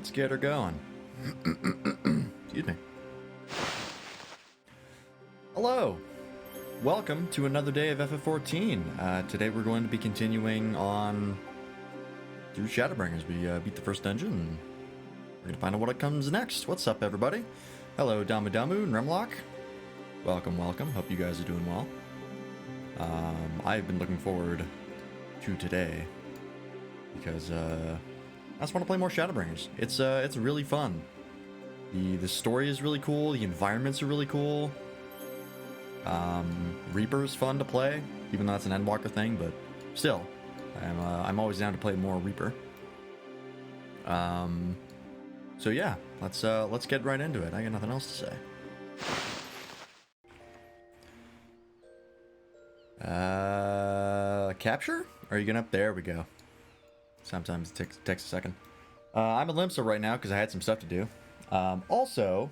Let's get her going. Excuse me. Hello. Welcome to another day of FF14. Today we're going to be continuing on through Shadowbringers. We beat the first dungeon, and we're going to find out what comes next. What's up, everybody? Hello, Damu Damu and Remlock. Welcome, welcome. Hope you guys are doing well. I've been looking forward to today because I just want to play more Shadowbringers. It's really fun. The story is really cool. The environments are really cool. Reaper's fun to play, even though that's an Endwalker thing, but still, I'm always down to play more Reaper. So yeah, let's get right into it. I got nothing else to say. Capture? Are you gonna up? There we go. Sometimes it takes a second. I'm at Limsa right now because I had some stuff to do. Also,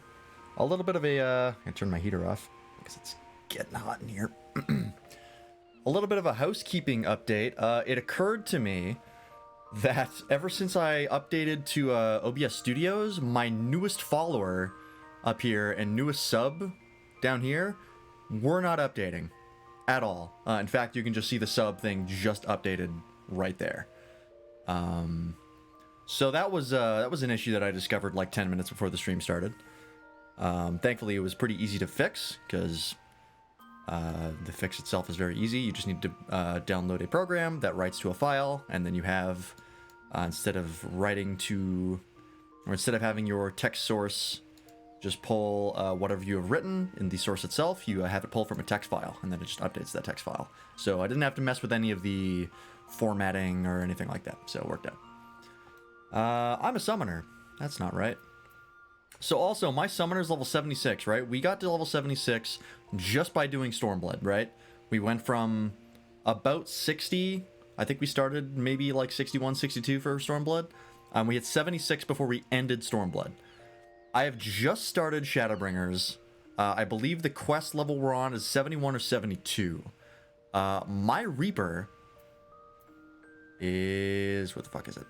a little bit of a, I turn my heater off because it's getting hot in here. A little bit of a housekeeping update. It occurred to me that ever since I updated to OBS Studios, my newest follower up here and newest sub down here, we're not updating at all. In fact, you can just see the sub thing just updated right there. So that was an issue that I discovered like 10 minutes before the stream started. Thankfully, it was pretty easy to fix because the fix itself is very easy. You just need to download a program that writes to a file, and then you have instead of having your text source just pull whatever you have written in the source itself, you have it pull from a text file, and then it just updates that text file. So I didn't have to mess with any of the formatting or anything like that, so it worked out. I'm a summoner. That's not right. So also, my summoner is level 76, right? We got to level 76 just by doing Stormblood, right? We went from about 60, I think we started maybe like 61, 62 for Stormblood. We hit 76 before we ended Stormblood. I have just started Shadowbringers. I believe the quest level we're on is 71 or 72. My Reaper is... what the fuck is it?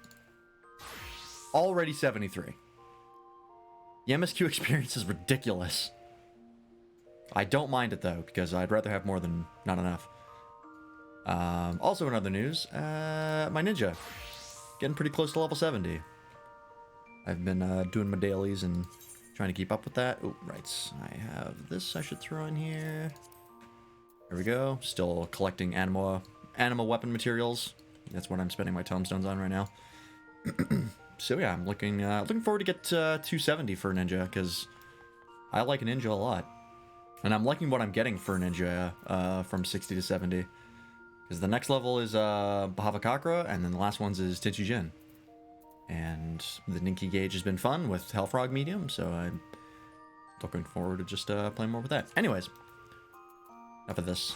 Already 73. The MSQ experience is ridiculous. I don't mind it though, because I'd rather have more than not enough. Also in other news, my ninja. Getting pretty close to level 70. I've been doing my dailies and trying to keep up with that. Oh, right. I have this I should throw in here. There we go. Still collecting animal weapon materials. That's what I'm spending my tomestones on right now. So yeah, I'm looking forward to get 270 for Ninja, because I like Ninja a lot. And I'm liking what I'm getting for Ninja from 60 to 70. Because the next level is Bahavakakra, and then the last one's is Tichijin. And the Ninki gauge has been fun with Hellfrog Medium, so I'm looking forward to just playing more with that. Anyways, enough of this.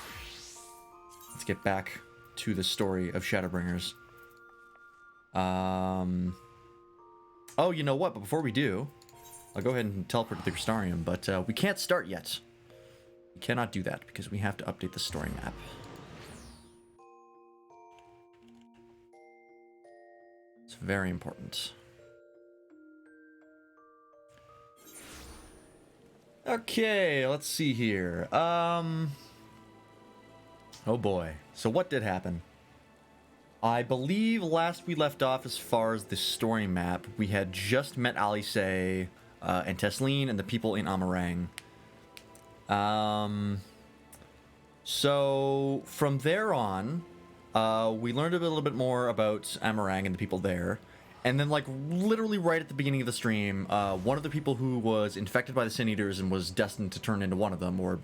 Let's get back to the story of Shadowbringers. Oh, you know what? But before we do, I'll go ahead and teleport to the Crystarium, but we can't start yet. We cannot do that because we have to update the story map. It's very important. Okay, let's see here. Oh boy. So what did happen? I believe last we left off as far as the story map, we had just met Alice and Tesleen and the people in Amarang. So from there on, we learned a little bit more about Amarang and the people there. And then, like, literally right at the beginning of the stream, one of the people who was infected by the Sin Eaters and was destined to turn into one of them, or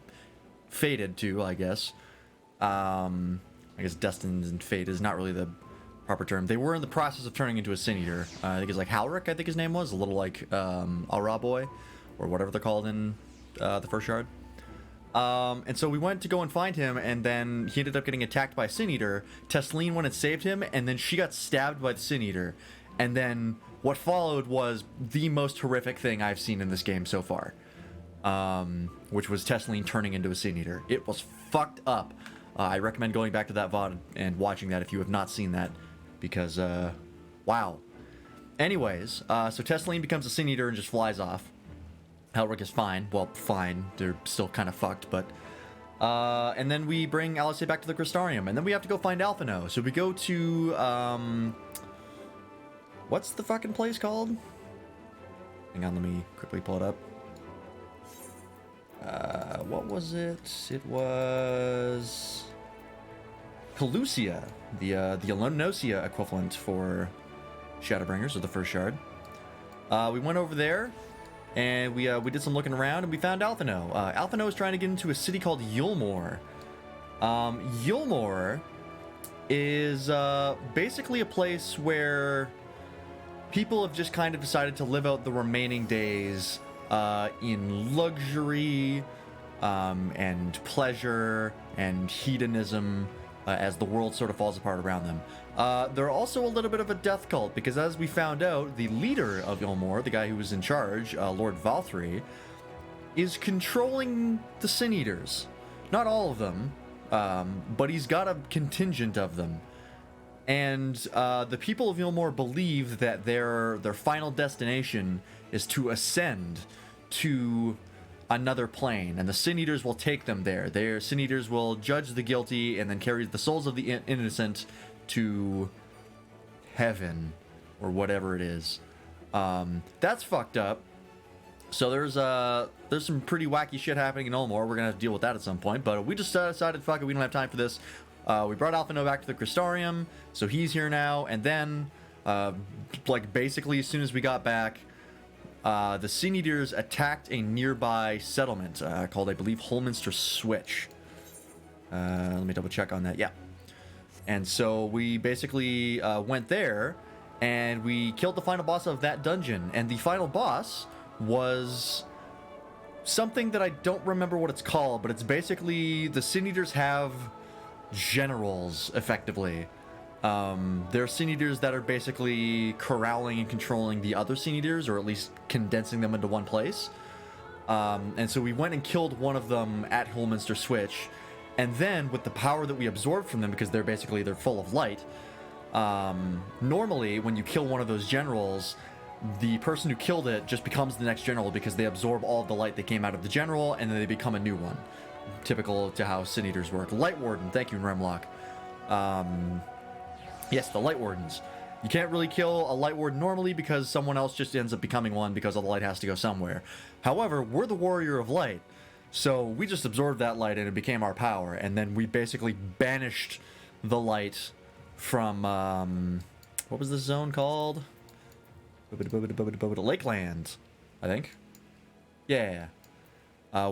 fated to, I guess. I guess destined and fate is not really the proper term. They were in the process of turning into a Sin Eater. I think it's like Halric, I think his name was. A little like Aura Boy, or whatever they're called in the first shard. And so we went to go and find him, and then he ended up getting attacked by a Sin Eater. Tesleen went and saved him, and then she got stabbed by the Sin Eater. And then what followed was the most horrific thing I've seen in this game so far. Which was Tesleen turning into a Sin Eater. It was fucked up. I recommend going back to that VOD and watching that if you have not seen that, because, wow. Anyways, so Tesseline becomes a Sin Eater and just flies off. Elric is fine. Well, fine. They're still kind of fucked, but... and then we bring Alice back to the Crystarium, and then we have to go find Alphino. So we go to, what's the fucking place called? Hang on, let me quickly pull it up. What was it? It was... Calusia, the Alumnosia equivalent for Shadowbringers, or the first shard. We went over there, and we did some looking around, and we found Alphino. Alphino is trying to get into a city called Yulmore. Yulmore is basically a place where people have just kind of decided to live out the remaining days in luxury and pleasure and hedonism as the world sort of falls apart around them. They're also a little bit of a death cult, because as we found out, the leader of Yulmore, the guy who was in charge, Lord Valthry, is controlling the Sin Eaters. Not all of them, but he's got a contingent of them. And the people of Yulmore believe that their final destination is to ascend to another plane, and the Sin Eaters will take them there. Their Sin Eaters will judge the guilty and then carry the souls of the innocent to heaven, or whatever it is. That's fucked up. So there's some pretty wacky shit happening in Ulmore. We're gonna have to deal with that at some point, but we just decided, fuck it, we don't have time for this. We brought Alphino back to the Crystarium, so he's here now, and then, like, basically as soon as we got back, the Sin Eaters attacked a nearby settlement called, I believe, Holminster Switch. Let me double check on that. Yeah. And so we basically went there, and we killed the final boss of that dungeon. And the final boss was something that I don't remember what it's called, but it's basically the Sin Eaters have generals, effectively. They're Sin Eaters that are basically corralling and controlling the other Sin Eaters, or at least condensing them into one place. And so we went and killed one of them at Holminster Switch, and then with the power that we absorbed from them, because they're full of light, normally when you kill one of those generals, the person who killed it just becomes the next general, because they absorb all of the light that came out of the general, and then they become a new one. Typical to how Sin Eaters work. Light Warden, thank you, Remlock. Yes, the Light Wardens. You can't really kill a Light Warden normally, because someone else just ends up becoming one, because all the light has to go somewhere. However, we're the Warrior of Light, so we just absorbed that light and it became our power, and then we basically banished the light from, what was this zone called? Lakeland, I think. Yeah.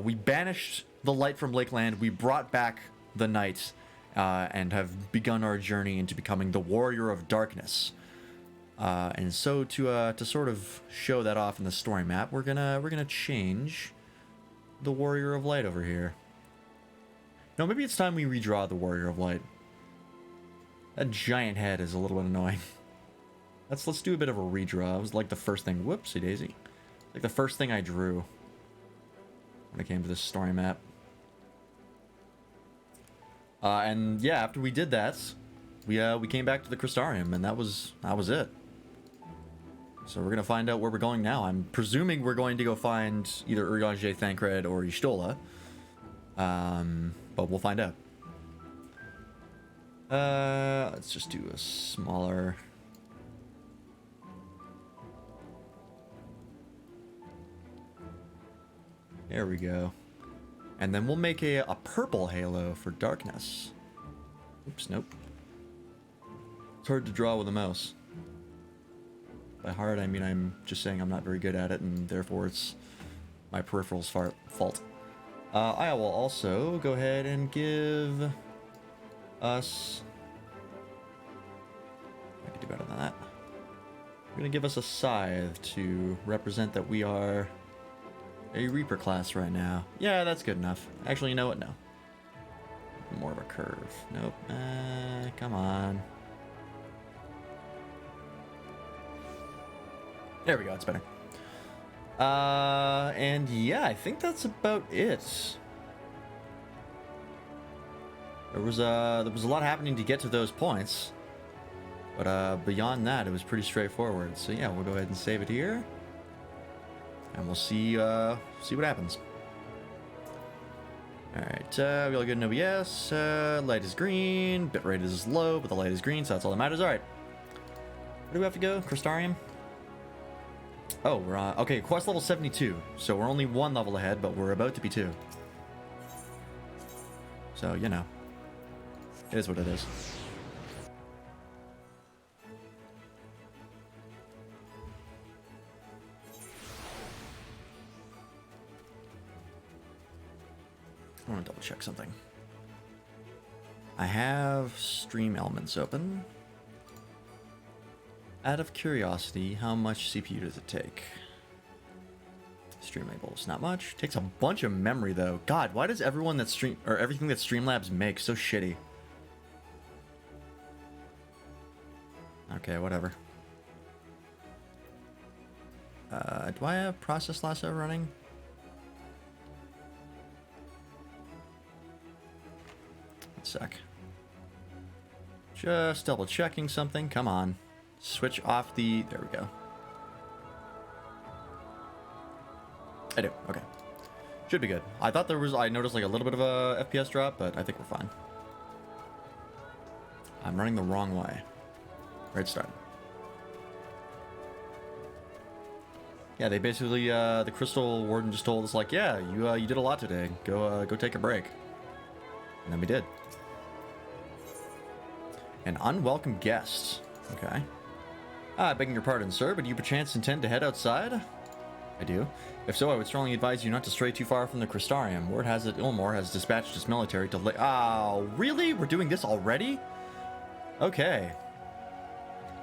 We banished the light from Lakeland, we brought back the night, and have begun our journey into becoming the Warrior of Darkness. And so to sort of show that off in the story map, we're gonna change the Warrior of Light over here. No, maybe it's time we redraw the Warrior of Light. That giant head is a little bit annoying. Let's do a bit of a redraw. It was like the first thing. Whoopsie daisy. Like the first thing I drew when it came to this story map. And yeah, after we did that, we came back to the Crystarium, and that was it. So we're gonna find out where we're going now. I'm presuming we're going to go find either Urianger Thancred or Y'shtola. But we'll find out. Let's just do a smaller. There we go. And then we'll make a purple halo for darkness. Oops, nope. It's hard to draw with a mouse. By hard, I mean I'm just saying I'm not very good at it, and therefore it's my peripheral's fault. I will also go ahead and give us... I could do better than that. I'm going to give us a scythe to represent that we are a Reaper class right now. Yeah, that's good enough. Actually, you know what? No. More of a curve. Nope. Come on. There we go. It's better. And yeah, I think that's about it. There was a lot happening to get to those points. But beyond that, it was pretty straightforward. So yeah, we'll go ahead and save it here. And we'll see what happens. Alright, we all good in OBS. Light is green, bitrate is low, but the light is green, so that's all that matters. Alright. Where do we have to go? Crystarium? Oh, we're on... Okay, quest level 72. So we're only one level ahead, but we're about to be two. So, you know. It is what it is. I want to double check something. I have stream elements open. Out of curiosity, how much CPU does it take? Stream labels, not much. Takes a bunch of memory though. God, why does everyone that stream or everything that Streamlabs makes so shitty? Okay, whatever. Do I have process lasso running? One sec. Just double checking something. Come on. Switch off the... There we go. I do. Okay. Should be good. I thought there was... I noticed like a little bit of a FPS drop, but I think we're fine. I'm running the wrong way. Great start. Yeah, they basically... the Crystal Warden just told us like, yeah, you did a lot today. Go take a break. And then we did. An unwelcome guest. Okay. Begging your pardon, sir, but do you perchance intend to head outside? I do. If so, I would strongly advise you not to stray too far from the Crystarium. Word has it Ilmor has dispatched its military to Oh, really? We're doing this already? Okay.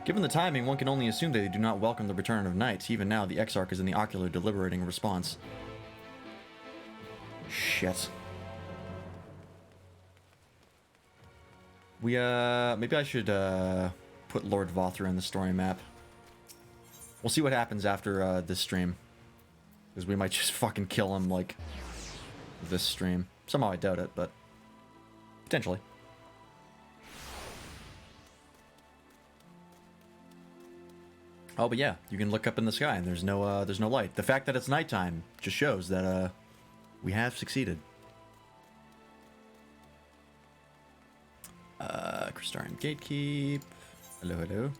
Given the timing, one can only assume they do not welcome the return of knights. Even now, the Exarch is in the ocular deliberating response. Shit. We, maybe I should, put Lord Vothra in the story map. We'll see what happens after, this stream. Because we might just fucking kill him, like, this stream. Somehow I doubt it, but potentially. Oh, but yeah, you can look up in the sky and there's no light. The fact that it's nighttime just shows that, we have succeeded. Crystarium Gatekeep. Hello, hello.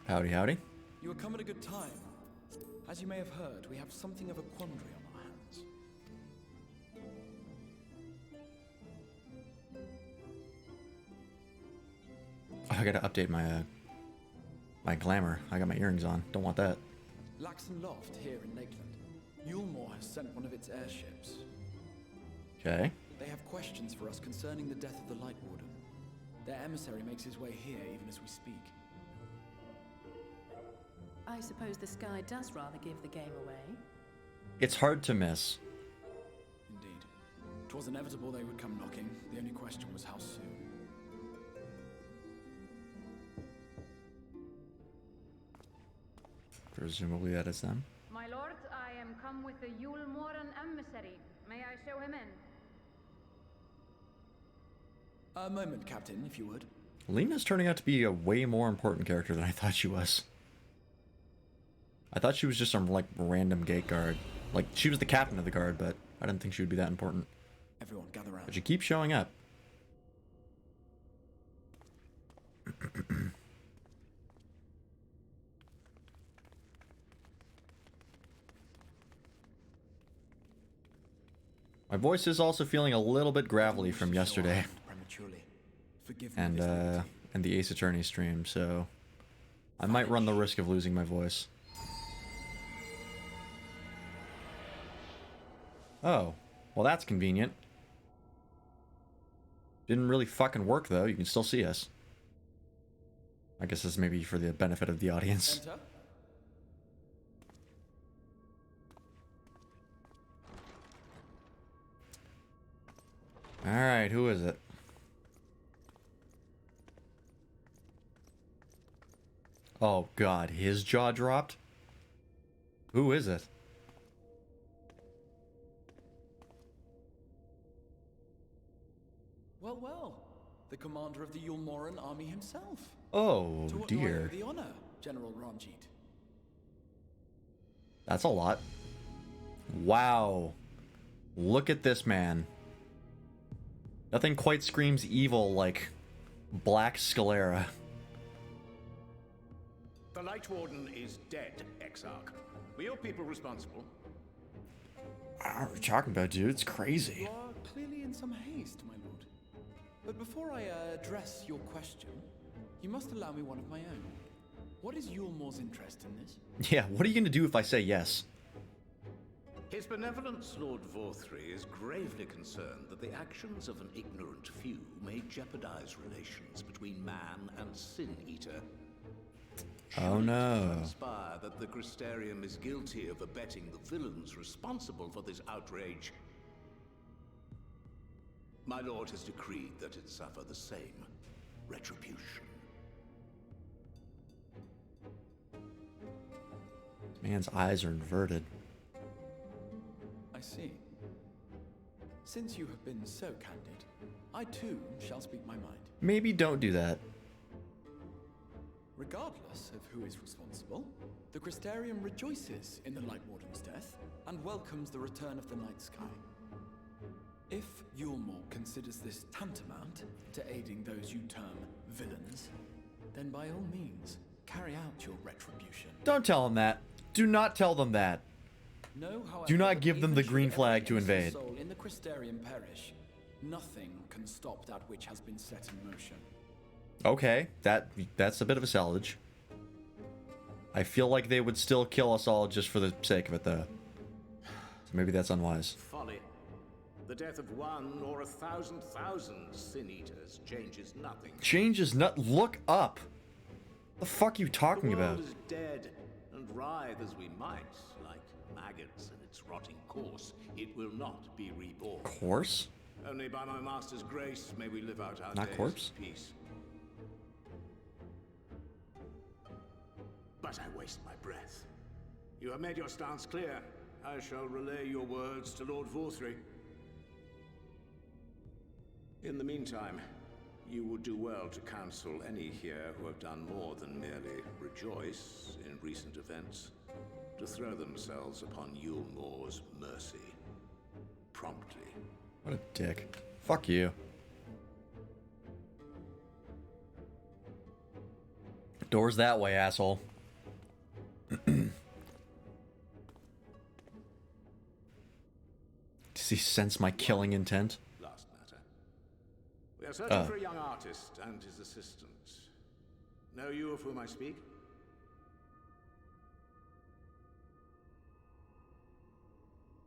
Howdy, howdy. You have come at a good time. As you may have heard, we have something of a quandary on our hands. Oh, I gotta update my my glamour. I got my earrings on. Don't want that. Laxon Loft here in Lakeland. Yulmore has sent one of its airships. Okay. They have questions for us concerning the death of the Light Warden. Their emissary makes his way here even as we speak. I suppose the sky does rather give the game away. It's hard to miss. Indeed. 'Twas inevitable they would come knocking. The only question was how soon. Presumably that is them. My lord, I am come with the Yulmoran emissary. May I show him in? A moment, Captain, if you would. Lena's turning out to be a way more important character than I thought she was. I thought she was just some, like, random gate guard. Like, she was the captain of the guard, but I didn't think she would be that important. Everyone, gather round. But she keeps showing up. My voice is also feeling a little bit gravelly from yesterday. And the Ace Attorney stream, so I might run the risk of losing my voice. Oh, well that's convenient. Didn't really fucking work though, you can still see us. I guess this may be for the benefit of the audience. Enter. Alright, who is it? Oh god, his jaw dropped? Who is it? Well, well. The commander of the Yulmoran army himself. Oh To what do I owe dear. the honor, General Ranjit? That's a lot. Wow. Look at this man. Nothing quite screams evil like Black Scalera. The Light Warden is dead, Exarch. Were your people responsible? I don't know what you're talking about, dude. It's crazy. You are clearly in some haste, my lord. But before I address your question, you must allow me one of my own. What is Yulmor's interest in this? Yeah, what are you gonna do if I say yes? His benevolence, Lord Vorthri, is gravely concerned that the actions of an ignorant few may jeopardize relations between man and Sin Eater. Oh no. Transpire that the Crystarium is guilty of abetting the villains responsible for this outrage. My lord has decreed that it suffer the same retribution. Man's eyes are inverted. I see. Since you have been so candid, I too shall speak my mind. Maybe don't do that. Regardless of who is responsible, the Crystarium rejoices in the Light Warden's death and welcomes the return of the Night Sky. If Yulmor considers this tantamount to aiding those you term villains, then by all means, carry out your retribution. Don't tell them that. Do not tell them that. Know, however, Do not that give them even the should green every flag to innocent invade. soul in the Crystarium perish, nothing can stop that which has been set in motion. Okay, that's a bit of a salvage. I feel like they would still kill us all just for the sake of it, though. So maybe that's unwise. Folly. The death of one or 1,000 Sin Eaters changes nothing. Change is not. Look up. The fuck are you talking The world about? is dead, and writhe as we might, like maggots in its rotting corpse, it will not be reborn. Corpse? Only by my master's grace may we live out our Not days corpse? in peace. But I waste my breath. You have made your stance clear. I shall relay your words to Lord Vorthri. In the meantime, you would do well to counsel any here who have done more than merely rejoice in recent events, to throw themselves upon Yulmor's mercy. Promptly. What a dick. Fuck you. Doors that way, asshole. Does he sense my killing intent? Last matter. We are searching Oh. for a young artist and his assistant. Know you of whom I speak?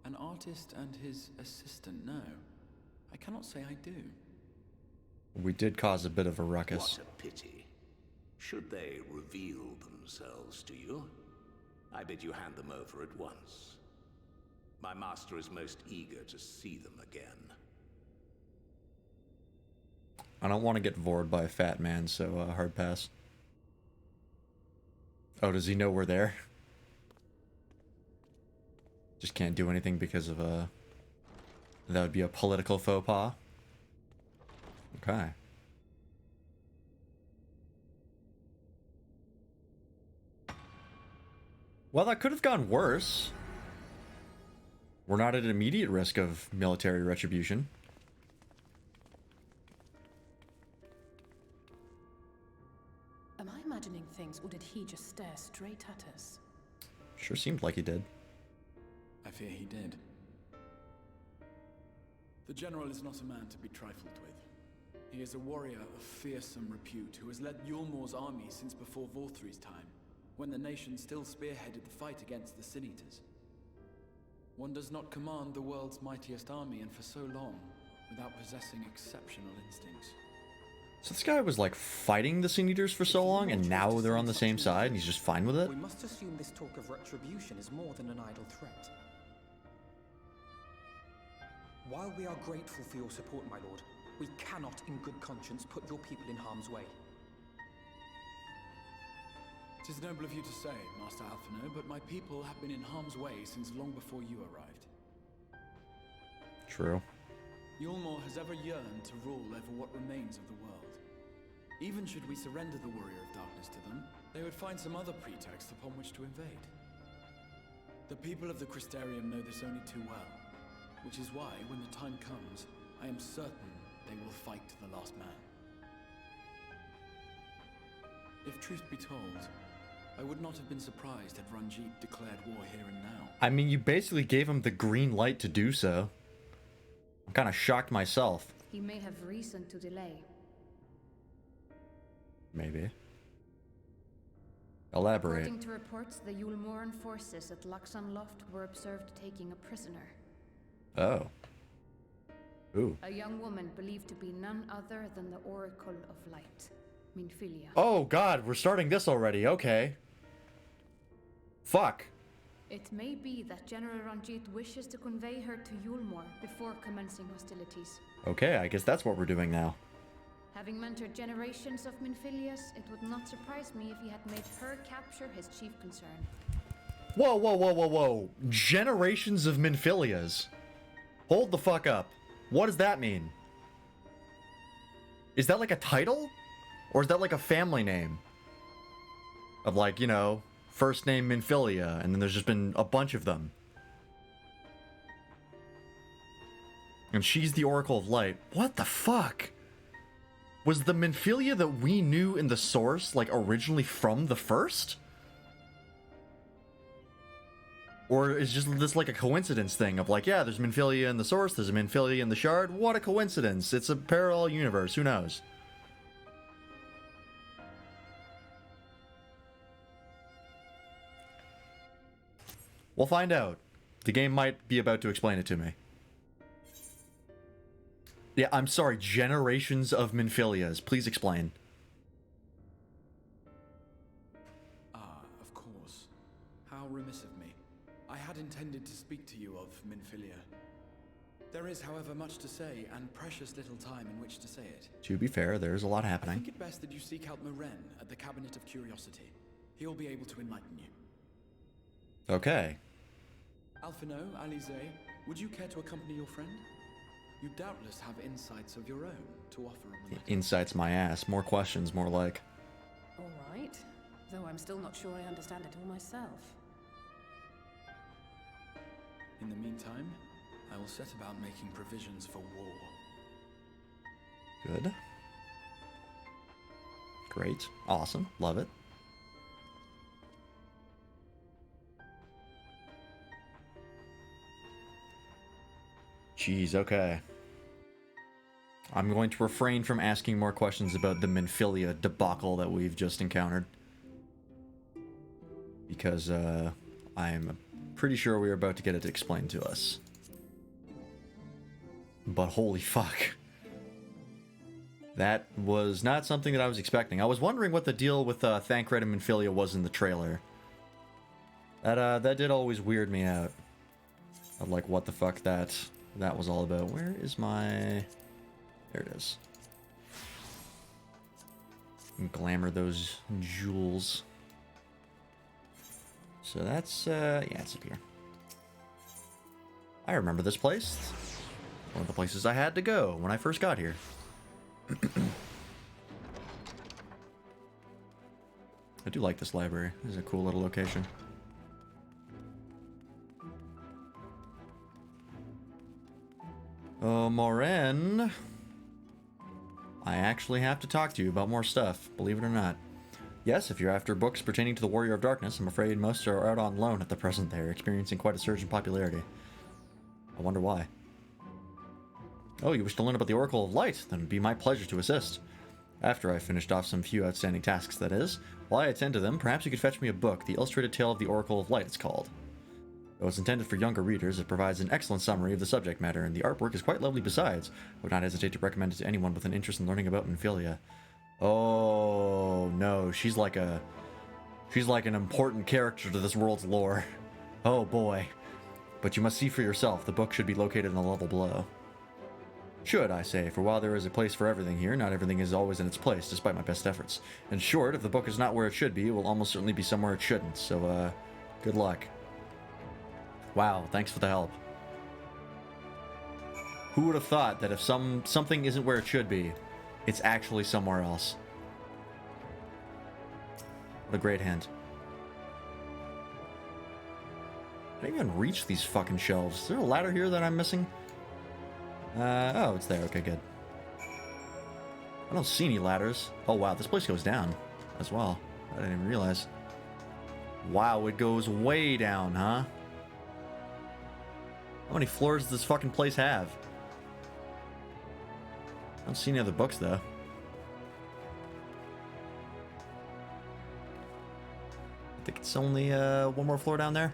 An artist and his assistant, no. I cannot say I do. We did cause a bit of a ruckus. What a pity. Should they reveal themselves to you, I bid you hand them over at once. My master is most eager to see them again. I don't want to get vored by a fat man, so hard pass. Oh, does he know we're there? Just can't do anything because of that would be a political faux pas. Okay. Well, that could have gone worse. We're not at immediate risk of military retribution. Am I imagining things, or did he just stare straight at us? Sure seemed like he did. I fear he did. The General is not a man to be trifled with. He is a warrior of fearsome repute who has led Yulmor's army since before Vorthri's time, when the nation still spearheaded the fight against the Sin Eaters. One does not command the world's mightiest army, and for so long, without possessing exceptional instincts. So this guy was like fighting the Sin Eaters for so long, and now they're on the same side, and he's just fine with it? We must assume this talk of retribution is more than an idle threat. While we are grateful for your support, my lord, we cannot in good conscience put your people in harm's way. 'Tis noble of you to say, Master Alphino, but my people have been in harm's way since long before you arrived. True. Yulmore has ever yearned to rule over what remains of the world. Even should we surrender the Warrior of Darkness to them, they would find some other pretext upon which to invade. The people of the Crystarium know this only too well, which is why, when the time comes, I am certain they will fight to the last man. If truth be told, I would not have been surprised had Ranjit declared war here and now. I mean, you basically gave him the green light to do so. I'm kind of shocked myself. He may have reason to delay. Maybe. Elaborate. According to reports, the Yulmoran forces at Laxan Loft were observed taking a prisoner. Oh. Ooh. A young woman believed to be none other than the Oracle of Light, Minfilia. Oh god, we're starting this already. Okay. Fuck. It may be that General Ranjit wishes to convey her to Yulmore before commencing hostilities. Okay, I guess that's what we're doing now. Having mentored generations of Minfilias, it would not surprise me if he had made her capture his chief concern. Whoa, whoa, whoa, whoa, whoa. Generations of Minfilias. Hold the fuck up. What does that mean? Is that like a title? Or is that like a family name? Of like, you know, first name Minfilia, and then there's just been a bunch of them. And she's the Oracle of Light. What the fuck? Was the Minfilia that we knew in the source, like, originally from the first? Or is just this like a coincidence thing of like, yeah, there's Minfilia in the source, there's a Minfilia in the shard. What a coincidence. It's a parallel universe. Who knows? We'll find out. The game might be about to explain it to me. Yeah, I'm sorry. Generations of Minfilias. Please explain. Of course. How remiss of me. I had intended to speak to you of Minfilia. There is, however, much to say, and precious little time in which to say it. To be fair, there's a lot I happening. think it best that you seek out Moren at the Cabinet of Curiosity. He'll be able to enlighten you. Okay. Alphino, Alize, would you care to accompany your friend? You doubtless have insights of your own to offer on the matter. Insights my ass. More questions, more like. All right. Though I'm still not sure I understand it all myself. In the meantime, I will set about making provisions for war. Good. Great. Awesome. Love it. Jeez, okay. I'm going to refrain from asking more questions about the Minfilia debacle that we've just encountered. Because, I'm pretty sure we're about to get it explained to us. But holy fuck. That was not something that I was expecting. I was wondering what the deal with Thancred and Minfilia was in the trailer. That did always weird me out. Of like what the fuck that was all about. Where is my... There it is. And glamour those jewels. So that's, yeah, it's up here. I remember this place. One of the places I had to go when I first got here. I do like this library. This is a cool little location. Oh, Moren. I actually have to talk to you about more stuff, believe it or not. Yes, if you're after books pertaining to the Warrior of Darkness, I'm afraid most are out on loan at the present. They're experiencing quite a surge in popularity. I wonder why. Oh, you wish to learn about the Oracle of Light? Then it'd be my pleasure to assist. After I've finished off some few outstanding tasks, that is. While I attend to them, perhaps you could fetch me a book. The Illustrated Tale of the Oracle of Light, it's called. Though it's intended for younger readers, it provides an excellent summary of the subject matter, and the artwork is quite lovely besides. I would not hesitate to recommend it to anyone with an interest in learning about Minfilia. Oh, no, she's like an important character to this world's lore. Oh boy. But you must see for yourself. The book should be located in the level below. Should, I say, for while there is a place for everything here, not everything is always in its place, despite my best efforts. In short, if the book is not where it should be, it will almost certainly be somewhere it shouldn't, so, good luck. Wow, thanks for the help. Who would have thought that if something isn't where it should be, it's actually somewhere else? What a great hint. I didn't even reach these fucking shelves. Is there a ladder here that I'm missing? Oh, it's there. Okay, good. I don't see any ladders. Oh, wow, this place goes down as well. I didn't even realize. Wow, it goes way down, huh? How many floors does this fucking place have? I don't see any other books, though. I think it's only one more floor down there.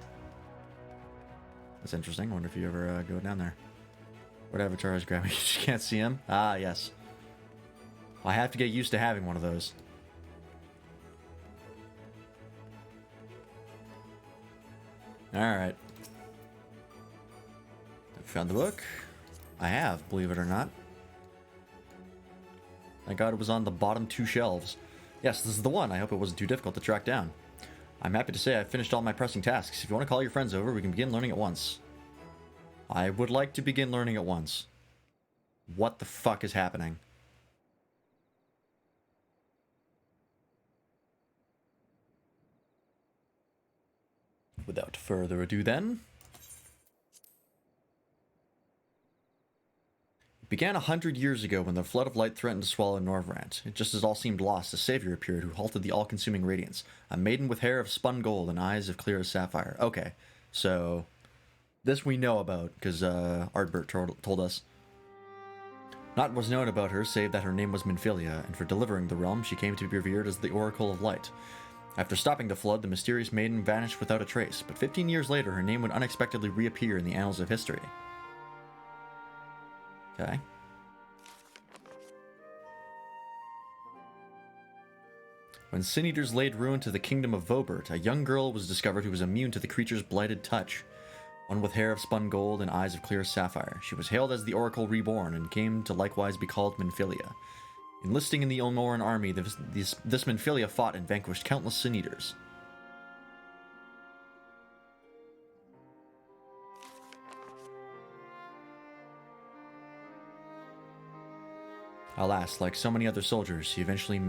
That's interesting. I wonder if you ever go down there. What avatar is grabbing? You can't see him? Ah, yes. I have to get used to having one of those. Alright. Found the book. I have, believe it or not. Thank God it was on the bottom two shelves. Yes, this is the one. I hope it wasn't too difficult to track down. I'm happy to say I've finished all my pressing tasks. If you want to call your friends over, we can begin learning at once. I would like to begin learning at once. What the fuck is happening? Without further ado then. It began 100 years ago when the flood of light threatened to swallow Norvrant. Just as all seemed lost, a savior appeared who halted the all-consuming radiance. A maiden with hair of spun gold and eyes of clear as sapphire. Okay, so this we know about, because Ardbert told us. Naught was known about her, save that her name was Minfilia, and for delivering the realm, she came to be revered as the Oracle of Light. After stopping the flood, the mysterious maiden vanished without a trace, but 15 years later, her name would unexpectedly reappear in the annals of history. Okay. When Sin Eaters laid ruin to the kingdom of Vobert, a young girl was discovered who was immune to the creature's blighted touch. One with hair of spun gold and eyes of clear sapphire. She was hailed as the Oracle Reborn and came to likewise be called Minfilia. Enlisting in the Ilmoran army, this Minfilia fought and vanquished countless Sin Eaters. Alas, like so many other soldiers, she eventually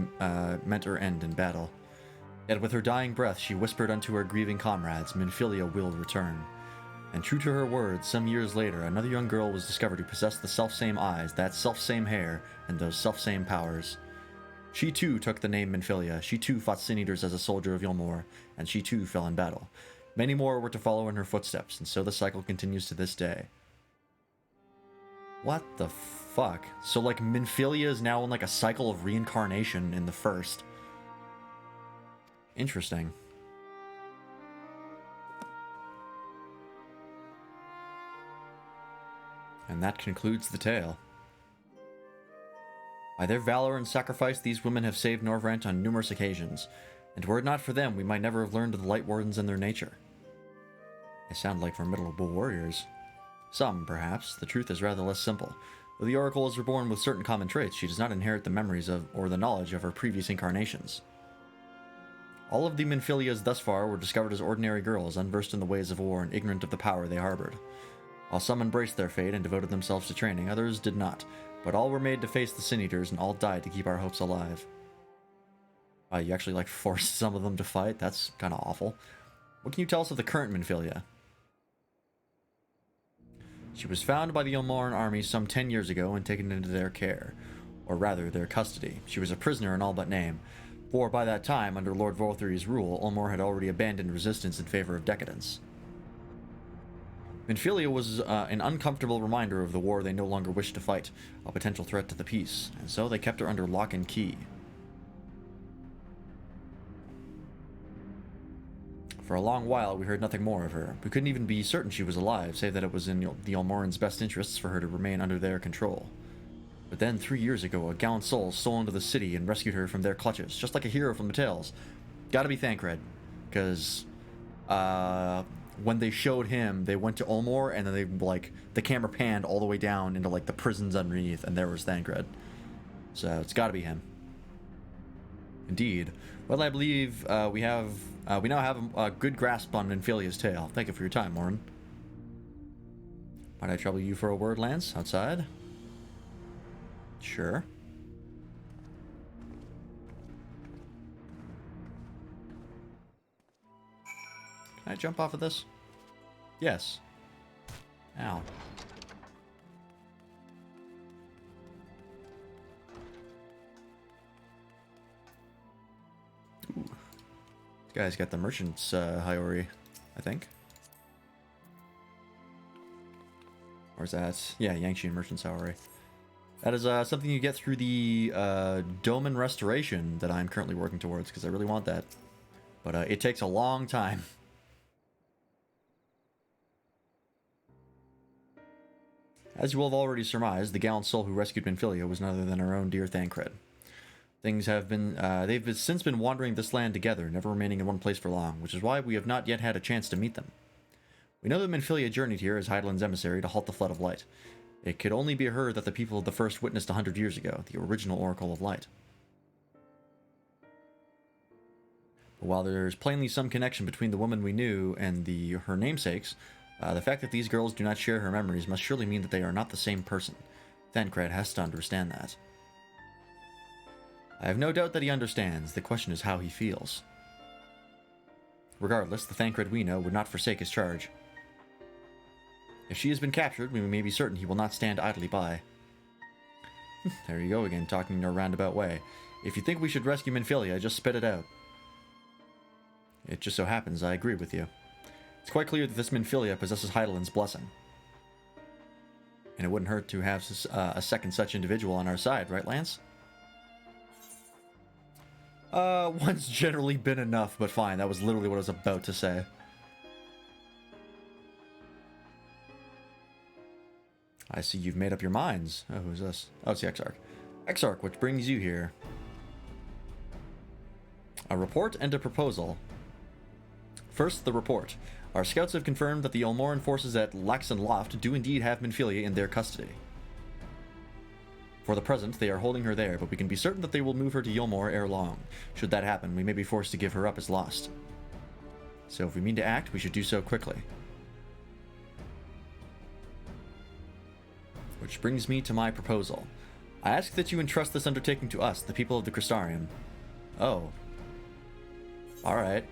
met her end in battle. Yet with her dying breath, she whispered unto her grieving comrades, Minfilia will return. And true to her words, some years later, another young girl was discovered who possessed the self-same eyes, that self-same hair, and those self-same powers. She too took the name Minfilia, she too fought Sin Eaters as a soldier of Ylmor, and she too fell in battle. Many more were to follow in her footsteps, and so the cycle continues to this day. What the fuck? So like Minfilia is now in like a cycle of reincarnation in the first. Interesting. And that concludes the tale. By their valor and sacrifice, these women have saved Norvrant on numerous occasions, and were it not for them, we might never have learned of the Light Wardens and their nature. They sound like formidable warriors. Some, perhaps. The truth is rather less simple. Though the Oracle is reborn with certain common traits, she does not inherit the memories of, or the knowledge of her previous incarnations. All of the Minfilias thus far were discovered as ordinary girls, unversed in the ways of war and ignorant of the power they harbored. While some embraced their fate and devoted themselves to training, others did not, but all were made to face the Sin Eaters and all died to keep our hopes alive. You actually, like, forced some of them to fight? That's kind of awful. What can you tell us of the current Minfilia? She was found by the Ilmarin army some 10 years ago and taken into their care, or rather, their custody. She was a prisoner in all but name, for by that time, under Lord Volthry's rule, Ulmor had already abandoned resistance in favor of decadence. Minfilia was an uncomfortable reminder of the war they no longer wished to fight, a potential threat to the peace, and so they kept her under lock and key. For a long while, we heard nothing more of her. We couldn't even be certain she was alive, save that it was in the Ulmoran's best interests for her to remain under their control. But then, 3 years ago, a gallant soul stole into the city and rescued her from their clutches, just like a hero from the tales. Gotta be Thancred, because, when they showed him, they went to Ulmor, and then they, like, the camera panned all the way down into, like, the prisons underneath, and there was Thancred. So it's got to be him. Indeed. Well, I believe we now have a good grasp on Minfilia's tale. Thank you for your time, Morin. Might I trouble you for a word, Lance? Outside? Sure. Can I jump off of this? Yes. Ow. Ooh. This guy's got the merchant's Hyouri, I think. Or is that? Yeah, Yangshin Merchant's Hyouri. That is something you get through the Doman Restoration that I'm currently working towards, because I really want that. But it takes a long time. As you will have already surmised, the gallant soul who rescued Minfilia was none other than our own dear Thancred. Things have been, they've since been wandering this land together, never remaining in one place for long, which is why we have not yet had a chance to meet them. We know that Minfilia journeyed here as Hydaelyn's emissary to halt the Flood of Light. It could only be her that the people of the First witnessed 100 years ago, the original Oracle of Light. But while there's plainly some connection between the woman we knew and her namesakes, the fact that these girls do not share her memories must surely mean that they are not the same person. Thancred has to understand that. I have no doubt that he understands. The question is how he feels. Regardless, the Thancred we know would not forsake his charge. If she has been captured, we may be certain he will not stand idly by. There you go again, talking in a roundabout way. If you think we should rescue Minfilia, just spit it out. It just so happens I agree with you. It's quite clear that this Minfilia possesses Hydaelyn's blessing. And it wouldn't hurt to have a second such individual on our side, right, Lance? One's generally been enough, but fine. That was literally what I was about to say. I see you've made up your minds. Oh, who's this? Oh, it's the Exarch. Exarch, what brings you here? A report and a proposal. First, the report. Our scouts have confirmed that the Ulmoran forces at Laxon Loft do indeed have Minfilia in their custody. For the present, they are holding her there, but we can be certain that they will move her to Yulmor ere long. Should that happen, we may be forced to give her up as lost. So if we mean to act, we should do so quickly. Which brings me to my proposal. I ask that you entrust this undertaking to us, the people of the Crystarium. Oh. Alright.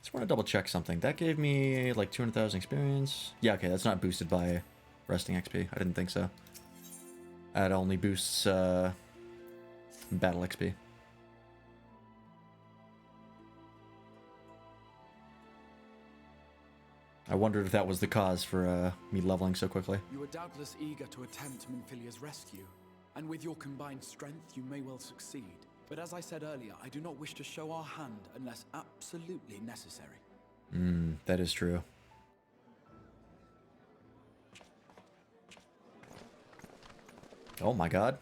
Just want to double check something. That gave me like 200,000 experience. Yeah, okay, that's not boosted by resting XP. I didn't think so. That only boosts battle XP. I wondered if that was the cause for me leveling so quickly. You are doubtless eager to attempt Minfilia's rescue, and with your combined strength, you may well succeed. But as I said earlier, I do not wish to show our hand unless absolutely necessary. That is true. Oh my god.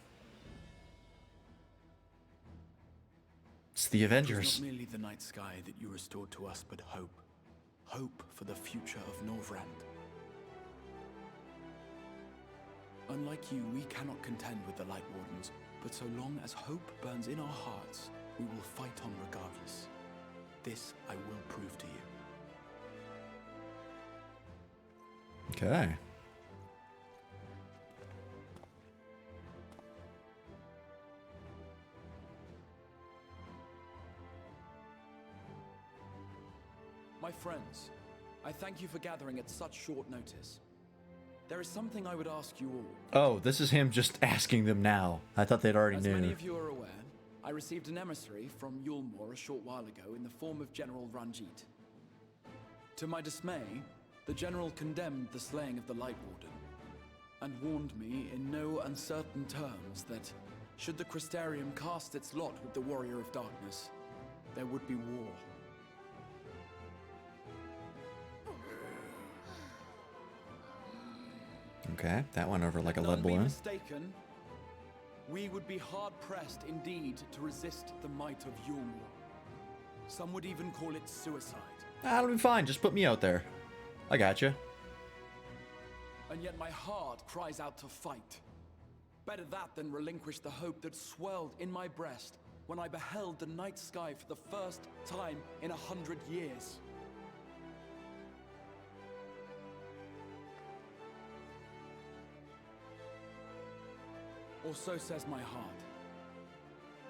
It's the Avengers. It was not merely the night sky that you restored to us, but hope. Hope for the future of Norvrand. Unlike you, we cannot contend with the Light Wardens, but so long as hope burns in our hearts, we will fight on regardless. This I will prove to you. Okay. My friends, I thank you for gathering at such short notice. There is something I would ask you all. Oh, this is him just asking them now. I thought they'd already As knew. many of you are aware, I received an emissary from Yulmor a short while ago in the form of General Ranjit. To my dismay, the General condemned the slaying of the Light Warden, and warned me in no uncertain terms that, should the Crystarium cast its lot with the Warrior of Darkness, there would be war. Okay, that went over like a lead None be balloon. mistaken, we would be hard-pressed indeed to resist the might of Yulmor. Some would even call it suicide. That'll be fine. Just put me out there. I gotcha. And yet my heart cries out to fight. Better that than relinquish the hope that swelled in my breast when I beheld the night sky for the first time in 100 years. Or so says my heart.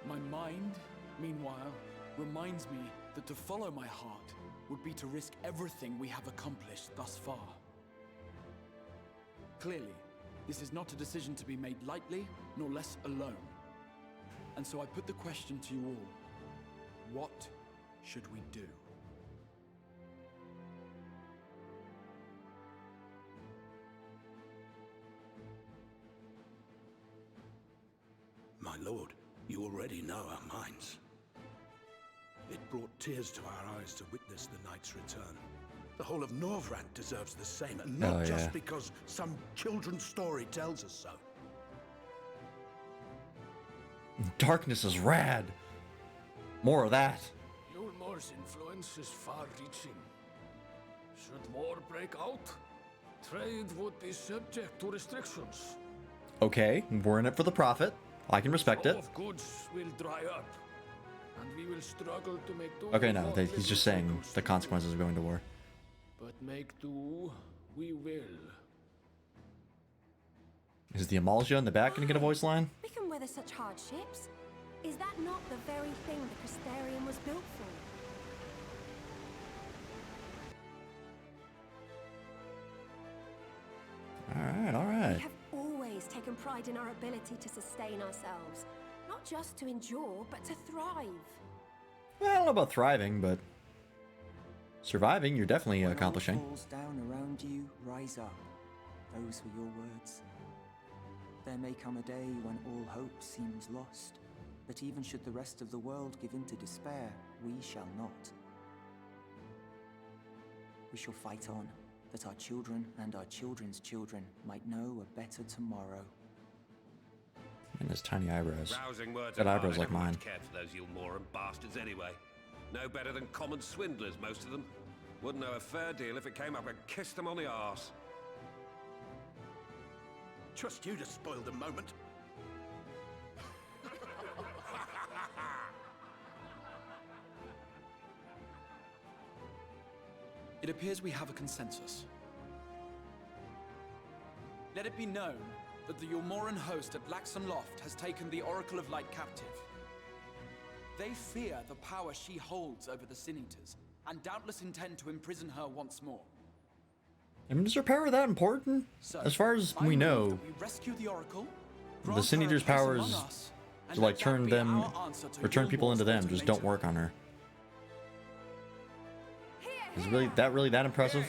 My mind, meanwhile, reminds me that to follow my heart would be to risk everything we have accomplished thus far. Clearly, this is not a decision to be made lightly, nor less alone. And so I put the question to you all. What should we do? My lord, you already know our minds. It brought tears to our eyes to witness the knight's return. The whole of Norvrant deserves the same, and not just because some children's story tells us so. Darkness is rad. More of that. Yulmor's influence is far-reaching. Should war break out, trade would be subject to restrictions. Okay, we're in it for the profit. I can respect it. Flow of goods will dry up, and we will struggle to make do. Okay, with no, what he's just little saying the consequences of going to war. But make do, we will. Is the Amalja in the back going to get a voice line? We can weather such hardships. Is that not the very thing the Crystarium was built for? Alright. We have always taken pride in our ability to sustain ourselves. Not just to endure, but to thrive. Well, I don't know about thriving, but surviving, you're definitely accomplishing. When all falls down around you, rise up. Those were your words. There may come a day when all hope seems lost, but even should the rest of the world give in to despair, we shall not. We shall fight on, that our children and our children's children might know a better tomorrow. And his tiny eyebrows. Rousing words. Got eyebrows like mine. Cared for those Yulmoran bastards anyway. No better than common swindlers, most of them. Wouldn't know a fair deal if it came up and kissed them on the arse. Trust you to spoil the moment. It appears we have a consensus. Let it be known that the Yulmoran host at Laxon Loft has taken the Oracle of Light captive. They fear the power she holds over the Sin Eaters, and doubtless intend to imprison her once more. I mean, is her power that important? So, As far as I we move know, that we rescue the Oracle, the grant Sin her a Eater's place powers among us, and to let like that turn be them, our answer to or turn people Yulmor's into them, just don't ultimatum. work on her. Is really that impressive?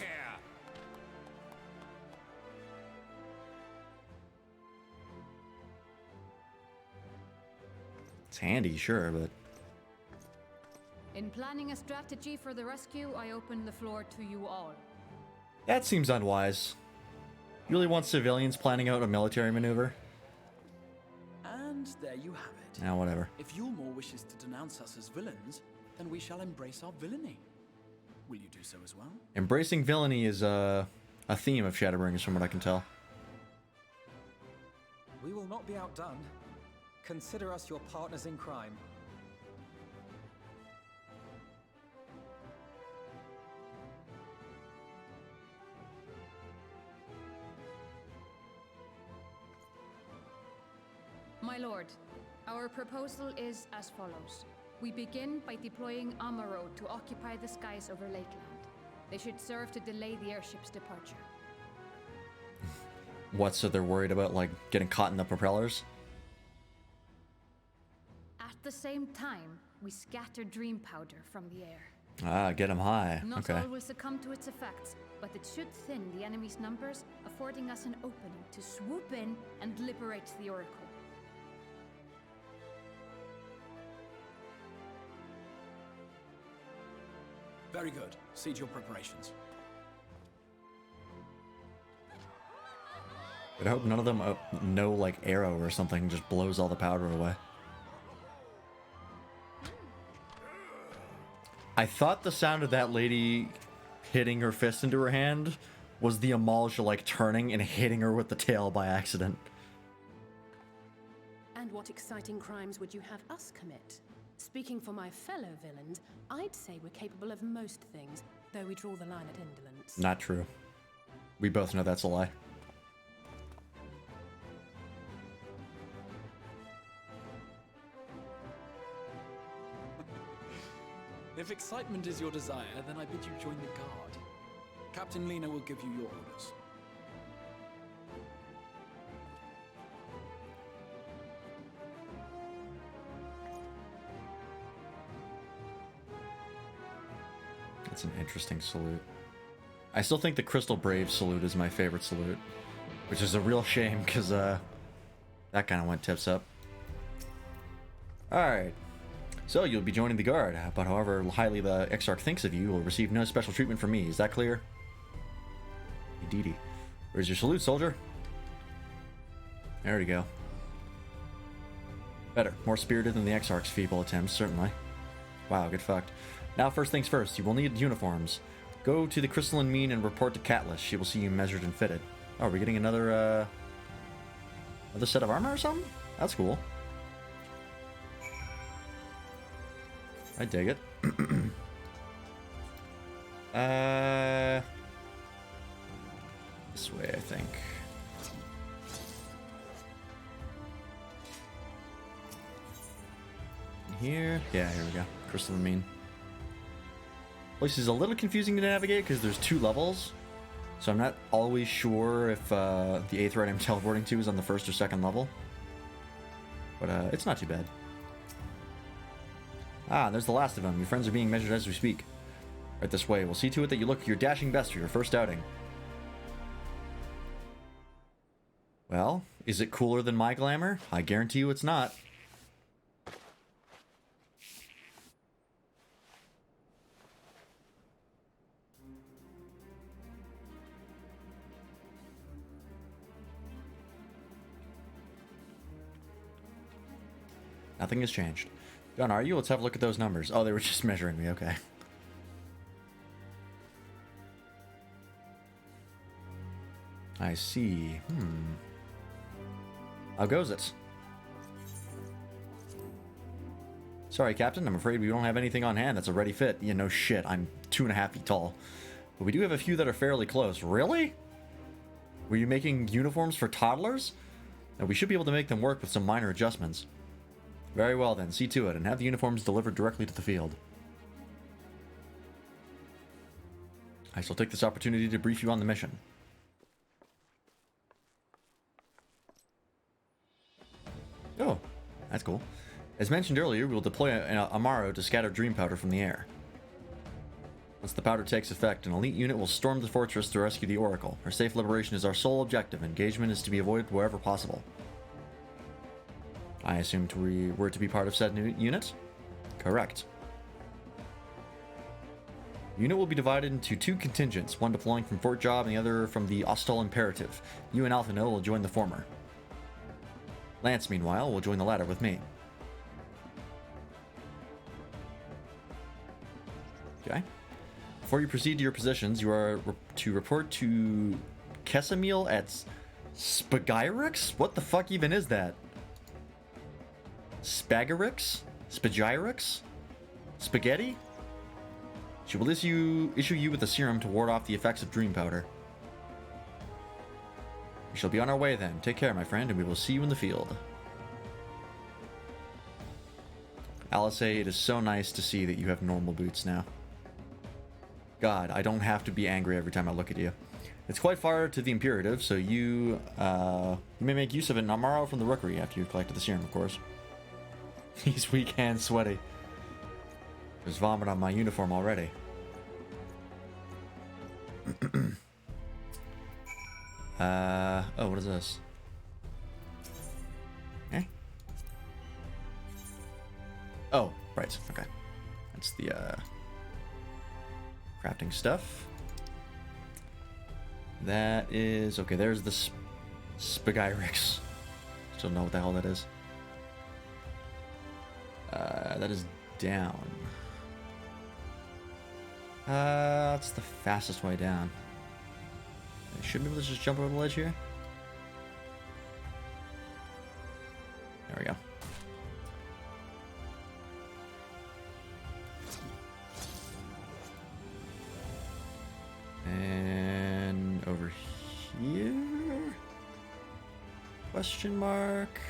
It's handy, sure, but In planning a strategy for the rescue, I open the floor to you all. that seems unwise. You really want civilians planning out a military maneuver? And there you have it. Now, whatever. If Yulmor wishes to denounce us as villains, then we shall embrace our villainy. Will you do so as well? Embracing villainy is a theme of Shadowbringers, from what I can tell. We will not be outdone. Consider us your partners in crime. My lord, our proposal is as follows. We begin by deploying Amaro to occupy the skies over Lakeland. They should serve to delay the airship's departure. What, so they're worried about, like, getting caught in the propellers? At the same time, we scatter dream powder from the air. Ah, get them high. Not Okay. all will succumb to its effects, but it should thin the enemy's numbers, affording us an opening to swoop in and liberate the Oracle. Very good. Siege your preparations. But I hope none of them know, like, arrow or something just blows all the powder away. I thought the sound of that lady hitting her fist into her hand was the Amalja, like, turning and hitting her with the tail by accident. And what exciting crimes would you have us commit? Speaking for my fellow villains, I'd say we're capable of most things, though we draw the line at indolence. Not true. We both know that's a lie. If excitement is your desire, then I bid you join the guard. Captain Lena will give you your orders. That's an interesting salute. I still think the Crystal Brave salute is my favorite salute, which is a real shame because that kind of went tips up. Alright. So, you'll be joining the guard, but however highly the Exarch thinks of you, you will receive no special treatment from me. Is that clear? Indeedy. Where's your salute, soldier? There we go. Better. More spirited than the Exarch's feeble attempts, certainly. Wow, get fucked. Now, first things first, you will need uniforms. Go to the Crystalline Mean and report to Catelys. She will see you measured and fitted. Oh, are we getting another set of armor or something? That's cool. I dig it. This way, I think. Here? Yeah, here we go. Crystal Mean. Place is a little confusing to navigate because there's 2 levels. So I'm not always sure if the Aetheryte I'm teleporting to is on the 1st or 2nd level. But it's not too bad. Ah, there's the last of them. Your friends are being measured as we speak. Right this way. We'll see to it that you look your dashing best for your first outing. Well, is it cooler than my glamour? I guarantee you it's not. Nothing has changed. Done, are you? Let's have a look at those numbers. Oh, they were just measuring me. Okay. I see. How goes it? Sorry, Captain. I'm afraid we don't have anything on hand that's a ready fit. Yeah, no shit. I'm 2.5 feet tall. But we do have a few that are fairly close. Really? Were you making uniforms for toddlers? And we should be able to make them work with some minor adjustments. Very well then, see to it, and have the uniforms delivered directly to the field. I shall take this opportunity to brief you on the mission. Oh, that's cool. As mentioned earlier, we will deploy an Amaro to scatter dream powder from the air. Once the powder takes effect, an elite unit will storm the fortress to rescue the Oracle. Her safe liberation is our sole objective. Engagement is to be avoided wherever possible. I assumed we were to be part of said unit? Correct. The unit will be divided into 2 contingents, one deploying from Fort Job and the other from the Ostal Imperative. You and Alpha Nil will join the former. Lance, meanwhile, will join the latter with me. Okay. Before you proceed to your positions, you are to report to Kesamil at Spagyrix? What the fuck even is that? Spagyrix? Spagyrix? Spaghetti? She will issue you with a serum to ward off the effects of dream powder. We shall be on our way then. Take care, my friend, and we will see you in the field. Alice, it is so nice to see that you have normal boots now. God, I don't have to be angry every time I look at you. It's quite far to the Imperative, so you may make use of an Amaro from the Rookery after you've collected the serum, of course. He's weak and sweaty. There's vomit on my uniform already. Oh, what is this? Eh? Oh, right, okay. That's the, crafting stuff. That is... Okay, there's the Spagyrix. Still don't know what the hell that is. That is down. That's the fastest way down. I should be able to just jump over the ledge here. There we go. And over here? Question mark.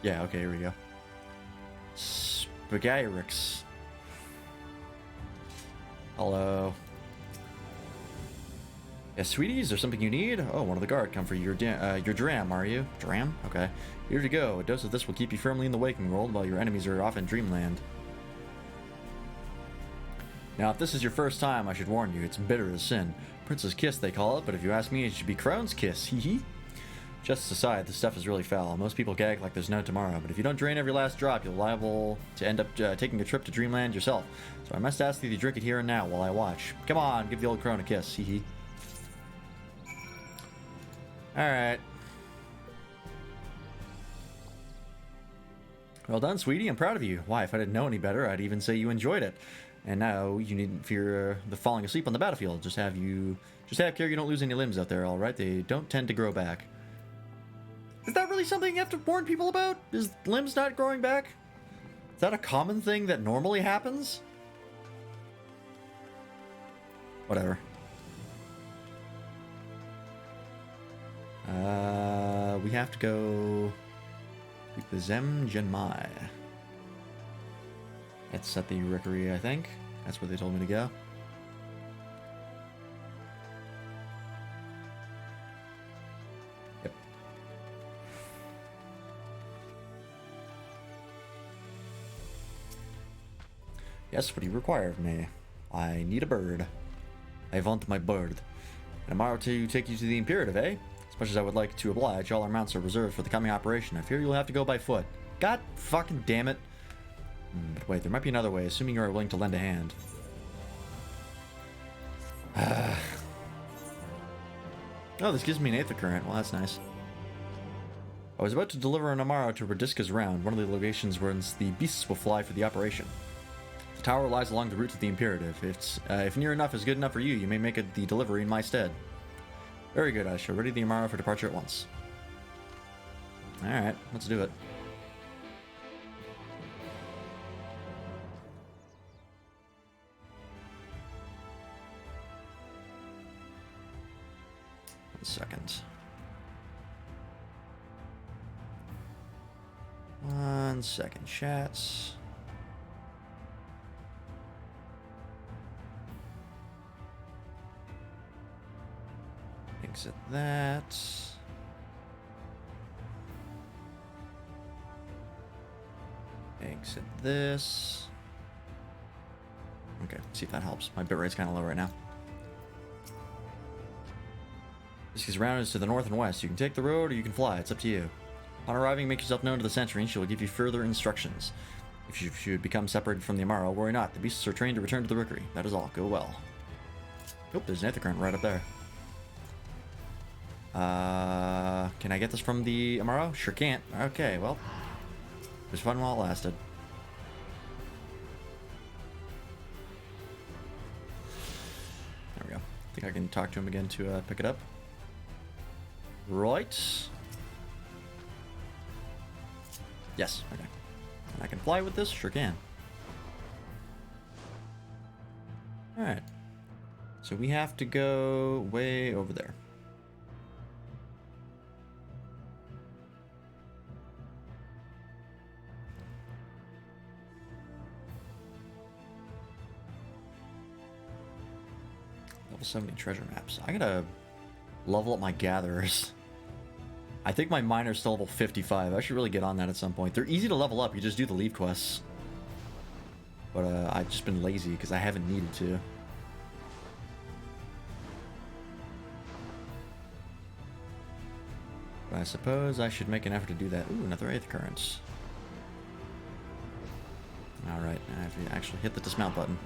Yeah, okay, here we go. Spagyrix. Hello. Yeah, sweetie, is there something you need? Oh, one of the guard come for your dram, are you? Dram? Okay. Here you go. A dose of this will keep you firmly in the waking world while your enemies are off in dreamland. Now, if this is your first time, I should warn you, it's bitter as sin. Prince's kiss, they call it, but if you ask me, it should be Crone's kiss. Hee hee. Just aside, this stuff is really foul. Most people gag like there's no tomorrow, but if you don't drain every last drop, you're liable to end up taking a trip to dreamland yourself. So I must ask you to drink it here and now while I watch. Come on, give the old crone a kiss. Hee hee. Alright. Well done, sweetie. I'm proud of you. Why, if I didn't know any better, I'd even say you enjoyed it. And now you needn't fear the falling asleep on the battlefield. Just have care you don't lose any limbs out there, alright? They don't tend to grow back. Is that really something you have to warn people about? Is limbs not growing back? Is that a common thing that normally happens? Whatever. We have to go to the Zem Genmai. It's at the Rickery, I think. That's where they told me to go. Yep. Yes, what do you require of me? I need a bird. I want my bird. And tomorrow to take you to the Imperative, eh? As much as I would like to oblige, all our mounts are reserved for the coming operation. I fear you'll have to go by foot. God fucking damn it. But wait, there might be another way, assuming you are willing to lend a hand. Oh, this gives me an Aether Current. Well, that's nice. I was about to deliver an Amaro to Radiska's round, one of the locations where the beasts will fly for the operation. The tower lies along the route to the Imperative. If near enough is good enough for you, you may make it the delivery in my stead. Very good, I shall ready the Amaro for departure at once. Alright, let's do it. One second. One second, chats. Exit that. Exit this. Okay, see if that helps. My bitrate's kind of low right now. This round is to the north and west. You can take the road or you can fly. It's up to you. Upon arriving, make yourself known to the sentry and she will give you further instructions. If you should become separated from the Amaro, worry not. The beasts are trained to return to the Rickery. That is all. Go well. Oh, there's an Aether Current right up there. Can I get this from the Amaro? Sure can't. Okay, well. It was fun while it lasted. There we go. I think I can talk to him again to pick it up. Right. Yes, okay. And I can fly with this? Sure can. Alright. So we have to go way over there. Level 70 treasure maps. I gotta level up my gatherers. I think my miner's still level 55. I should really get on that at some point. They're easy to level up. You just do the leave quests. But I've just been lazy because I haven't needed to. But I suppose I should make an effort to do that. Ooh, another Aether Currents. Alright, I have to actually hit the dismount button.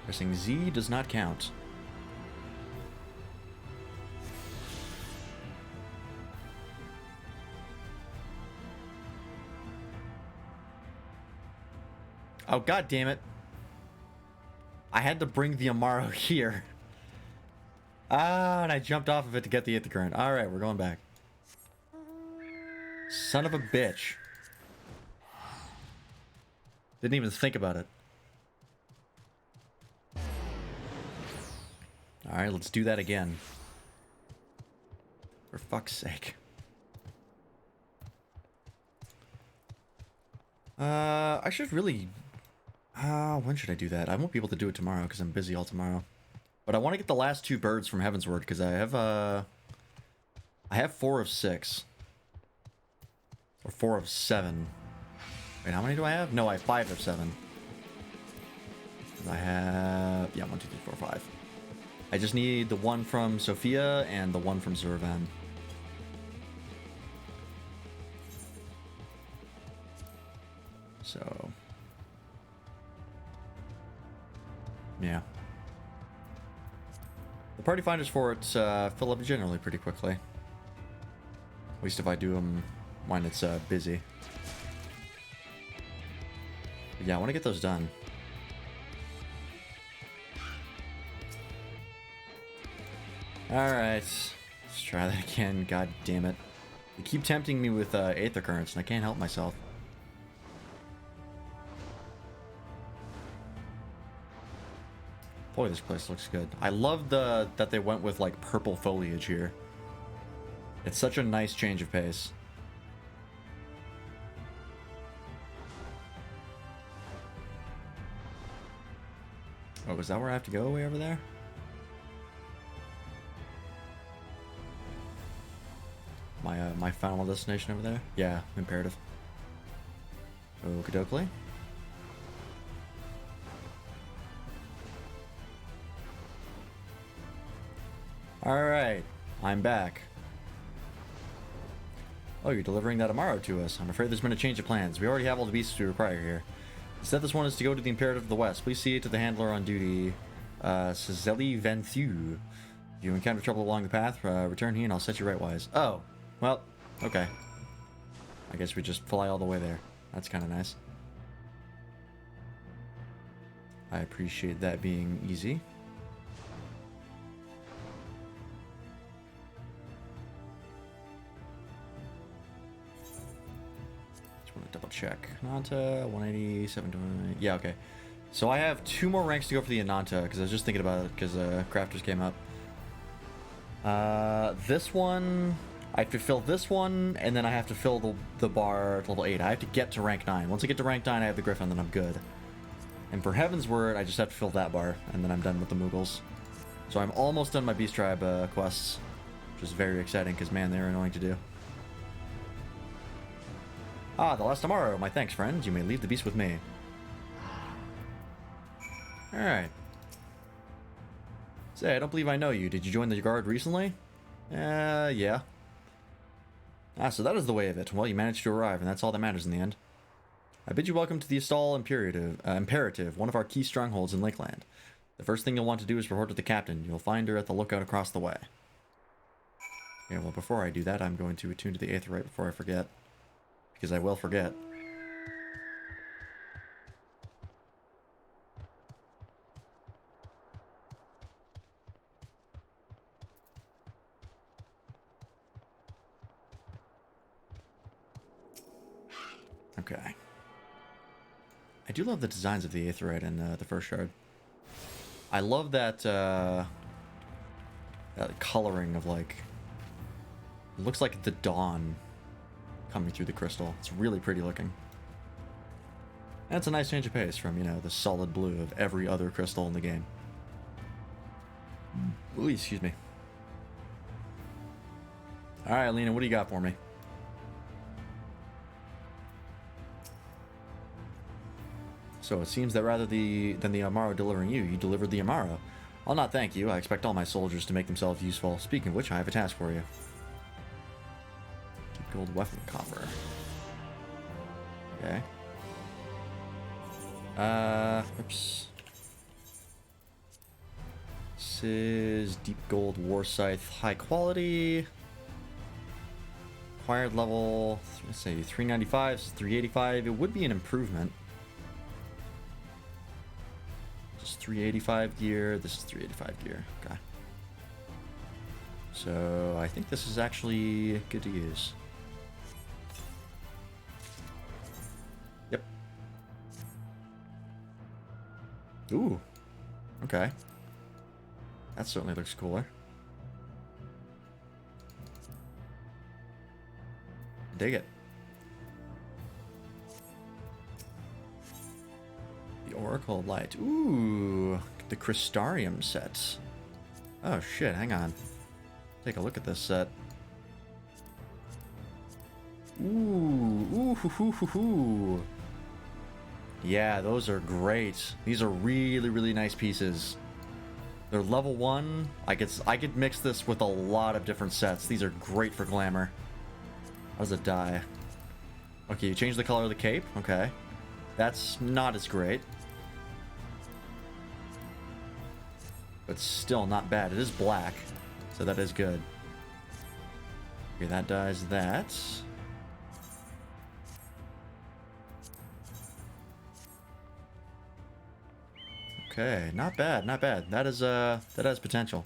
Pressing Z does not count. Oh, god damn it. I had to bring the Amaro here. Ah, and I jumped off of it to get the Aether Current. Alright, we're going back. Son of a bitch. Didn't even think about it. Alright, let's do that again. For fuck's sake. I should really... when should I do that? I won't be able to do it tomorrow because I'm busy all tomorrow. But I want to get the last 2 birds from Heavensward because I have 4 of 6. Or 4 of 7. Wait, how many do I have? No, I have 5 of 7. I have... yeah, 1, 2, 3, 4, 5. I just need the one from Sophia and the one from Zurvan. So... yeah. The party finders for it fill up generally pretty quickly. At least if I do them when it's busy. But yeah, I want to get those done. Alright. Let's try that again. God damn it. They keep tempting me with Aether Currents and I can't help myself. Boy, this place looks good. I love that they went with like purple foliage here. It's such a nice change of pace. Oh, is that where I have to go? Way over there? My final destination over there? Yeah, imperative. Okie dokie. Alright, I'm back. Oh, you're delivering that Amaro to us. I'm afraid there's been a change of plans. We already have all the beasts we require here. Instead, this one is to go to the Imperative of the West. Please see it to the handler on duty, Cizeli Venthu. If you encounter trouble along the path, return here and I'll set you rightwise. Oh, well, okay. I guess we just fly all the way there. That's kind of nice. I appreciate that being easy. Double check. Ananta, 180, 720. Yeah, okay. So I have 2 more ranks to go for the Ananta, because I was just thinking about it, because Crafters came up. This one, I have to fill this one, and then I have to fill the bar at level 8. I have to get to rank 9. Once I get to rank 9, I have the Griffin, then I'm good. And for Heavensward, I just have to fill that bar, and then I'm done with the Mughals. So I'm almost done my Beast Tribe quests, which is very exciting, because man, they're annoying to do. Ah, the last tomorrow. My thanks, friends. You may leave the beast with me. Alright. Say, I don't believe I know you. Did you join the guard recently? Yeah. Ah, so that is the way of it. Well, you managed to arrive, and that's all that matters in the end. I bid you welcome to the Astral Imperative, one of our key strongholds in Lakeland. The first thing you'll want to do is report to the captain. You'll find her at the lookout across the way. Yeah, well, before I do that, I'm going to attune to the Aetherite before I forget. Because I will forget. Okay. I do love the designs of the Aetherite in the first shard. I love that, that coloring of, like... It looks like the dawn coming through the crystal. It's really pretty looking. And it's a nice change of pace from, you know, the solid blue of every other crystal in the game. Ooh, excuse me. Alright, Lena, what do you got for me? So it seems that rather than the Amaro delivering you, you delivered the Amaro. I'll not thank you. I expect all my soldiers to make themselves useful. Speaking of which, I have a task for you. Gold weapon coffer. Okay. Oops. This is Deep Gold War Scythe, high quality. Acquired level, let's say 395, 385. It would be an improvement. Just 385 gear. This is 385 gear. Okay. So I think this is actually good to use. Yep. Ooh. Okay. That certainly looks cooler. Dig it. The Oracle Light. Ooh, the Crystarium set. Oh shit, hang on. Take a look at this set. Ooh, ooh. Yeah, those are great. These are really, really nice pieces. They're level 1. I could mix this with a lot of different sets. These are great for glamour. How does it die? Okay, you change the color of the cape. Okay. That's not as great. But still not bad. It is black, so that is good. Okay, that dies that. Okay, not bad, not bad. That has potential.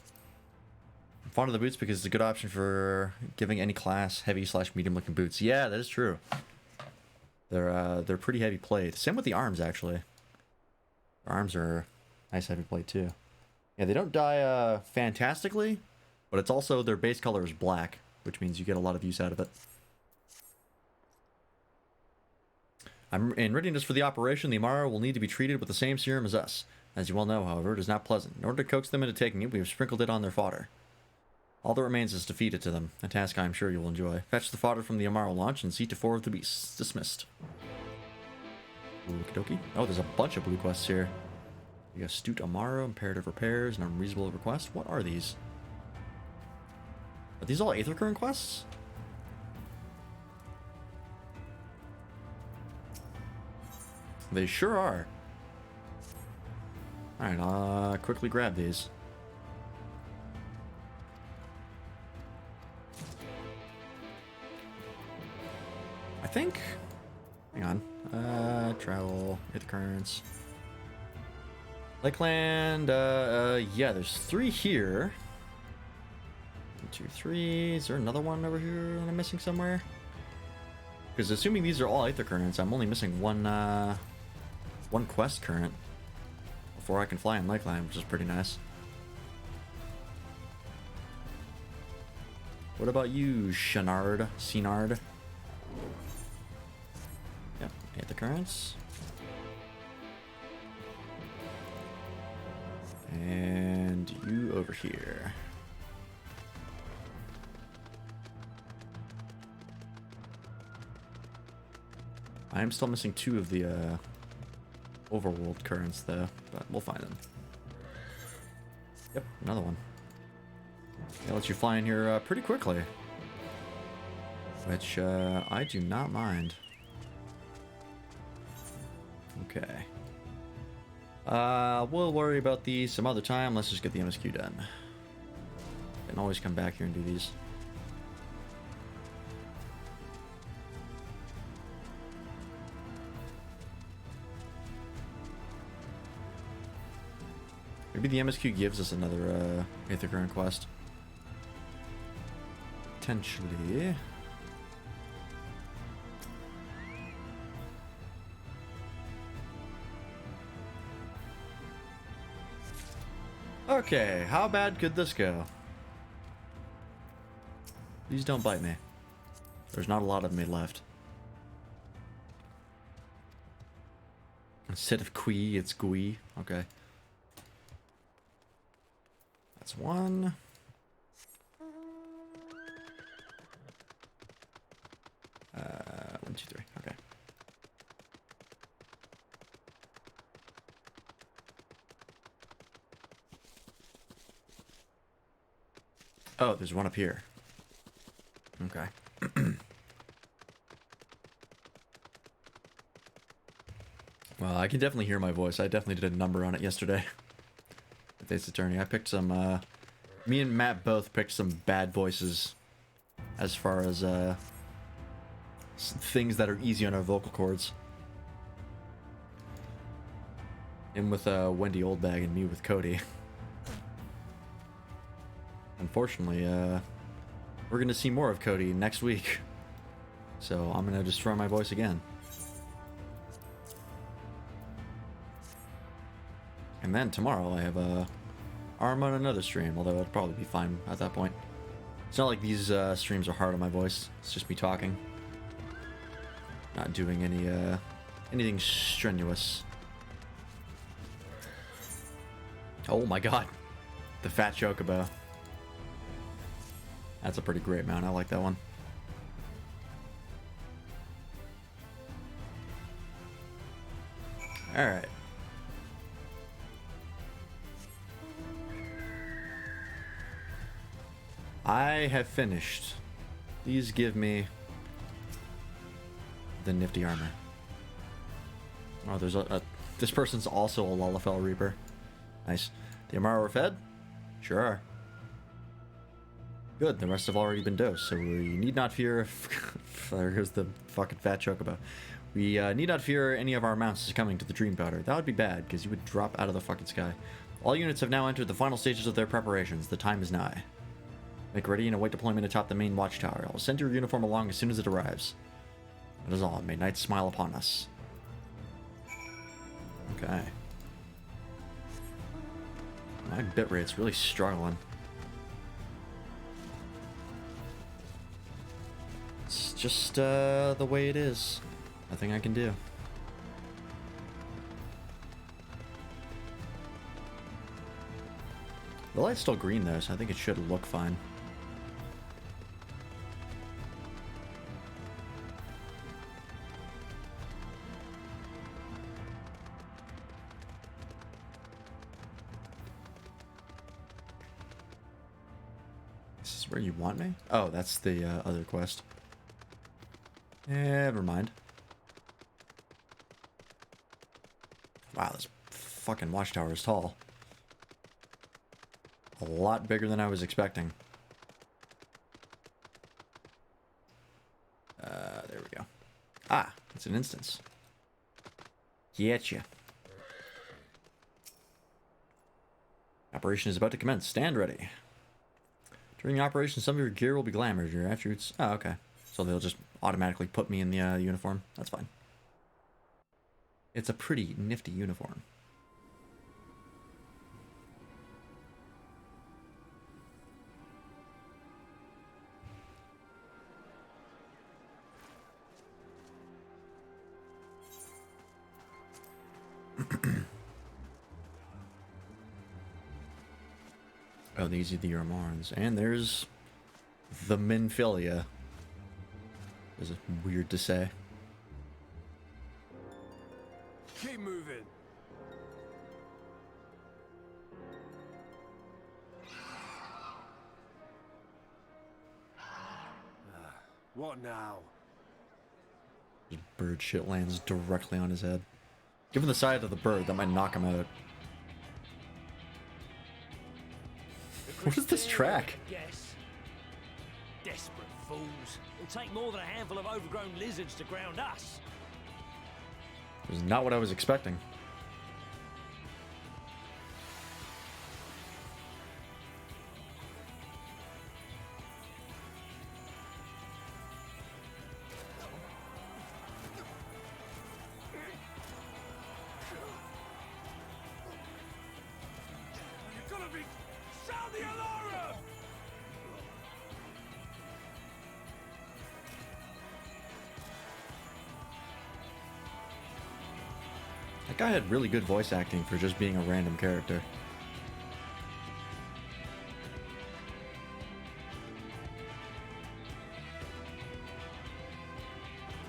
I'm fond of the boots because it's a good option for giving any class heavy/medium looking boots. Yeah, that is true. They're pretty heavy plate. Same with the arms actually. Their arms are nice heavy plate too. Yeah, they don't die fantastically, but it's also their base color is black, which means you get a lot of use out of it. In readiness for the operation, the Amaro will need to be treated with the same serum as us. As you well know, however, it is not pleasant. In order to coax them into taking it, we have sprinkled it on their fodder. All that remains is to feed it to them, a task I am sure you will enjoy. Fetch the fodder from the Amaro launch and see to 4 of the beasts. Dismissed. Okie dokie. Oh, there's a bunch of blue quests here. The Astute Amaro, Imperative Repairs, and Unreasonable Request. What are these? Are these all Aether Current quests? They sure are. Alright, I'll quickly grab these. I think... Hang on. Travel, Aether Currents. Lakeland, yeah, there's 3 here. 1, 2, 3. Is there another one over here that I'm missing somewhere? Because assuming these are all Aether Currents, I'm only missing one quest current before I can fly in Lakeland, which is pretty nice. What about you, Shenard? Senard? Yep, Aether Currents. And you over here. I am still missing 2 of the overworld currents though, but we'll find them. Yep, another one. That lets you fly in here pretty quickly, which I do not mind. Okay. We'll worry about these some other time. Let's just get the MSQ done. Can always come back here and do these. Maybe the MSQ gives us another Aether Current quest. Potentially. Okay, how bad could this go? Please don't bite me. There's not a lot of me left. Instead of Quee, it's Gui. Okay. That's 1. One, two, three. Okay. Oh, there's one up here. Okay. Well, I can definitely hear my voice. I definitely did a number on it yesterday. Face Attorney. I picked some, me and Matt both picked some bad voices as far as, things that are easy on our vocal cords. Him with, Wendy Oldbag and me with Cody. Unfortunately, we're gonna see more of Cody next week. So I'm gonna destroy my voice again. And then tomorrow I have Arm on another stream, although it'll probably be fine at that point. It's not like these streams are hard on my voice. It's just me talking. Not doing any anything strenuous. Oh my god. The Fat Chocobo. That's a pretty great mount. I like that one. Alright. I have finished. These give me the nifty armor. Oh, there's this person's also a Lullafell Reaper. Nice. The Amaro are fed? Sure are. Good, the rest have already been dosed, so we need not fear if... There's the fucking Fat Chocobo. We need not fear any of our mounts coming to the Dream Powder. That would be bad, because you would drop out of the fucking sky. All units have now entered the final stages of their preparations. The time is nigh. Make ready and await deployment atop the main watchtower. I will send your uniform along as soon as it arrives. That is all. May night smile upon us. Okay. My bitrate's really struggling. It's just the way it is. Nothing I can do. The light's still green though, so I think it should look fine. This is where you want me? Oh, that's the other quest. Never mind. Wow, this fucking watchtower is tall. A lot bigger than I was expecting. There we go. Ah, it's an instance. Getcha. Operation is about to commence. Stand ready. During the operation, some of your gear will be glamored. Your attributes... Oh, okay. So they'll just automatically put me in the uniform. That's fine. It's a pretty nifty uniform. Oh, these are the Armorns. And there's the Minfilia. Is it weird to say? Keep moving. What now? This bird shit lands directly on his head. Given the size of the bird, that might knock him out. What is this track? Yes. Desperate fools. It'll take more than a handful of overgrown lizards to ground us. It was not what I was expecting. You're gonna be... Sound the alarm! That guy had really good voice acting for just being a random character.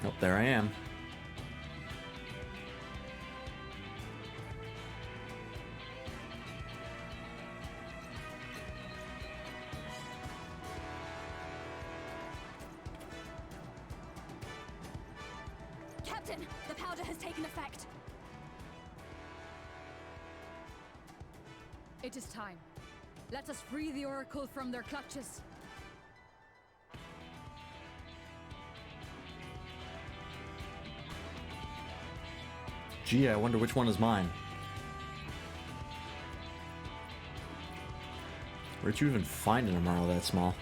Oh, there I am. Captain, the powder has taken effect. It is time. Let us free the Oracle from their clutches. Gee, I wonder which one is mine. Where'd you even find an Amaro that small?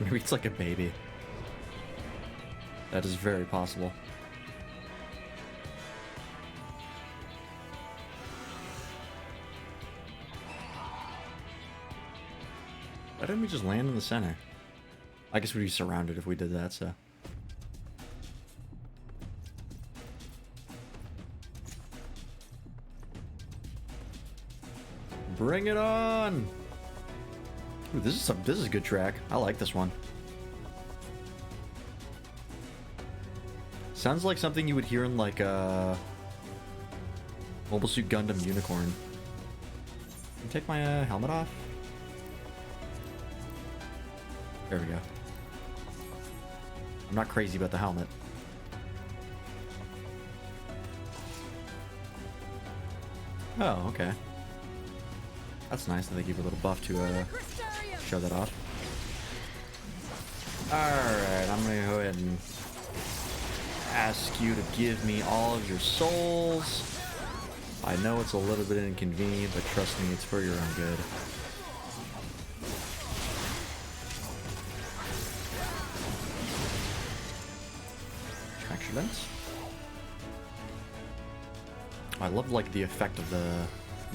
Maybe it's like a baby. That is very possible. Why didn't we just land in the center? I guess we'd be surrounded if we did that, so. Bring it on! Ooh, this is a good track. I like this one. Sounds like something you would hear in like a Mobile Suit Gundam Unicorn. Can you take my helmet off? There we go. I'm not crazy about the helmet. Oh, okay. That's nice that they give a little buff to show that off. Alright, I'm gonna go ahead and ask you to give me all of your souls. I know it's a little bit inconvenient, but trust me, it's for your own good. Excellent. I love like the effect of the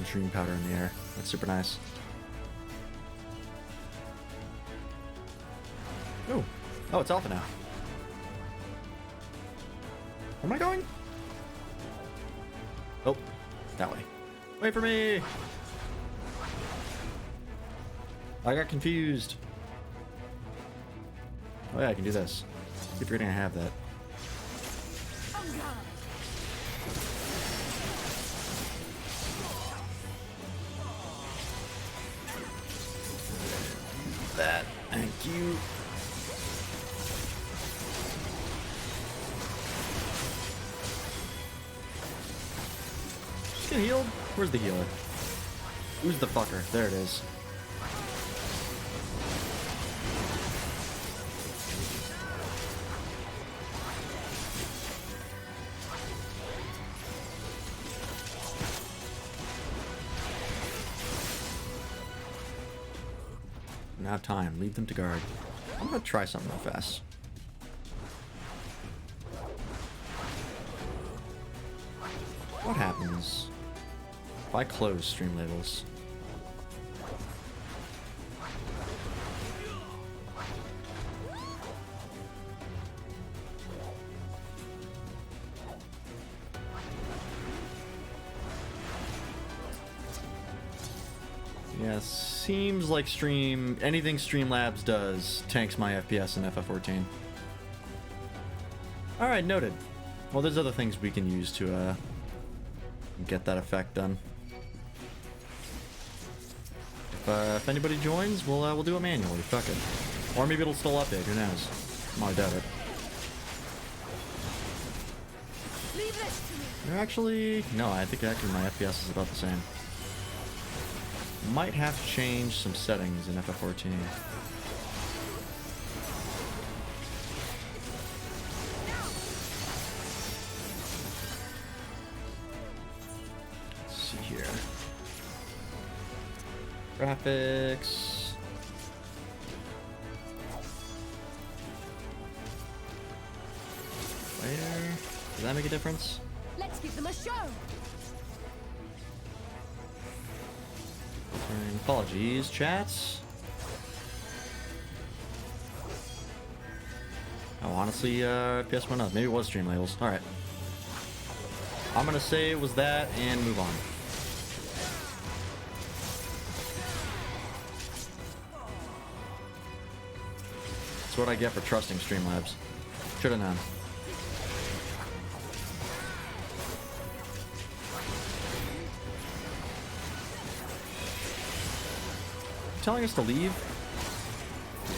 dream powder in the air. That's super nice. Oh, oh, it's Alpha now. Where am I going? Oh, that way. Wait for me! I got confused. Oh yeah, I can do this. Keep forgetting I have that. That. Thank you. Just get healed. Where's the healer? Who's the fucker? There it is. Now time. Leave them to guard. I'm gonna try something real fast. What happens if I close stream labels? Yeah, seems like anything Streamlabs does tanks my FPS in FF14. Alright, noted. Well, there's other things we can use to get that effect done. If anybody joins, we'll do it manually. Fuck it. Or maybe it'll still update. Who knows? I doubt it. Actually, no. I think actually my FPS is about the same. Might have to change some settings in FF14. Let's see here. Graphics. Where? Does that make a difference? Let's give them a show. Apologies, chats. Oh, honestly, FPS went up. Maybe it was stream labels. Alright. I'm gonna say it was that and move on. That's what I get for trusting Streamlabs. Should've known. telling us to leave?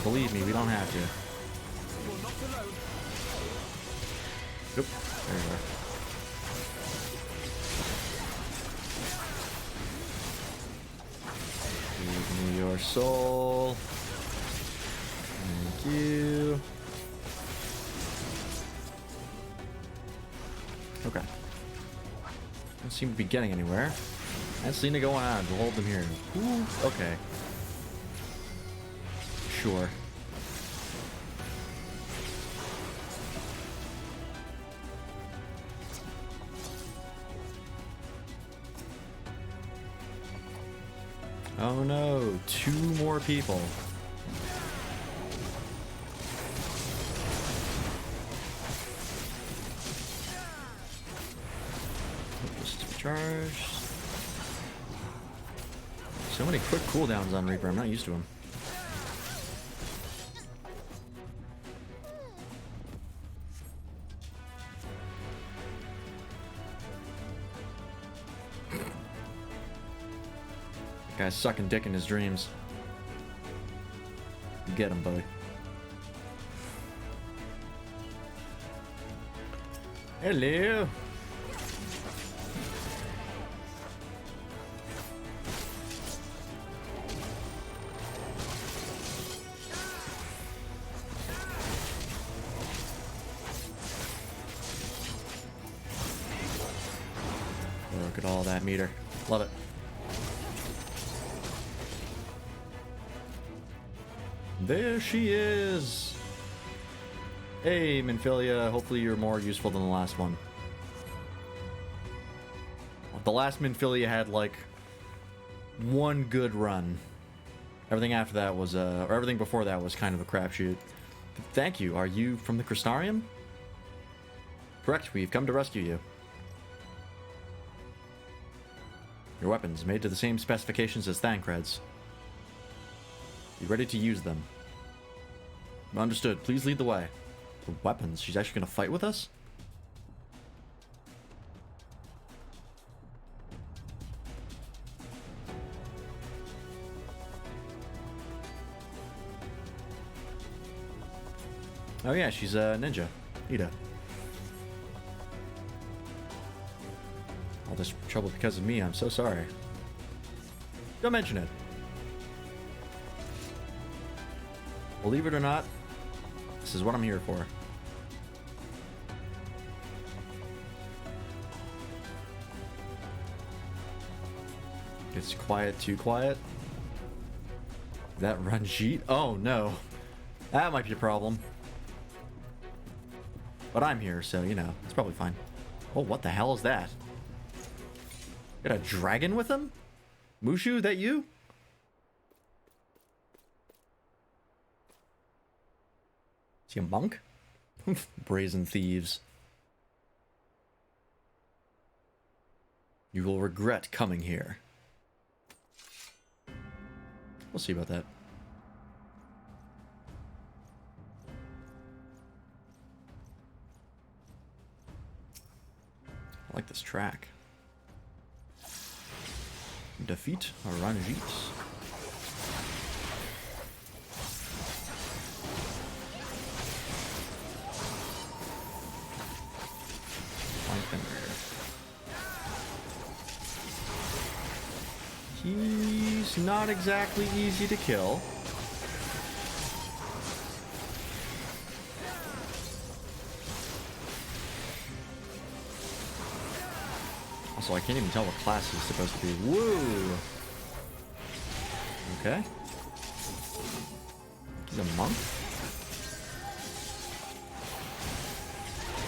Believe me, we don't have to. Oop, there we are. Give me your soul. Thank you. Okay. Don't seem to be getting anywhere. And Selena going on. We'll hold them here. Ooh, okay. Sure. Oh no, 2 more people. Just charged. So many quick cooldowns on Reaper, I'm not used to them. Guy's sucking dick in his dreams. Get him, buddy. Hello. Look at all that meter. Love it. There she is! Hey, Minfilia. Hopefully you're more useful than the last one. The last Minfilia had, like, 1 good run. Everything after that was, or everything before that was kind of a crapshoot. Thank you. Are you from the Crystarium? Correct. We've come to rescue you. Your weapons, made to the same specifications as Thancred's. Be ready to use them. Understood. Please lead the way. The weapons? She's actually going to fight with us? Oh yeah, she's a ninja. Ida. All this trouble because of me. I'm so sorry. Don't mention it. Believe it or not, this is what I'm here for. It's quiet, too quiet. That Ranjit? Oh no. That might be a problem. But I'm here, so, you know, it's probably fine. Oh, what the hell is that? Got a dragon with him? Mushu, that you? Is he a monk? Brazen thieves. You will regret coming here. We'll see about that. I like this track. Defeat Ranjit. He's not exactly easy to kill. Also, I can't even tell what class he's supposed to be. Woo! Okay. He's a monk?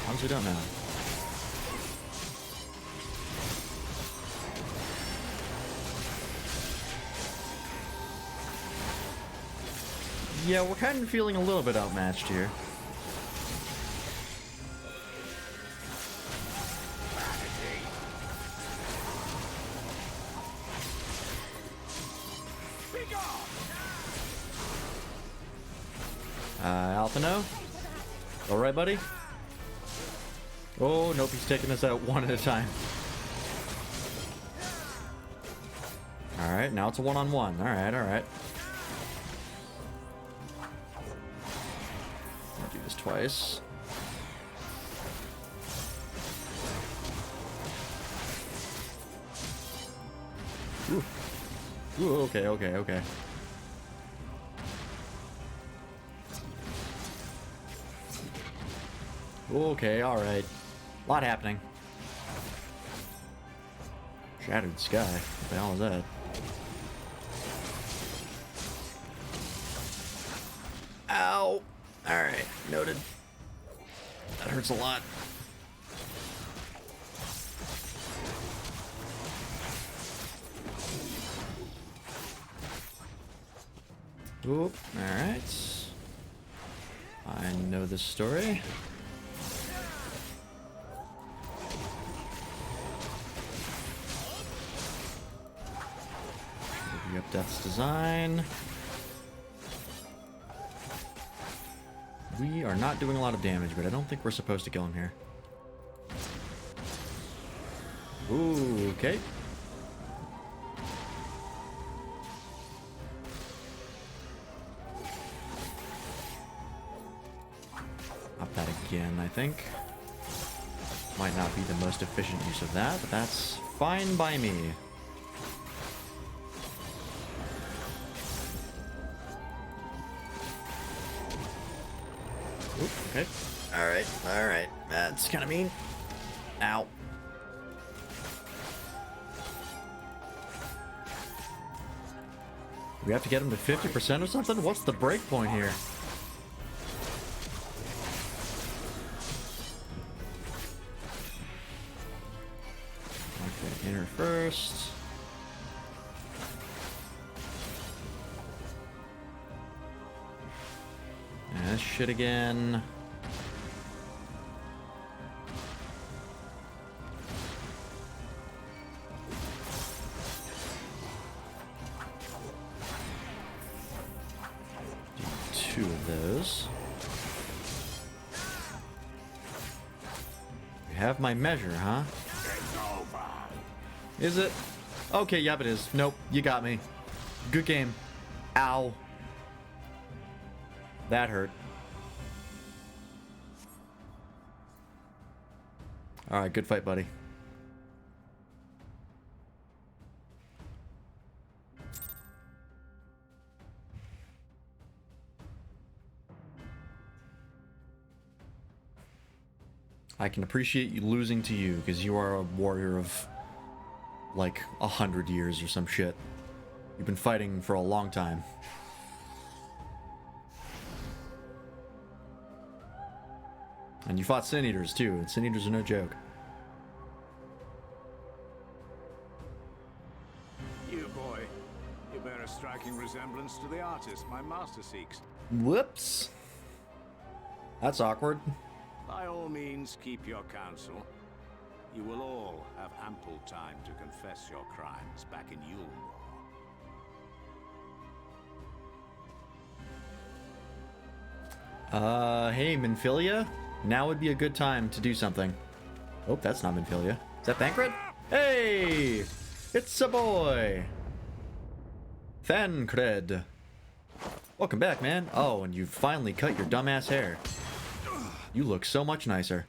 Honestly, don't know. Yeah, we're kind of feeling a little bit outmatched here. Alphino? Alright, buddy? Oh, nope, he's taking us out one at a time. Alright, now it's a one-on-one. Alright, alright. twice. Ooh. Ooh, okay, okay, okay. Okay, alright. Lot happening. Shattered sky. What the hell is that? Ow! Alright, noted. That hurts a lot. Oop, alright. I know this story. Review up Death's design. We are not doing a lot of damage, but I don't think we're supposed to kill him here. Ooh, okay. Up that again, I think. Might not be the most efficient use of that, but that's fine by me. Oop, okay. Alright, alright. That's kind of mean. Ow. We have to get him to 50% or something? What's the break point here? Okay, inner first. And this shit again. Do 2 of those. You have my measure, huh? Is it? Okay, yep it is. Nope, you got me. Good game. Ow. That hurt. Alright, good fight, buddy. I can appreciate you losing to you, because you are a warrior of like 100 years or some shit. You've been fighting for a long time. And you fought Sin Eaters too, and Sin Eaters are no joke. You, boy. You bear a striking resemblance to the artist my master seeks. Whoops. That's awkward. By all means, keep your counsel. You will all have ample time to confess your crimes back in Yulmore. Hey, Minfilia? Now would be a good time to do something. Oh, that's not Minfilia. Is that Thancred? Hey! It's a boy! Thancred. Welcome back, man. Oh, and you've finally cut your dumbass hair. You look so much nicer.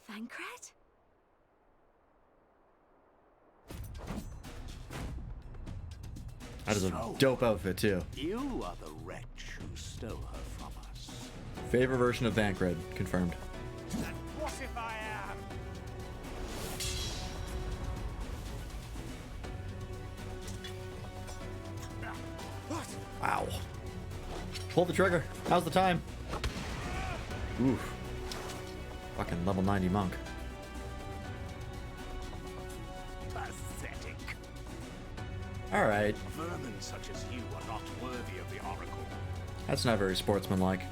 Thancred? That is a dope outfit, too. You are the wretch who stole her from us. Favorite version of Thancred, confirmed. And what if I am? What? Wow. Pull the trigger. How's the time? Oof. Fucking level 90 monk. Pathetic. Alright. Vermin such as you are not worthy of the Oracle. That's not very sportsmanlike.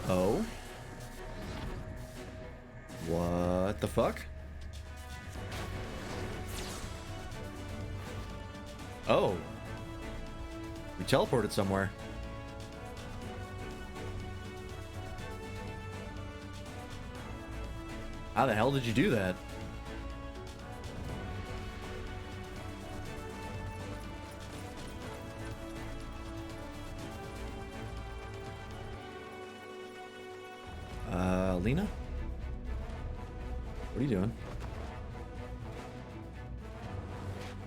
Oh? What the fuck? Oh. We teleported somewhere. How the hell did you do that? Lena? What are you doing?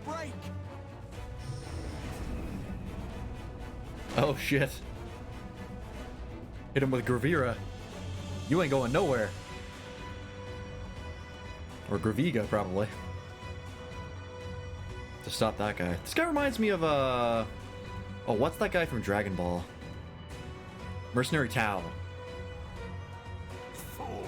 Break! Oh shit. Hit him with Gravira. You ain't going nowhere. Or Graviga, probably. To stop that guy. This guy reminds me of, oh, what's that guy from Dragon Ball? Mercenary Tao. Fool!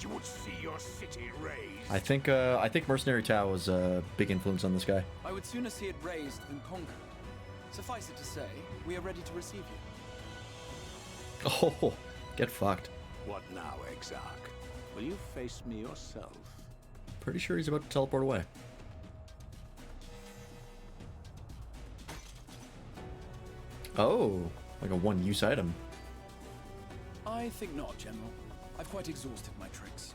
You would see your city razed. I think Mercenary Tao was a big influence on this guy. I would sooner see it razed than conquered. Suffice it to say, we are ready to receive you. Oh, get fucked. What now, Exarch? Will you face me yourself? Pretty sure he's about to teleport away. Oh, like a one-use item. I think not, General. I've quite exhausted my tricks.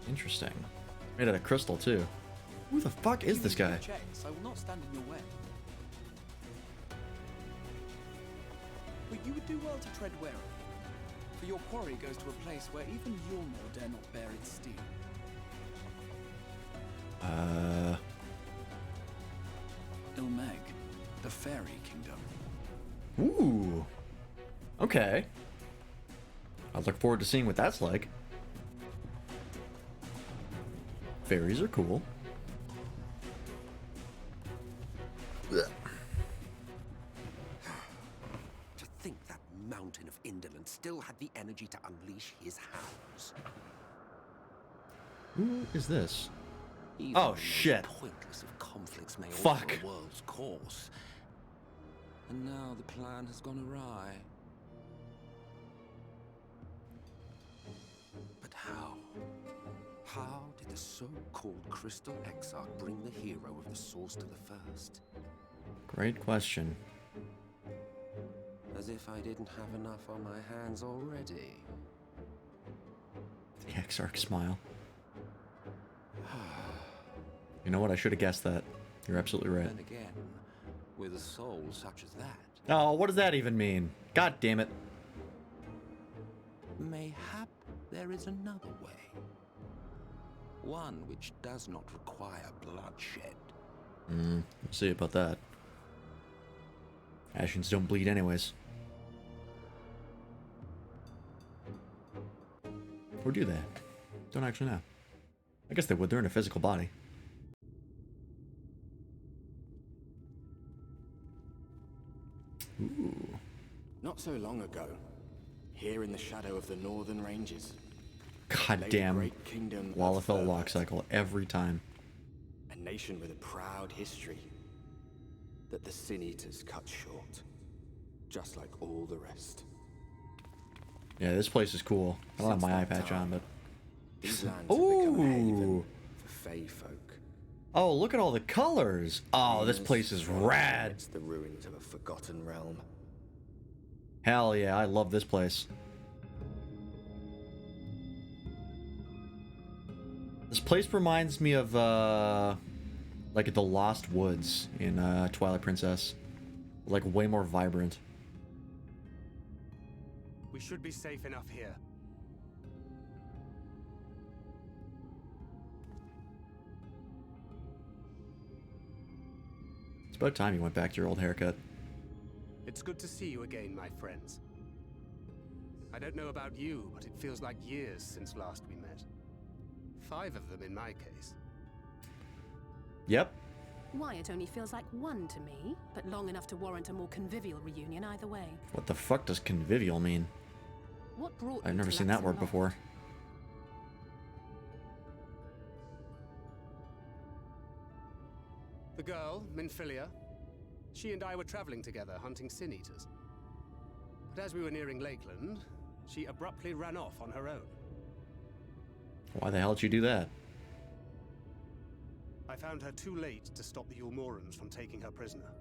Interesting. Made out of crystal, too. Who the fuck is this guy? Checks, I will not stand in your way. But you would do well to tread warily, for your quarry goes to a place where even Yulmor dare not bear its steel. Ilmeg, the fairy kingdom. Ooh. Okay. I look forward to seeing what that's like. Fairies are cool. To think that mountain of indolence still had the energy to unleash his hounds. Who is this? Even Oh the shit. Pointless of conflicts may Fuck. alter the world's course. And now the plan has gone awry. But how? How did the so-called Crystal Exarch bring the hero of the source to the first? Great question. As if I didn't have enough on my hands already. The Exarch smile. You know what? I should have guessed that. You're absolutely right. Then again, with a soul such as that, Oh, what does that even mean? God damn it. mayhap there is another way. One which does not require bloodshed. We'll see about that. Ashians don't bleed anyways. Or do they? Don't actually know. I guess they would. They're in a physical body. Ooh. Not so long ago, here in the shadow of the northern ranges, Goddamn great kingdom of Lalafell lock Third, cycle every time. a nation with a proud history that the Sin Eaters cut short, just like all the rest. Yeah, this place is cool. I don't have Since my eye that patch time, on, but These lands have become a haven ooh. for Fey folk. Oh, look at all the colors. Oh, this place is rad. It's the ruins of a forgotten realm. Hell yeah, I love this place. This place reminds me of like the Lost Woods in Twilight Princess. Like way more vibrant. We should be safe enough here. It's about time you went back to your old haircut. It's good to see you again, my friends. I don't know about you, but it feels like years since last we met. 5 of them in my case. Yep. Why, it only feels like one to me, but long enough to warrant a more convivial reunion either way. What the fuck does convivial mean? What brought I've you never to seen that word Laxenloft? before. The girl, Minfilia, she and I were traveling together hunting Sin Eaters. But as we were nearing Lakeland, she abruptly ran off on her own. Why the hell did you do that? I found her too late to stop the Yulmorans from taking her prisoner.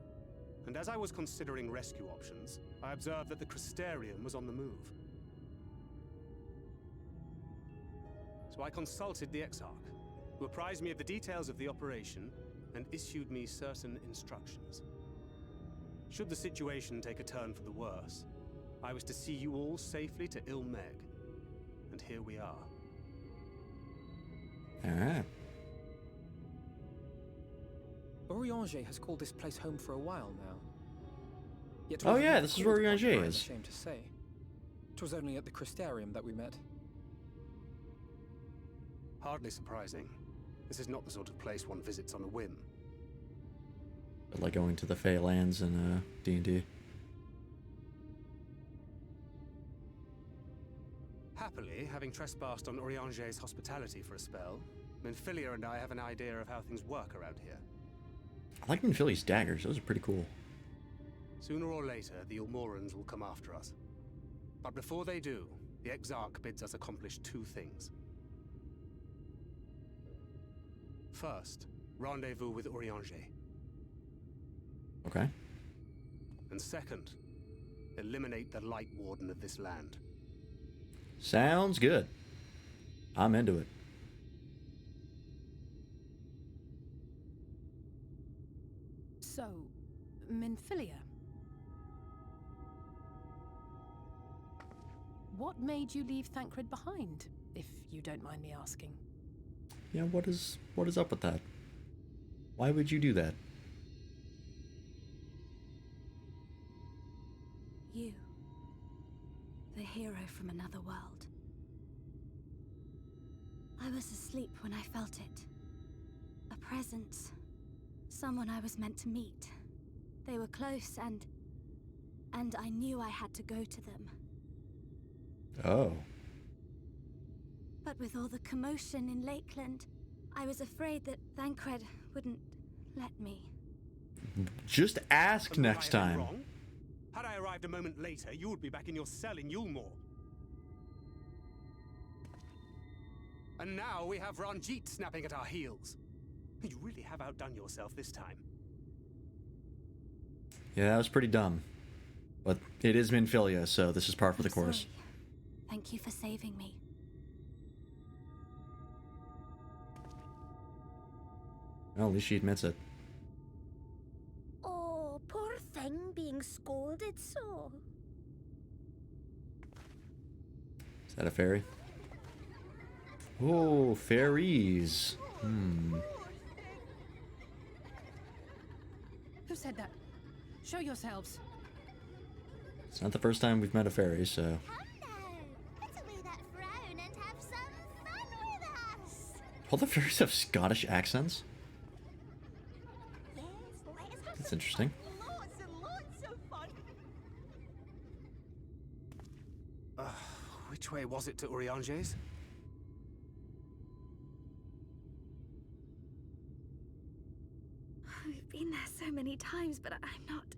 And as I was considering rescue options, I observed that the Crystarium was on the move. So I consulted the Exarch, who apprised me of the details of the operation and issued me certain instructions. Should the situation take a turn for the worse, I was to see you all safely to Ilmeg. And here we are. Alright. Urianger has called this place home for a while now. Yet Oh we have yeah, never this is called where upon Urianger you, I'm is. ashamed to say. It was only at the Crystarium that we met. Hardly surprising. This is not the sort of place one visits on a whim. But like going to the Fey Lands in D&D. Happily, having trespassed on Urianger's hospitality for a spell, Minfilia and I have an idea of how things work around here. I like Minfilia's daggers, those are pretty cool. Sooner or later, the Ilmorans will come after us. But before they do, the Exarch bids us accomplish two things. First, rendezvous with Urianger. Okay. And second, eliminate the Light Warden of this land. Sounds good. I'm into it. So, Minfilia. What made you leave Thancred behind, if you don't mind me asking? Yeah, what is up with that? Why would you do that? You. The hero from another world. I was asleep when I felt it. A presence. Someone I was meant to meet. They were close and I knew I had to go to them. Oh. But with all the commotion in Lakeland, I was afraid that Thancred wouldn't let me. Just ask next time. Wrong? Had I arrived a moment later, you would be back in your cell in Yulmore. And now we have Ranjit snapping at our heels. You really have outdone yourself this time. Yeah, that was pretty dumb. But it is Minfilia, so this is par for the course. Sorry. Thank you for saving me. Well, at least she admits it. Oh, poor thing being scolded so. Is that a fairy? Oh, fairies. Who said that? Show yourselves. It's not the first time we've met a fairy, so... All the fairies have Scottish accents? That's interesting. Which way was it to Urianger's? We've been there so many times, but I can't.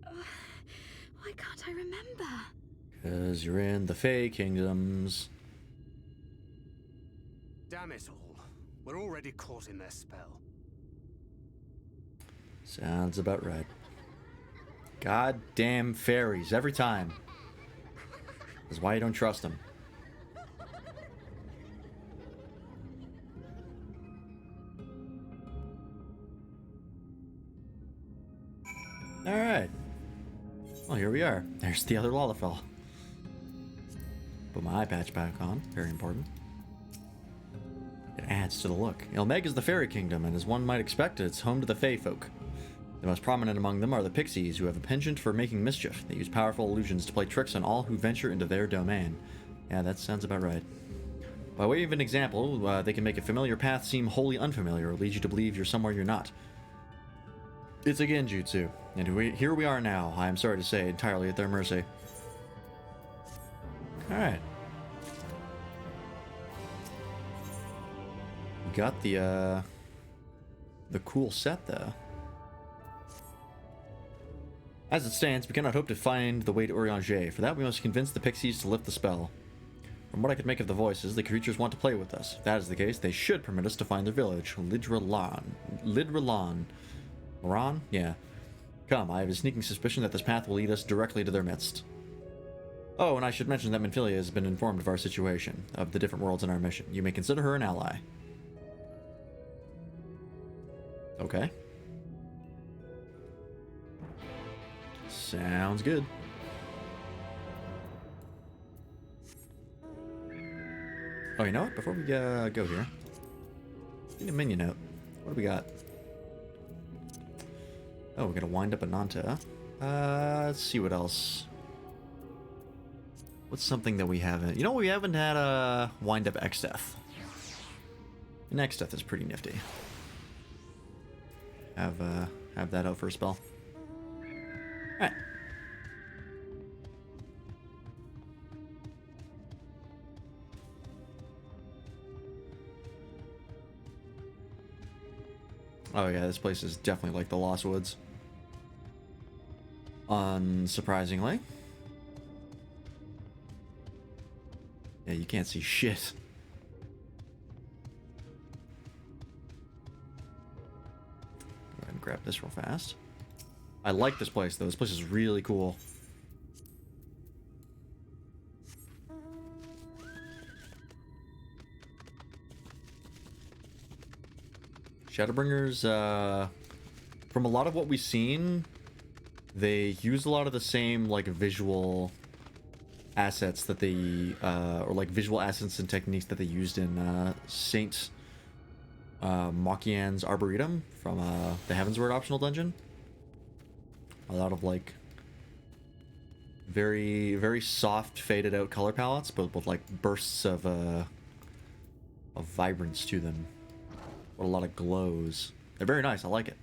Why can't I remember? Because you're in the Fey Kingdoms. Damn it all. We're already caught in their spell. Sounds about right. Goddamn fairies, every time. That's why you don't trust them. Alright. Well, here we are. There's the other Lalafell. Put my eye patch back on. Very important. It adds to the look. Ilmeg is the fairy kingdom, and as one might expect, it's home to the Fey folk. The most prominent among them are the pixies, who have a penchant for making mischief. They use powerful illusions to play tricks on all who venture into their domain. Yeah, that sounds about right. By way of an example, they can make a familiar path seem wholly unfamiliar, or lead you to believe you're somewhere you're not. It's a genjutsu, and here we are now, I am sorry to say, entirely at their mercy. Alright. We got the cool set, though. As it stands, we cannot hope to find the way to Urianger. For that, we must convince the pixies to lift the spell. From what I could make of the voices, the creatures want to play with us. If that is the case, they should permit us to find their village, Lidralan. Moran? Yeah. Come, I have a sneaking suspicion that this path will lead us directly to their midst. Oh, and I should mention that Minfilia has been informed of our situation, of the different worlds in our mission. You may consider her an ally. Okay. Sounds good. Oh, you know what? Before we go here, need a minion note. What do we got? Oh, we're gonna wind up a Nanta. Let's see what else. What's something that we haven't? You know, we haven't had a wind up Exdeath. And Exdeath is pretty nifty. Have that out for a spell. All right. Oh yeah, this place is definitely like the Lost Woods. Unsurprisingly. Yeah, you can't see shit. Go ahead and grab this real fast. I like this place though. This place is really cool. Shadowbringers, from a lot of what we've seen, they use a lot of the same, like, visual assets that they, or, like, visual assets and techniques that they used in, Saint Machian's Arboretum from, the Heavensward optional dungeon. A lot of, like, very, very soft, faded out color palettes, but with, like, bursts of vibrance to them. With a lot of glows. They're very nice, I like it.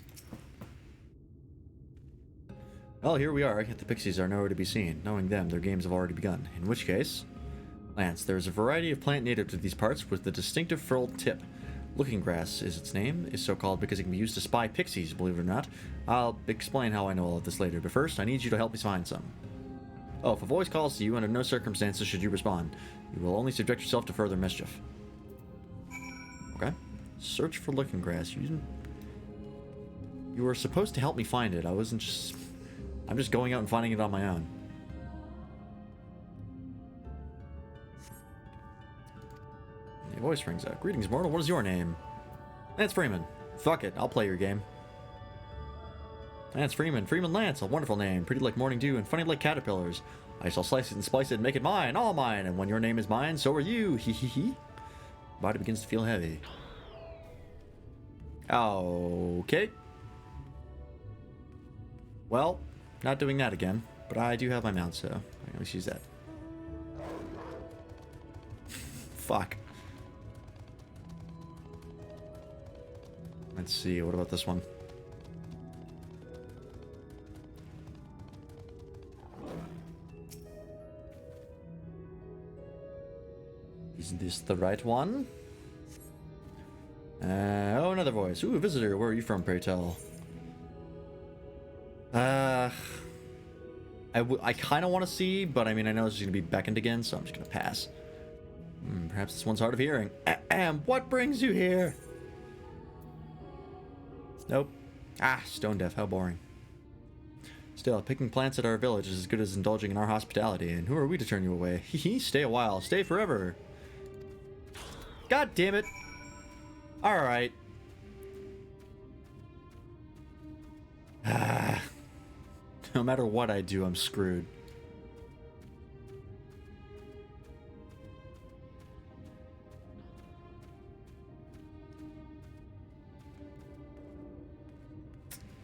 Well, here we are. Yet the pixies are nowhere to be seen. Knowing them, their games have already begun. In which case... Lance, there is a variety of plant native to these parts with the distinctive furled tip. Looking grass is its name, is so called because it can be used to spy pixies, believe it or not. I'll explain how I know all of this later, but first, I need you to help me find some. Oh, if a voice calls to you, under no circumstances should you respond. You will only subject yourself to further mischief. Okay. Search for looking grass. You were supposed to help me find it. I'm just going out and finding it on my own. The voice rings out. Greetings, mortal. What is your name? Lance Freeman. Fuck it. I'll play your game. Lance Freeman. Freeman Lance. A wonderful name. Pretty like morning dew and funny like caterpillars. I shall slice it and splice it and make it mine. All mine. And when your name is mine, so are you. Hee hee hee. Body begins to feel heavy. Okay. Well, not doing that again, but I do have my mount, so I can always use that. Fuck. Let's see, what about this one? Is this the right one? Oh, another voice. Ooh, a visitor. Where are you from, pray tell? I kind of want to see, but I mean, I know it's going to be beckoned again, so I'm just going to pass. Perhaps this one's hard of hearing. What brings you here? Nope. Ah, stone deaf. How boring. Still, picking plants at our village is as good as indulging in our hospitality, and who are we to turn you away? Hee stay a while. Stay forever. God damn it. Alright. No matter what I do, I'm screwed.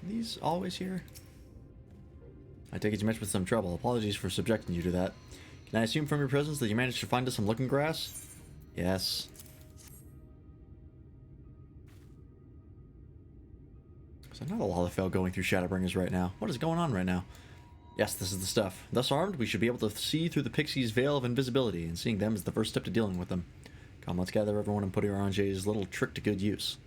Are these always here? I take it you met with some trouble. Apologies for subjecting you to that. Can I assume from your presence that you managed to find us some looking grass? Yes. There's not a Lalafell going through Shadowbringers right now. What is going on right now? Yes, this is the stuff. Thus armed, we should be able to see through the Pixies' veil of invisibility, and seeing them is the first step to dealing with them. Come, let's gather everyone and put Orange's little trick to good use.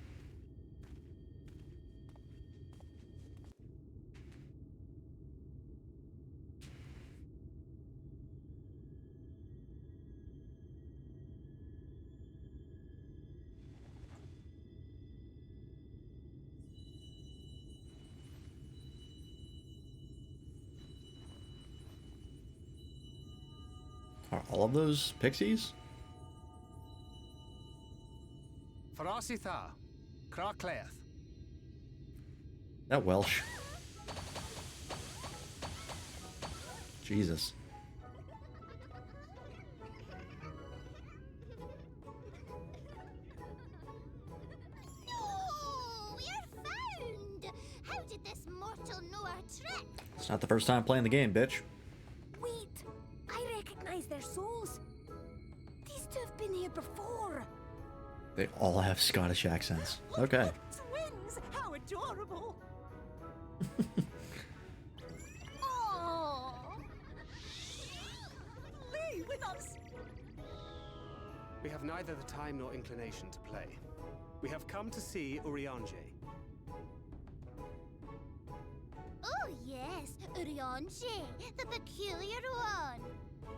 Are all of those pixies? Farasitha, Krakleath. That Welsh. Jesus. No, we're found. How did this mortal know our trick? It's not the first time playing the game, bitch. Wait, I recognize their souls. These two have been here before. They all have Scottish accents. Okay. Twins! How adorable! Lee, with us! We have neither the time nor inclination to play. We have come to see Urianger. Oh yes, Urianger, the peculiar one.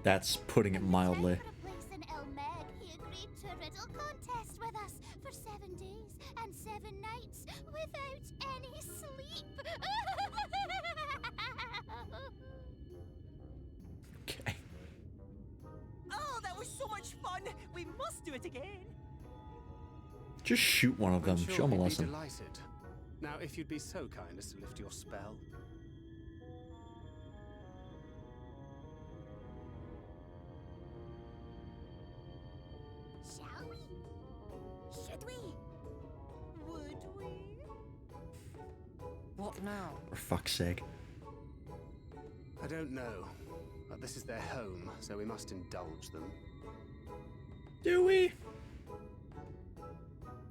That's putting it mildly. For a place in Elmeg, he agreed to a riddle contest with us for 7 days and 7 nights without any sleep. Okay. Oh, that was so much fun! We must do it again! Just shoot one of them. I'm sure Show them a he'd be lesson. delighted. Now, if you'd be so kind as to lift your spell. Shall we? Should we? Would we? What now? For fuck's sake. I don't know, but this is their home, so we must indulge them. Do we?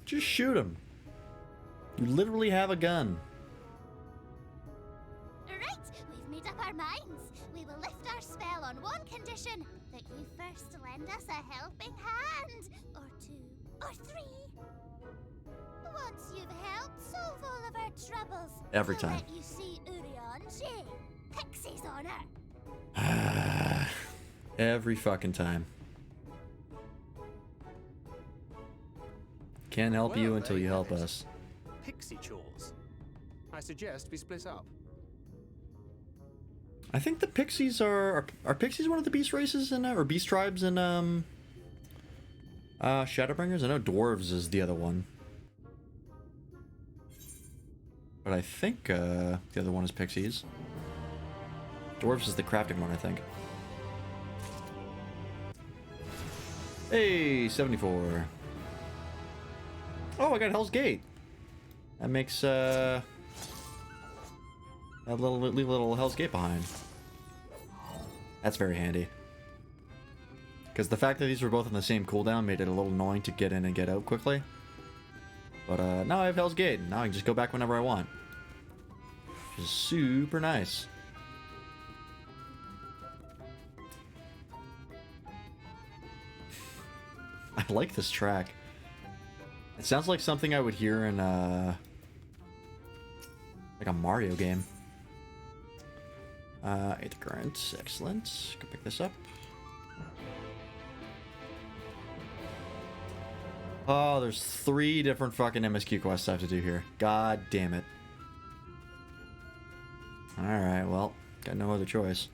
Just shoot him. You literally have a gun. Right, we've made up our minds. We will lift our spell on one condition: that you first lend us a helping hand. Or 2, or 3. Once you've helped solve all of our troubles, Every we'll time. let you see Urianger. Pixie's honor. Every fucking time. Can't help you Well, until there you you help have it. us. Pixie chores. I suggest we split up. I think the pixies are pixies one of the beast races in or beast tribes in Shadowbringers? I know dwarves is the other one. But I think the other one is pixies. Dwarves is the crafting one, I think. Hey, 74. Oh, I got Hell's Gate. That makes that leave a little Hell's Gate behind. That's very handy. Because the fact that these were both on the same cooldown made it a little annoying to get in and get out quickly. But now I have Hell's Gate. Now I can just go back whenever I want. Which is super nice. I like this track. It sounds like something I would hear in like a Mario game. 8th current, excellent. Can pick this up. Oh, there's 3 different fucking MSQ quests I have to do here. God damn it. Alright, well, got no other choice.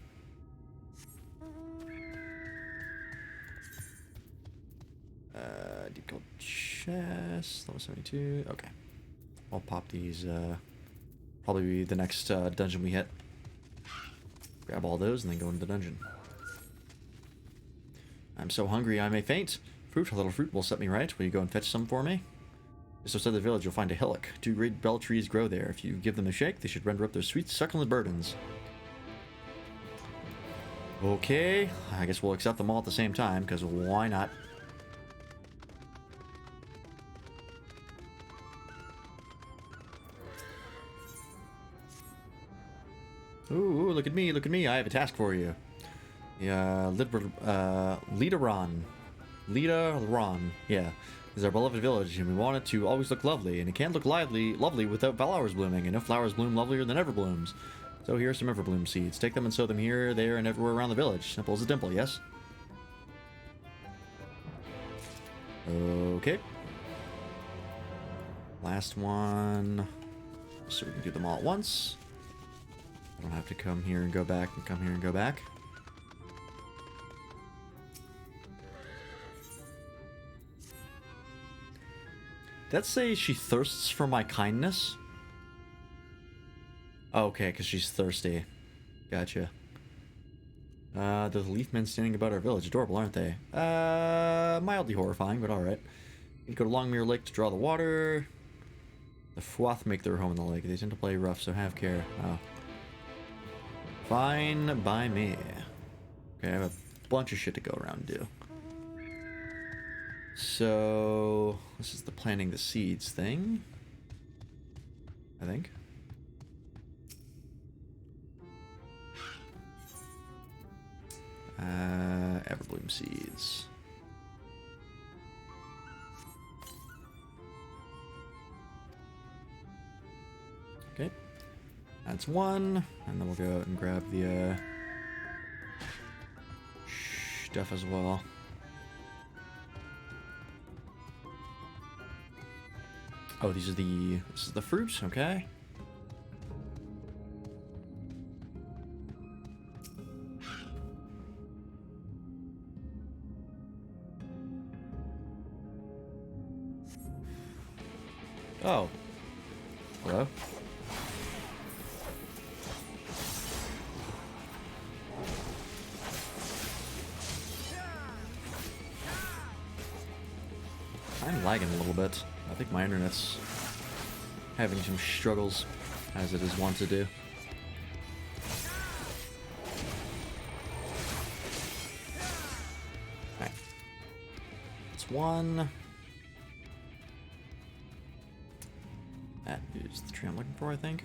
Deep gold chest, level 72. Okay. I'll pop these, probably be the next dungeon we hit. Grab all those and then go into the dungeon. I'm so hungry I may faint. Fruit, a little fruit will set me right. Will you go and fetch some for me? Just outside the village you'll find a hillock. 2 great bell trees grow there. If you give them a shake, they should render up their sweet succulent burdens. Okay, I guess we'll accept them all at the same time, because why not? Ooh, look at me, look at me. I have a task for you. Yeah, Lidaron, yeah, is our beloved village, and we want it to always look lovely, and it can't look lovely without flowers blooming, and no flowers bloom lovelier than everblooms. So here are some everbloom seeds. Take them and sow them here, there, and everywhere around the village. Simple as a dimple, yes? Okay. Last one. So we can do them all at once. I don't have to come here and go back and come here and go back. Did that say she thirsts for my kindness? Okay, because she's thirsty. Gotcha. The leaf men standing about our village. Adorable, aren't they? Mildly horrifying, but alright. You go to Longmere Lake to draw the water. The FFXIV make their home in the lake. They tend to play rough, so have care. Oh. Fine by me. Okay, I have a bunch of shit to go around and do. So, this is the planting the seeds thing. I think. Everbloom seeds. Okay. That's one. And then we'll go out and grab the stuff as well. Oh, this is the fruits, okay. Oh. Hello? I'm lagging a little bit. I think my internet's having some struggles, as it is wont to do. Okay. That's one. That is the tree I'm looking for, I think.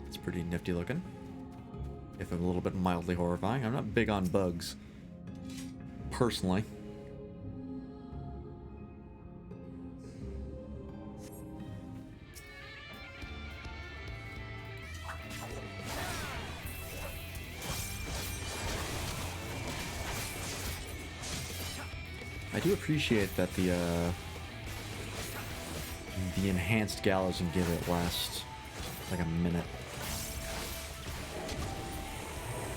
It's pretty nifty looking. If a little bit mildly horrifying. I'm not big on bugs, personally. I do appreciate that the enhanced gallows and give it lasts like a minute.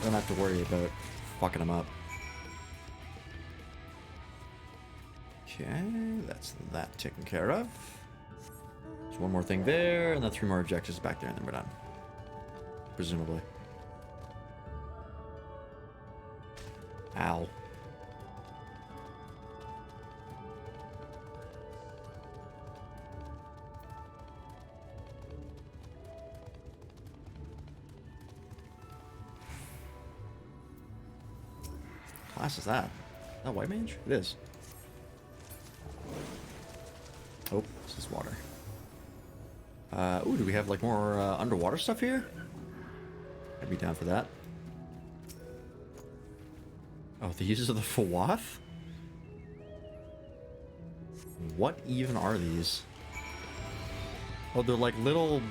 Don't have to worry about fucking them up. Okay, that's that taken care of. There's one more thing there, and then 3 more objectives back there, and then we're done. Presumably. Ow. Class is that? Is that white mage? It is. Oh, this is water. Ooh, do we have like more underwater stuff here? I'd be down for that. Oh, these are the FFXIV? What even are these? Oh, they're like little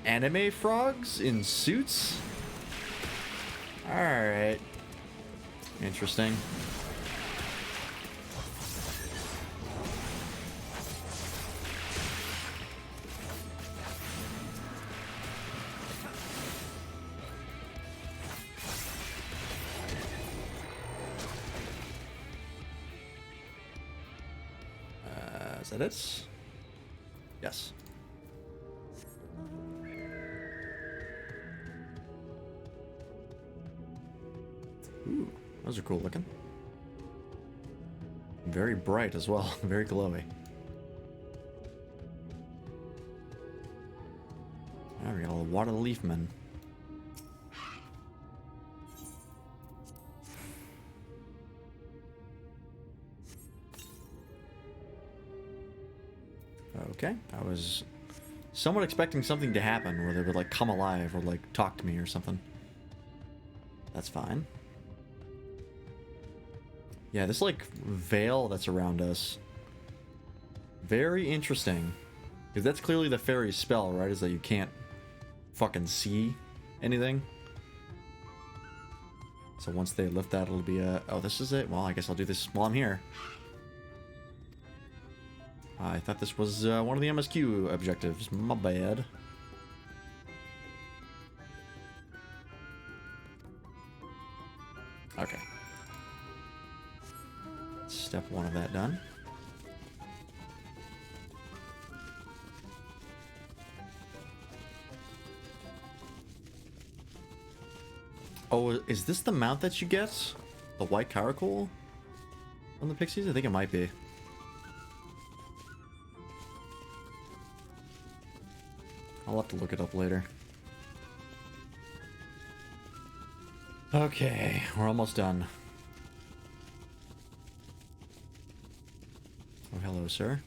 anime frogs in suits? Alright. Interesting. Is that it? Yes. Ooh. Those are cool looking. Very bright as well. Very glowy. Now we got a water leaf men. Okay. I was somewhat expecting something to happen where they would like come alive or like talk to me or something. That's fine. Yeah, this like veil that's around us. Very interesting. Because that's clearly the fairy's spell, right? Is that you can't fucking see anything. So once they lift that, it'll be a... Oh, this is it? Well, I guess I'll do this while I'm here. I thought this was one of the MSQ objectives. My bad. Okay. Step 1 of that done. Oh, is this the mount that you get? The white caracal on the pixies? I think it might be. I'll have to look it up later. Okay, we're almost done. Oh, hello, sir.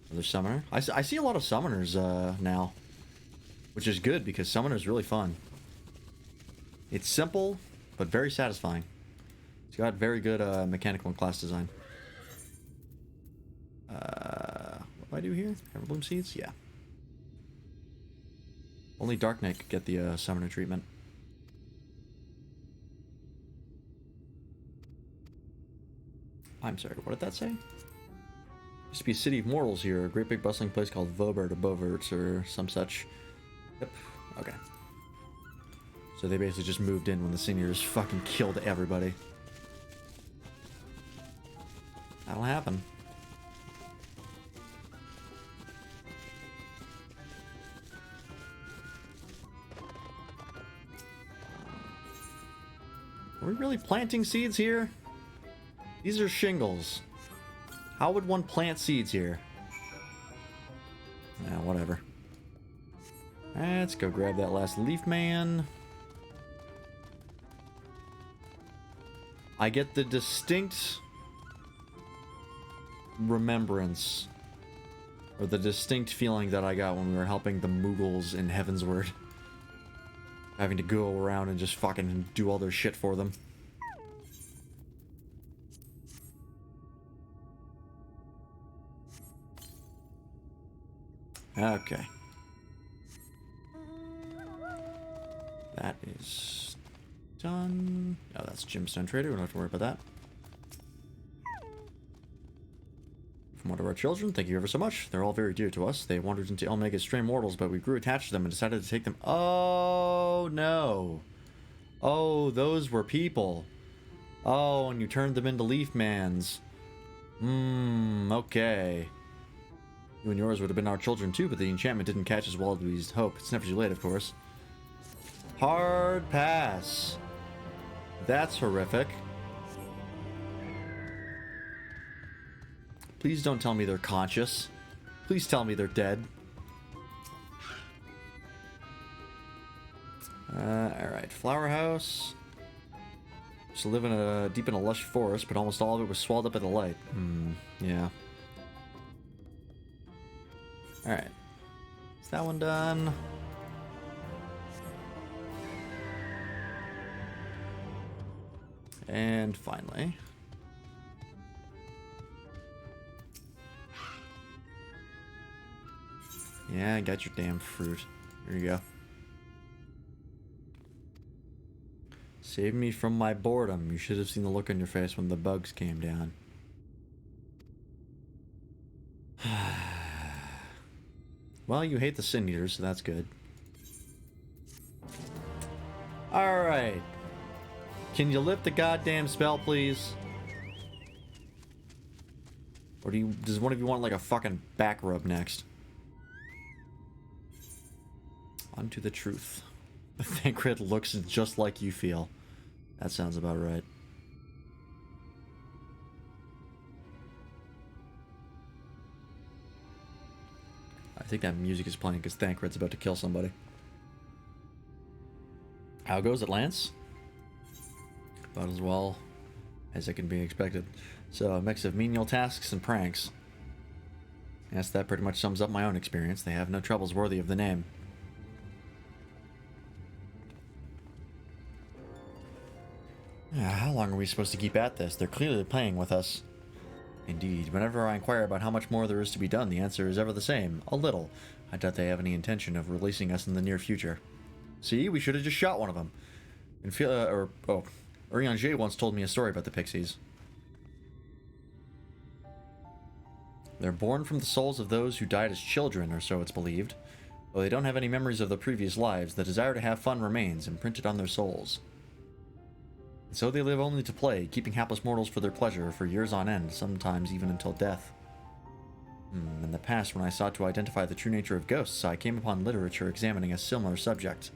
Another summoner. I see a lot of summoners now, which is good because summoner is really fun. It's simple, but very satisfying. It's got very good mechanical and class design. What do I do here? Everbloom Seeds? Yeah. Only Dark Knight could get the summoner treatment. I'm sorry, what did that say? Used to be a city of mortals here, a great big bustling place called Vobert or Boverts or some such. Yep, okay. So they basically just moved in when the seniors fucking killed everybody. That'll happen. Are we really planting seeds here? These are shingles. How would one plant seeds here? Nah, whatever. Let's go grab that last leaf man. I get the distinct remembrance, or the distinct feeling that I got when we were helping the Moogles in Heavensward. Having to go around and just fucking do all their shit for them. Okay. That is done. Oh, that's Gemstone Trader. We don't have to worry about that. From one of our children, thank you ever so much. They're all very dear to us. They wandered into Elmeg as stray mortals, but we grew attached to them and decided to take them. Oh, no. Oh, those were people. Oh, and you turned them into leaf mans. Okay. You and yours would have been our children too, but the enchantment didn't catch as well as we hoped. It's never too late, of course. Hard pass. That's horrific. Please don't tell me they're conscious. Please tell me they're dead. Alright, Flower House. Used to live in deep in a lush forest, but almost all of it was swallowed up by the light. Yeah. Alright. Is that one done? And finally. Yeah, I got your damn fruit. Here you go. Save me from my boredom. You should have seen the look on your face when the bugs came down. Well, you hate the Sin Eaters, so that's good. Alright. Can you lift the goddamn spell, please? Or does one of you want like a fucking back rub next? Onto the truth. The Thancred looks just like you feel. That sounds about right. I think that music is playing because Thancred's about to kill somebody. How goes it, Lance? About as well as it can be expected. So, a mix of menial tasks and pranks. Yes, that pretty much sums up my own experience. They have no troubles worthy of the name. How long are we supposed to keep at this? They're clearly playing with us. Indeed, whenever I inquire about how much more there is to be done, the answer is ever the same. A little. I doubt they have any intention of releasing us in the near future. See, we should have just shot one of them. And Urianger once told me a story about the pixies. They're born from the souls of those who died as children, or so it's believed. Though they don't have any memories of their previous lives, the desire to have fun remains, imprinted on their souls. And so they live only to play, keeping hapless mortals for their pleasure for years on end, sometimes even until death. In the past, when I sought to identify the true nature of ghosts, I came upon literature examining a similar subject.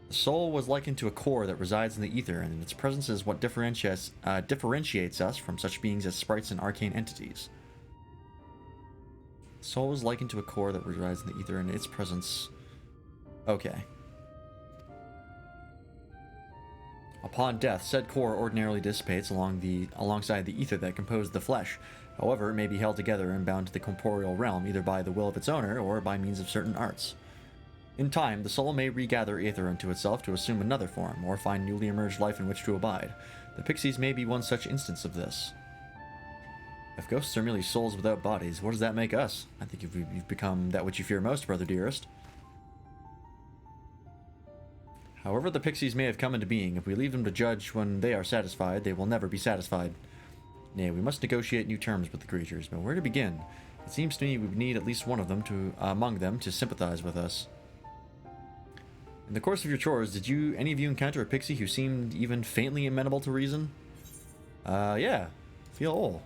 The soul was likened to a core that resides in the ether, and its presence is what differentiates us from such beings as sprites and arcane entities. The soul was likened to a core that resides in the ether, and its presence... Okay. Upon death, said core ordinarily dissipates alongside the ether that composed the flesh. However, it may be held together and bound to the corporeal realm either by the will of its owner or by means of certain arts. In time, the soul may regather ether into itself to assume another form, or find newly emerged life in which to abide. The pixies may be one such instance of this. If ghosts are merely souls without bodies, what does that make us? I think you've become that which you fear most, brother dearest. However the pixies may have come into being, if we leave them to judge when they are satisfied, they will never be satisfied. Nay, we must negotiate new terms with the creatures, but where to begin? It seems to me we would need at least one of them among them to sympathize with us. In the course of your chores, did any of you encounter a pixie who seemed even faintly amenable to reason? Yeah. Feel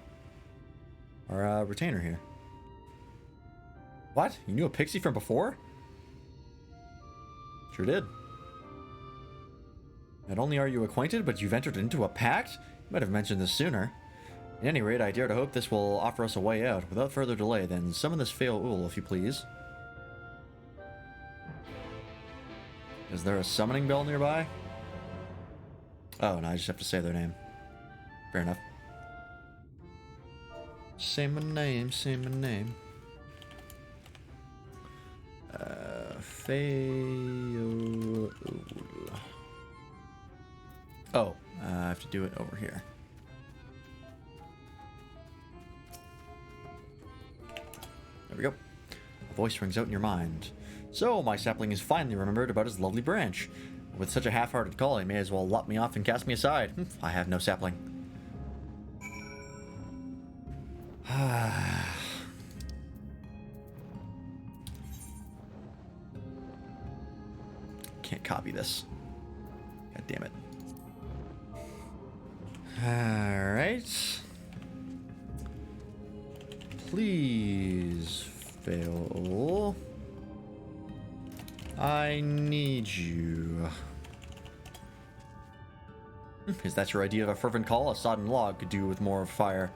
our retainer here. What? You knew a pixie from before? Sure did. Not only are you acquainted, but you've entered into a pact? You might have mentioned this sooner. At any rate, I dare to hope this will offer us a way out. Without further delay, then, summon this Fail Ool, if you please. Is there a summoning bell nearby? Oh, no, I just have to say their name. Fair enough. Say my name, say my name. Fail... Oh, I have to do it over here. There we go. A voice rings out in your mind. So, my sapling is finally remembered about his lovely branch. With such a half-hearted call, he may as well lop me off and cast me aside. I have no sapling. Can't copy this. God damn it. Alright. Please, fail. I need you. Is that your idea of a fervent call? A sodden log could do with more fire.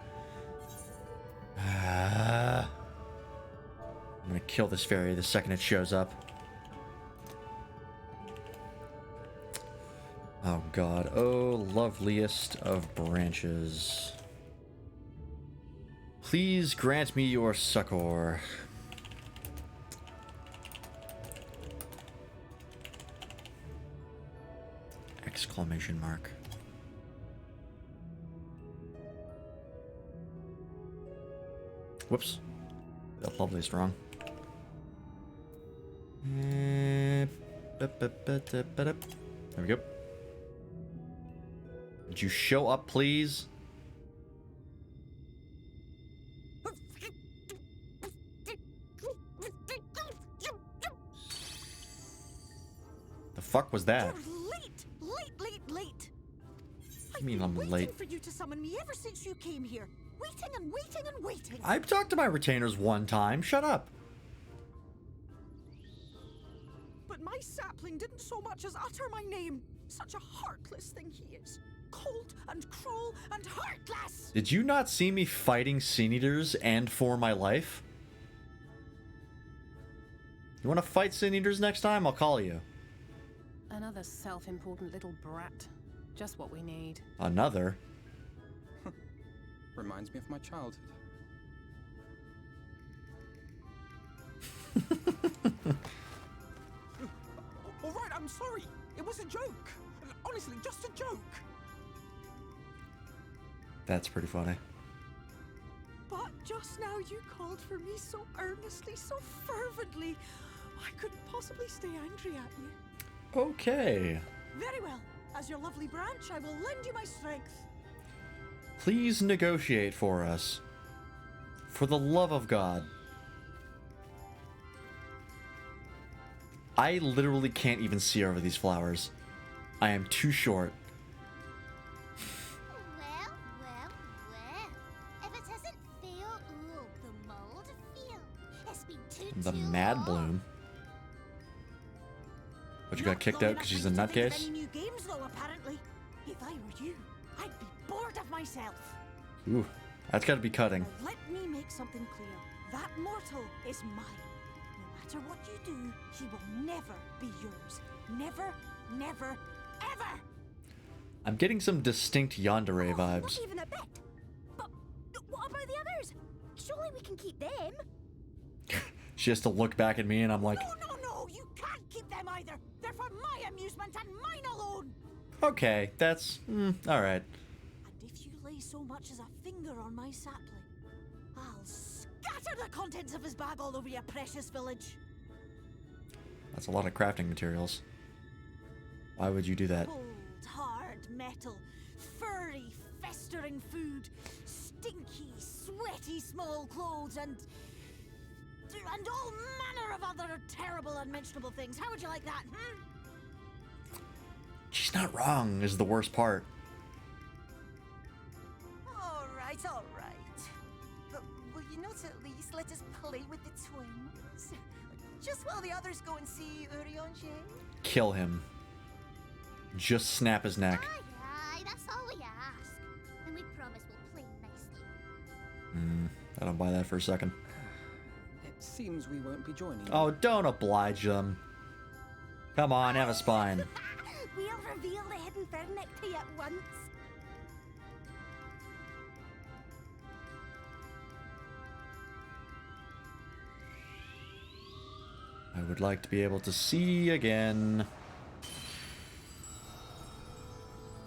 I'm gonna kill this fairy the second it shows up. Oh god. Oh, loveliest of branches. Please grant me your succor. Exclamation mark. Whoops. That loveliest wrong. There we go. Would you show up, please? The fuck was that? You're late. I mean, I'm late. Waiting for you to summon me ever since you came here. Waiting and waiting and waiting. I've talked to my retainers one time. Shut up. But my sapling didn't so much as utter my name. Such a heartless thing he is. Cold and cruel and heartless. Did you not see me fighting Sin Eaters and for my life? You want to fight Sin Eaters next time? I'll call you. Another self-important little brat. Just what we need. Another? Reminds me of my childhood. All right, I'm sorry. It was a joke. Honestly, just a joke. That's pretty funny. But just now you called for me so earnestly, so fervently. I couldn't possibly stay angry at you. Okay. Very well. As your lovely branch, I will lend you my strength. Please negotiate for us. For the love of God. I literally can't even see over these flowers. I am too short. If it isn't Fail Ool, the mold Fail, it's been too The Mad long. Bloom. But you got kicked out because she's a nutcase? Any new games, though, apparently. If I were you, I'd be bored of myself. Ooh, that's got to be cutting. Now, let me make something clear. That mortal is mine. No matter what you do, he will never be yours. Never, never, ever! I'm getting some distinct Yandere vibes. Not even a bit. But what about the others? Surely we can keep them. She has to look back at me and I'm like, No, you can't keep them either. They're for my amusement and mine alone. okay, that's, alright. And if you lay so much as a finger on my sapling, I'll scatter the contents of his bag all over your precious village. That's a lot of crafting materials. Why would you do that? Cold, hard metal, furry, festering food, stinky, sweaty small clothes, and all manner of other terrible, unmentionable things. How would you like that, She's not wrong, is the worst part. All right. But will you not at least let us play with the twins? Just while the others go and see Urianger? Kill him. Just snap his neck. Aye, that's all we ask. And we promise we'll play nicely. I don't buy that for a second. It seems we won't be joining. Oh, don't oblige them. Come on, have a spine. We'll reveal the hidden Vernic to you at once. I would like to be able to see again.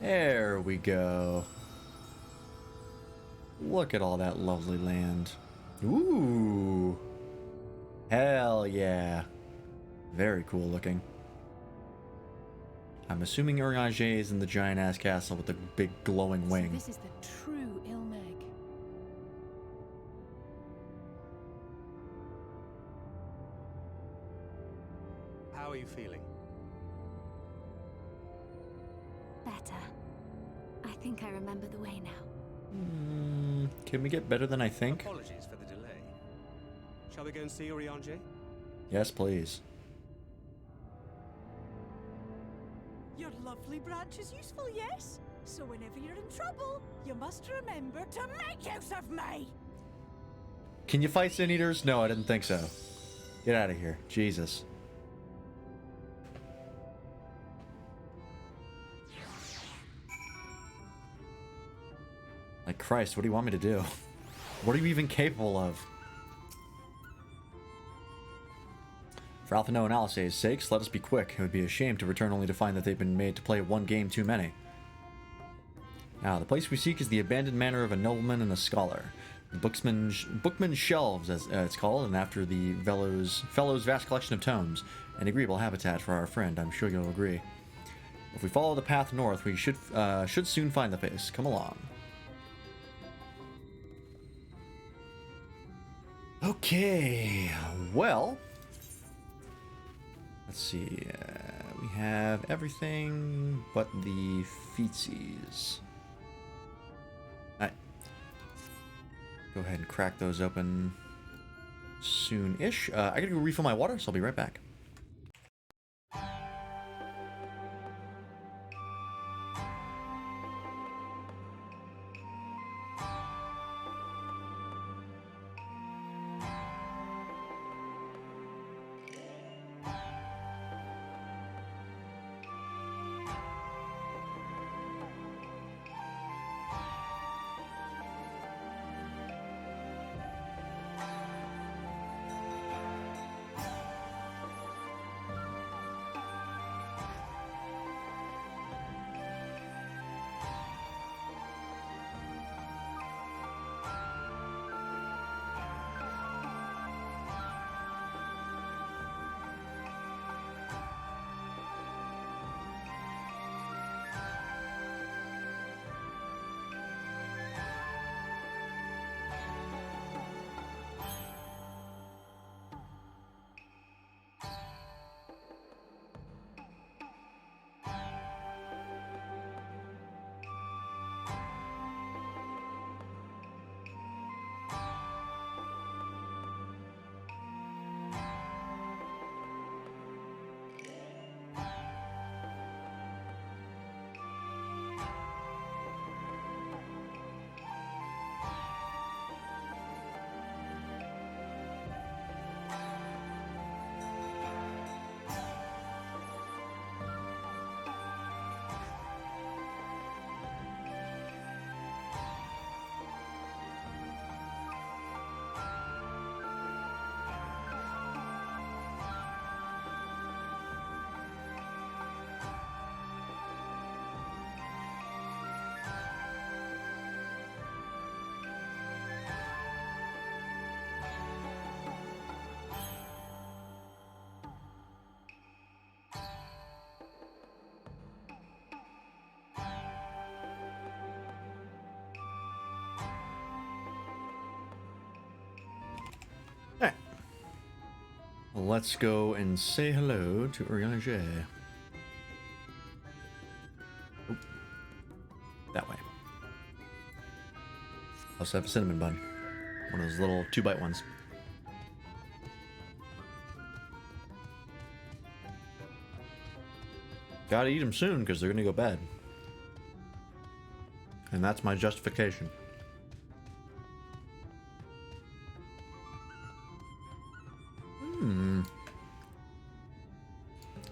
There we go. Look at all that lovely land. Ooh. Hell yeah. Very cool looking. I'm assuming Urianger is in the giant-ass castle with the big glowing wing. So this is the true Ilmeg. How are you feeling? Better. I think I remember the way now. Can we get better than I think? Apologies for the delay. Shall we go and see Urianger? Yes, please. Your lovely branch is useful, yes? So whenever you're in trouble, you must remember to make use of me! Can you fight Sin Eaters? No, I didn't think so. Get out of here. Jesus. Like Christ, what do you want me to do? What are you even capable of? For Alphino and Alice's sakes, let us be quick. It would be a shame to return only to find that they've been made to play one game too many. Now, the place we seek is the abandoned manor of a nobleman and a scholar. The Bookman's Shelves, as it's called, and after the fellow's vast collection of tomes. An agreeable habitat for our friend, I'm sure you'll agree. If we follow the path north, we should soon find the place. Come along. Okay, well, let's see. We have everything but the feetsies. Alright. Go ahead and crack those open soon-ish. I gotta go refill my water, so I'll be right back. let's go and say hello to Urianger. Oop. That way. Also have a cinnamon bun. One of those little 2-bite ones. Gotta eat them soon because they're gonna go bad. And that's my justification.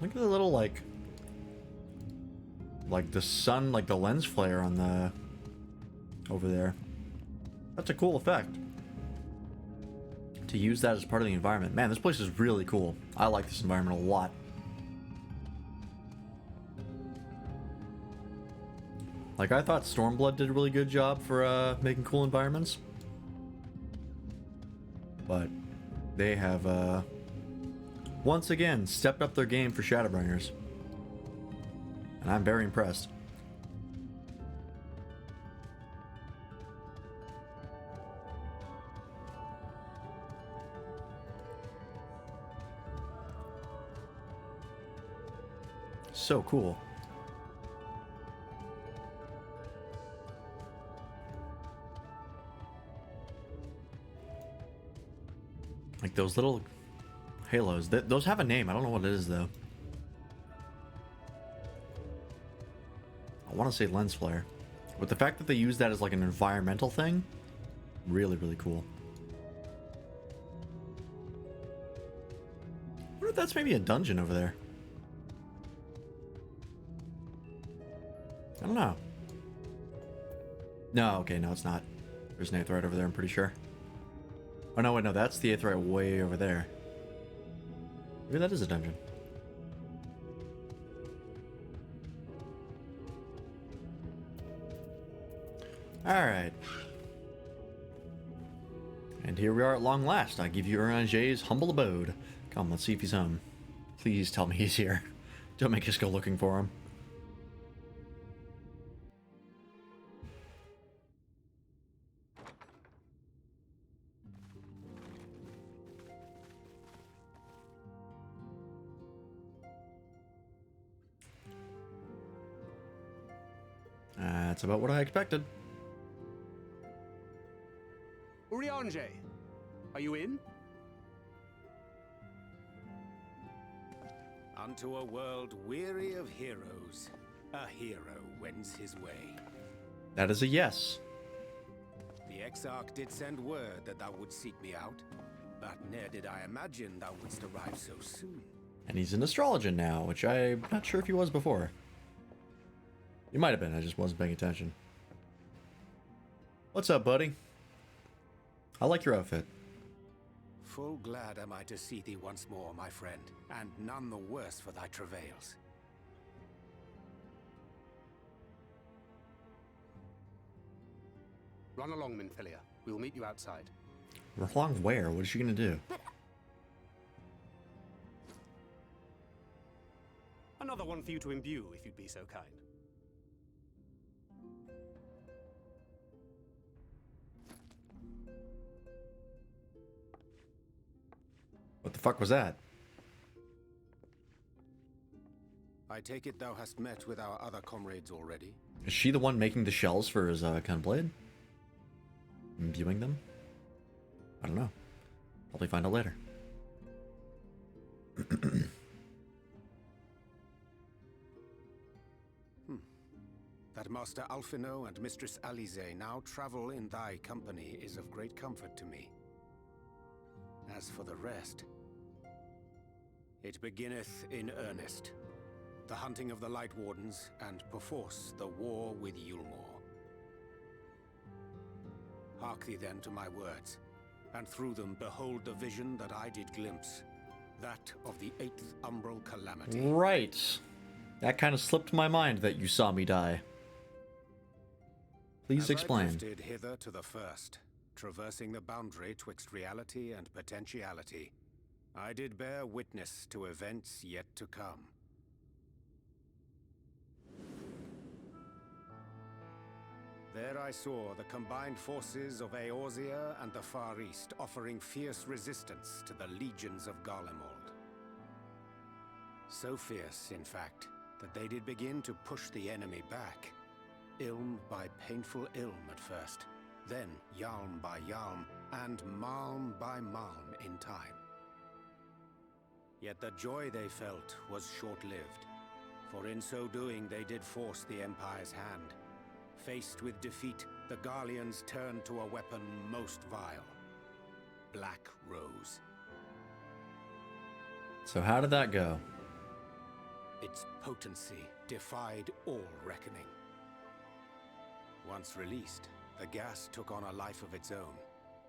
Look at the little, like the sun, like the lens flare on the, over there. That's a cool effect. To use that as part of the environment. Man, this place is really cool. I like this environment a lot. Like, I thought Stormblood did a really good job for making cool environments. But they have once again stepped up their game for Shadowbringers. And I'm very impressed. So cool. Like those little halos, those have a name. I don't know what it is though. I want to say lens flare, but the fact that they use that as like an environmental thing, really, really cool. I wonder if that's maybe a dungeon over there. I don't know. No, okay, no, it's not. There's an Aetheryte over there, I'm pretty sure. Oh, no, wait, no, that's the Aetheryte way over there. Maybe that is a dungeon. Alright. And here we are at long last. I give you Uranger's humble abode. Come, let's see if he's home. Please tell me he's here. Don't make us go looking for him. That's about what I expected. Urianger, are you in? Unto a world weary of heroes, a hero wends his way. That is a yes. The Exarch did send word that thou wouldst seek me out, but ne'er did I imagine thou wouldst arrive so soon. And he's an astrologer now, which I'm not sure if he was before. He might have been, I just wasn't paying attention. What's up, buddy? I like your outfit. Full glad am I to see thee once more, my friend, and none the worse for thy travails. Run along, Minfilia. We'll meet you outside. Along where? What is she gonna do? Another one for you to imbue, if you'd be so kind. What the fuck was that? I take it thou hast met with our other comrades already? Is she the one making the shells for his gunblade? Imbuing them? I don't know. Probably find out later. That Master Alphino and Mistress Alize now travel in thy company is of great comfort to me. As for the rest, it beginneth in earnest. The hunting of the Light Wardens, and perforce the war with Yulmore. Hark thee then to my words, and through them behold the vision that I did glimpse, that of the 8th Umbral Calamity. Right. That kind of slipped my mind that you saw me die. Please explain. I drifted hither to the first, traversing the boundary twixt reality and potentiality, I did bear witness to events yet to come. There I saw the combined forces of Eorzea and the Far East offering fierce resistance to the legions of Garlemald. So fierce, in fact, that they did begin to push the enemy back. Ilm by painful Ilm at first, then Yalm by Yalm, and Malm by Malm in time. Yet the joy they felt was short-lived, for in so doing they did force the Empire's hand. Faced with defeat, the Garleans turned to a weapon most vile. Black Rose. So how did that go? Its potency defied all reckoning. Once released, the gas took on a life of its own,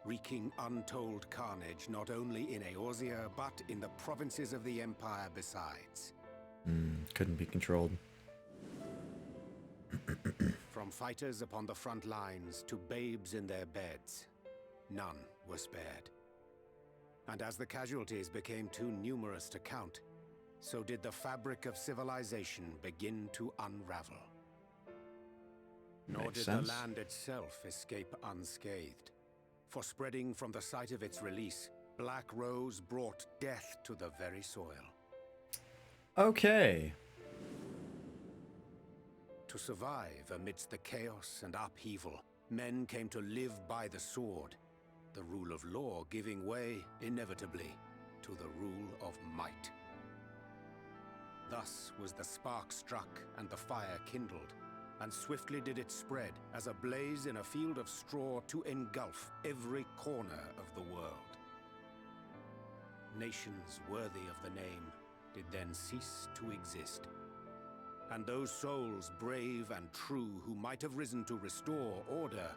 wreaking untold carnage not only in Eorzea, but in the provinces of the Empire besides. Couldn't be controlled. From fighters upon the front lines to babes in their beds, none were spared. And as the casualties became too numerous to count, so did the fabric of civilization begin to unravel. Nor did the land itself escape unscathed. For spreading from the site of its release, Black Rose brought death to the very soil. Okay. To survive amidst the chaos and upheaval, men came to live by the sword, the rule of law giving way, inevitably, to the rule of might. Thus was the spark struck and the fire kindled, and swiftly did it spread as a blaze in a field of straw to engulf every corner of the world. Nations worthy of the name did then cease to exist. And those souls brave and true who might have risen to restore order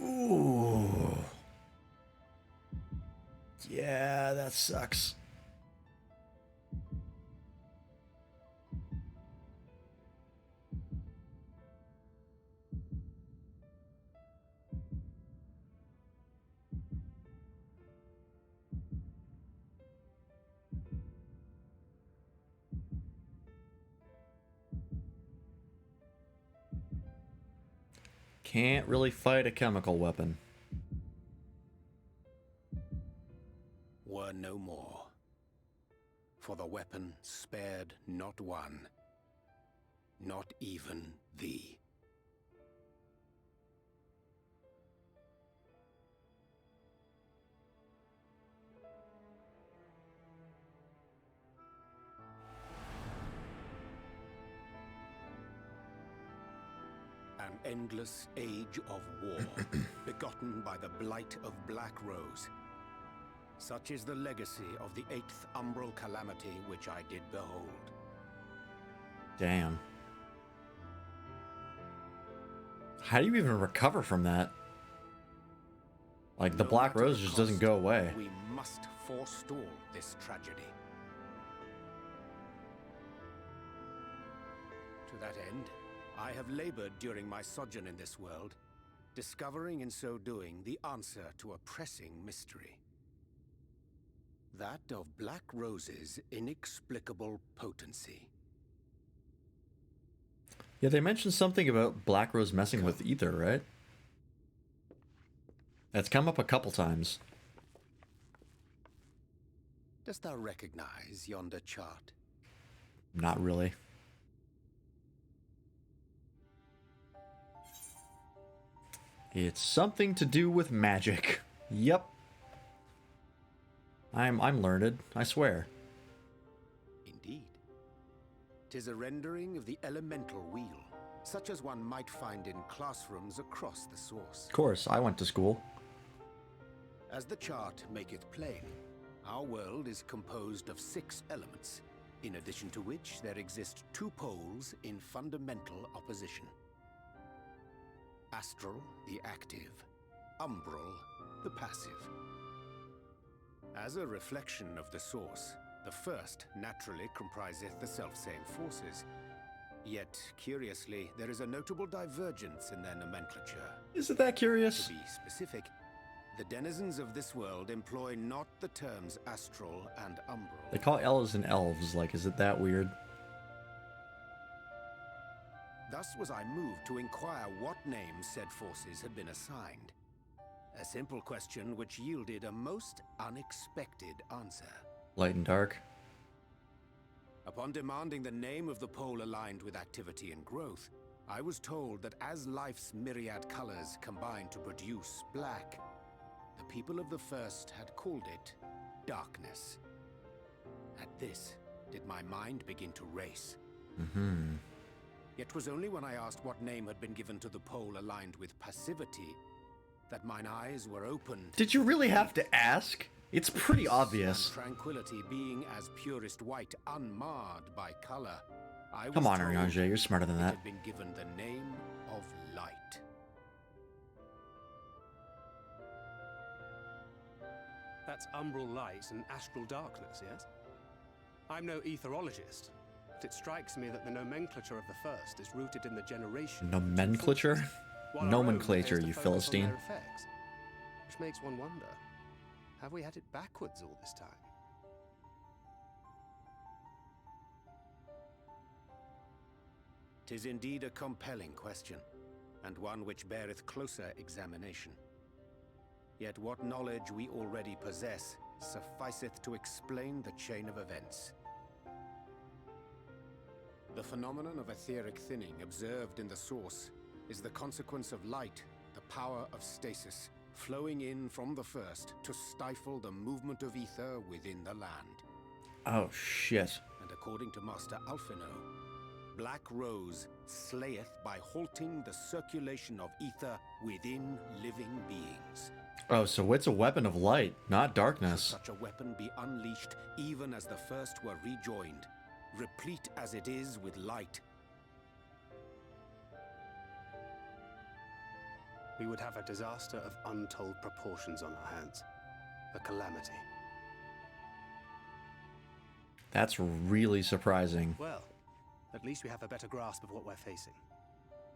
Ooh. Yeah, that sucks. Can't really fight a chemical weapon. were no more. For the weapon spared not one, not even thee. An endless age of war, begotten by the blight of Black Rose. Such is the legacy of the 8th umbral calamity which I did behold. Damn. How do you even recover from that? Like, the Black Rose just doesn't go away. We must forestall this tragedy. To that end, I have labored during my sojourn in this world, discovering in so doing the answer to a pressing mystery. That of Black Rose's inexplicable potency. Yeah, they mentioned something about Black Rose messing with ether, right? That's come up a couple times. Dost thou recognize yonder chart? Not really. It's something to do with magic. Yep. I'm learned, I swear. Indeed. 'Tis a rendering of the elemental wheel, such as one might find in classrooms across the source. Of course, I went to school. As the chart maketh plain, our world is composed of 6 elements, in addition to which there exist 2 poles in fundamental opposition. Astral, the active, umbral, the passive. As a reflection of the source, the first naturally compriseth the selfsame forces, Yet, curiously, there is a notable divergence in their nomenclature. Is it that curious? To be specific, the denizens of this world employ not the terms astral and umbral. They call elves and elves. Like, is it that weird? Thus was I moved to inquire what names said forces had been assigned. A simple question which yielded a most unexpected answer. Light and dark. Upon demanding the name of the pole aligned with activity and growth, I was told that as life's myriad colors combine to produce black, the people of the first had called it darkness. At this, did my mind begin to race. Mm-hmm. It was only when I asked what name had been given to the pole aligned with passivity that mine eyes were opened. Did you really have to ask? It's pretty obvious. Tranquility being as purest white, unmarred by color. Come on, Ariange, you're smarter than that. It had been given the name of light. That's umbral light and astral darkness, yes? I'm no etherologist, but it strikes me that the nomenclature of the first is rooted in the generation. Nomenclature? Nomenclature, you Philistine. Effects, which makes one wonder, have we had it backwards all this time? "'Tis indeed a compelling question, and one which beareth closer examination. Yet what knowledge we already possess sufficeth to explain the chain of events. The phenomenon of etheric thinning observed in the source is the consequence of light, the power of stasis, flowing in from the first to stifle the movement of ether within the land. Oh, shit. And according to Master Alphino, Black Rose slayeth by halting the circulation of ether within living beings. Oh, so it's a weapon of light, not darkness. Should such a weapon be unleashed even as the first were rejoined, replete as it is with light, we would have a disaster of untold proportions on our hands. A calamity. That's really surprising. Well, at least we have a better grasp of what we're facing.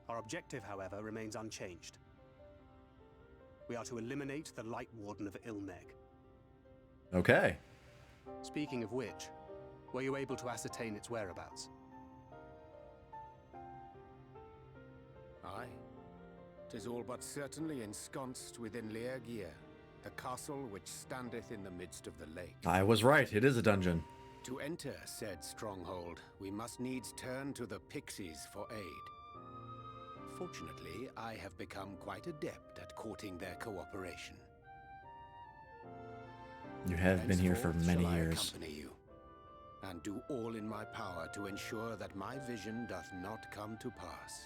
Our objective, however, remains unchanged. We are to eliminate the Light Warden of Ilneg. Okay. Speaking of which, were you able to ascertain its whereabouts? Aye. 'Tis all but certainly ensconced within Leergear, the castle which standeth in the midst of the lake. I was right, it is a dungeon. To enter said stronghold, we must needs turn to the pixies for aid. Fortunately, I have become quite adept at courting their cooperation. You have been here for many shall I years. accompany you, and do all in my power to ensure that my vision doth not come to pass.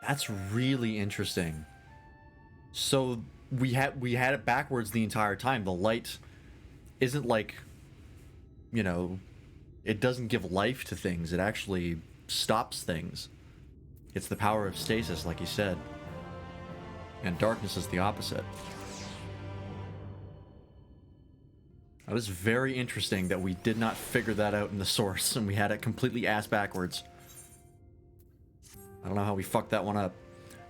That's really interesting. So we had it backwards the entire time. The light isn't like, you know, it doesn't give life to things. It actually stops things. It's the power of stasis, like you said. And darkness is the opposite. That is very interesting that we did not figure that out in the source and we had it completely ass backwards. I don't know how we fucked that one up.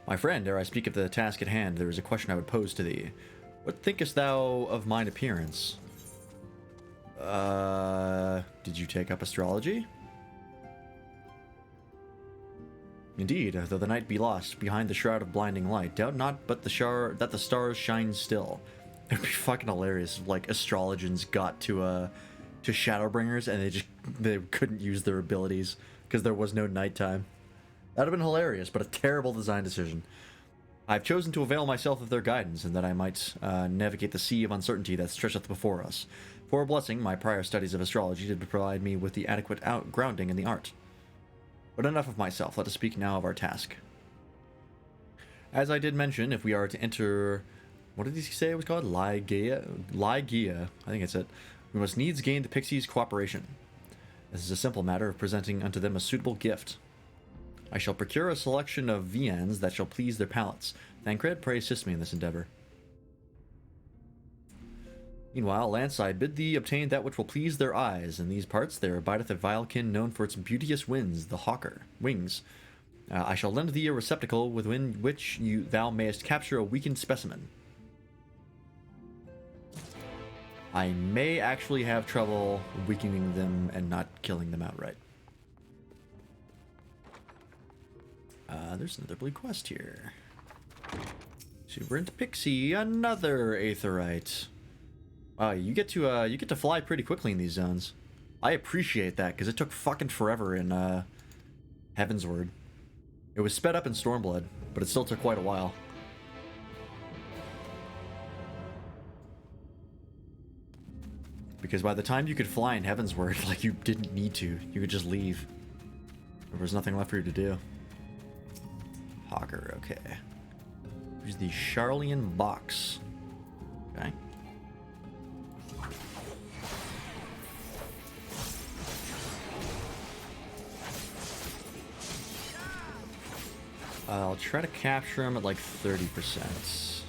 My friend, ere I speak of the task at hand, there is a question I would pose to thee. What thinkest thou of mine appearance? Did you take up astrology? Indeed, though the night be lost behind the shroud of blinding light, doubt not but that the stars shine still. It'd be fucking hilarious if, like, astrologians got to Shadowbringers and they couldn't use their abilities because there was no nighttime. That'd have been hilarious, but a terrible design decision. I've chosen to avail myself of their guidance, and that I might navigate the sea of uncertainty that stretcheth before us. For a blessing, my prior studies of astrology did provide me with the adequate grounding in the art. But enough of myself, let us speak now of our task. As I did mention, if we are to enter... What did he say it was called? Leergear, I think it's it. We must needs gain the pixies' cooperation. This is a simple matter of presenting unto them a suitable gift. I shall procure a selection of viands that shall please their palates. Thancred, pray assist me in this endeavor. Meanwhile, Lance, I bid thee obtain that which will please their eyes. In these parts there abideth a vilekin known for its beauteous winds, the hawker wings. I shall lend thee a receptacle within which thou mayest capture a weakened specimen. I may actually have trouble weakening them and not killing them outright. There's another blue quest here. Exuberant Pixie, another Aetheryte. Wow, you get to fly pretty quickly in these zones. I appreciate that because it took fucking forever in Heavensward. It was sped up in Stormblood, but it still took quite a while. Because by the time you could fly in Heavensward, like, you didn't need to. You could just leave. There was nothing left for you to do. Hawker, okay. Here's the Charlian box. Okay. I'll try to capture him at like 30%.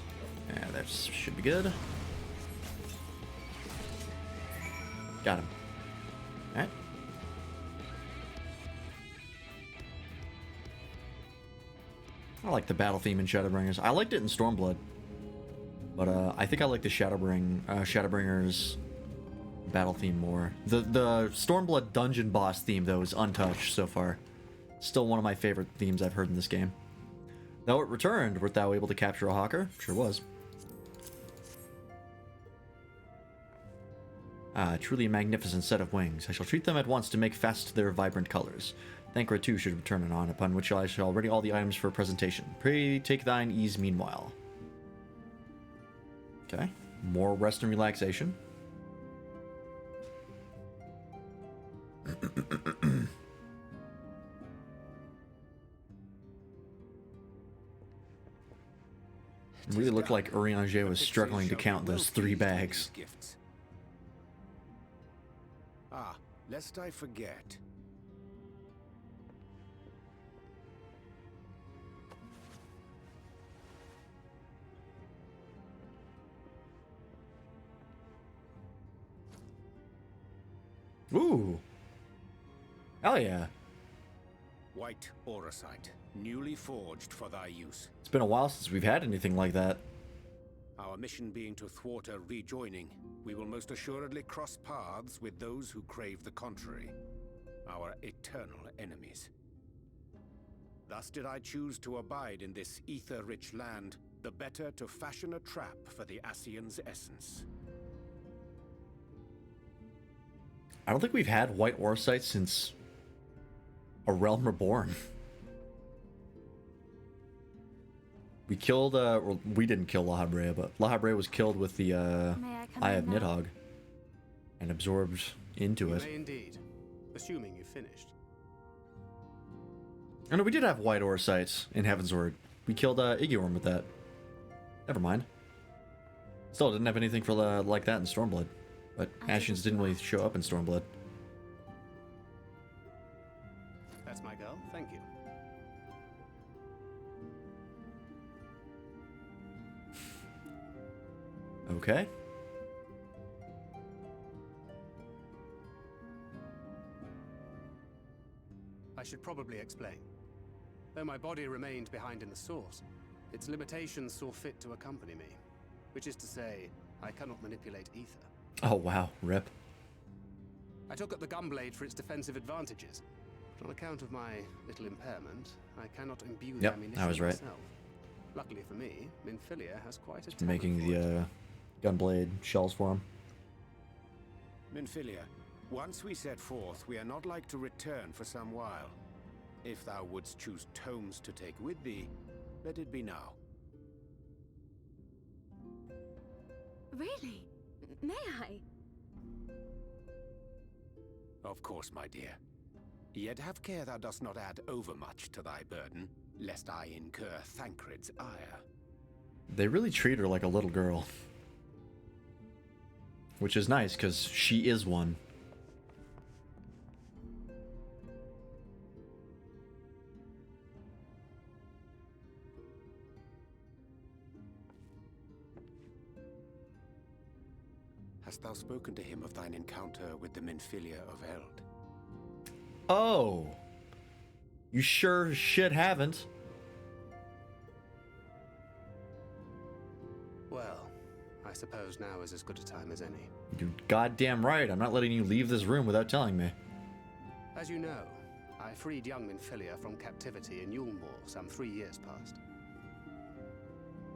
Yeah, that should be good. Got him. Alright. I like the battle theme in Shadowbringers. I liked it in Stormblood. But I think I like the Shadowbringers battle theme more. The Stormblood dungeon boss theme, though, is untouched so far. Still one of my favorite themes I've heard in this game. Though it returned, wert thou able to capture a hawker? Sure was. Truly a magnificent set of wings. I shall treat them at once to make fast their vibrant colors. Thancred too should return anon, upon which I shall ready all the items for presentation. Pray take thine ease meanwhile. Okay. More rest and relaxation. It really looked like Urianger was struggling to count those 3 bags. Ah, lest I forget. Ooh. Hell yeah. White Auracite, newly forged for thy use. It's been a while since we've had anything like that. Our mission being to thwart a rejoining, we will most assuredly cross paths with those who crave the contrary, our eternal enemies. Thus did I choose to abide in this ether-rich land, the better to fashion a trap for the Ascian's essence. I don't think we've had White Auracite since A Realm Reborn. We killed, well, we didn't kill La Habrea, but La Habrea was killed with the Eye of Nidhogg and absorbed into it. You may indeed, assuming you've finished. Oh no, we did have White Auracite in Heavensward. We killed Igorm with that. Never mind. Still didn't have anything for like that in Stormblood. But Ascians didn't really show up in Stormblood. That's my girl, thank you. Okay. I should probably explain. Though my body remained behind in the source, its limitations saw fit to accompany me. Which is to say, I cannot manipulate ether. Oh wow, rip. I took up the gunblade for its defensive advantages, but on account of my little impairment, I cannot imbue the ammunition I was right. myself. Luckily for me, Minfilia has quite a talent Making for it. the gunblade shells for him. Minfilia, once we set forth, we are not like to return for some while. If thou wouldst choose tomes to take with thee, let it be now. Really? May I? Of course, my dear. Yet have care thou dost not add overmuch to thy burden, lest I incur Thancred's ire. They really treat her like a little girl. Which is nice, because she is one. Hast thou spoken to him of thine encounter with the Minfilia of Eld? Oh. You sure as shit haven't. Well, I suppose now is as good a time as any. You're goddamn right. I'm not letting you leave this room without telling me. As you know, I freed young Minfilia from captivity in Yulmore some 3 years past.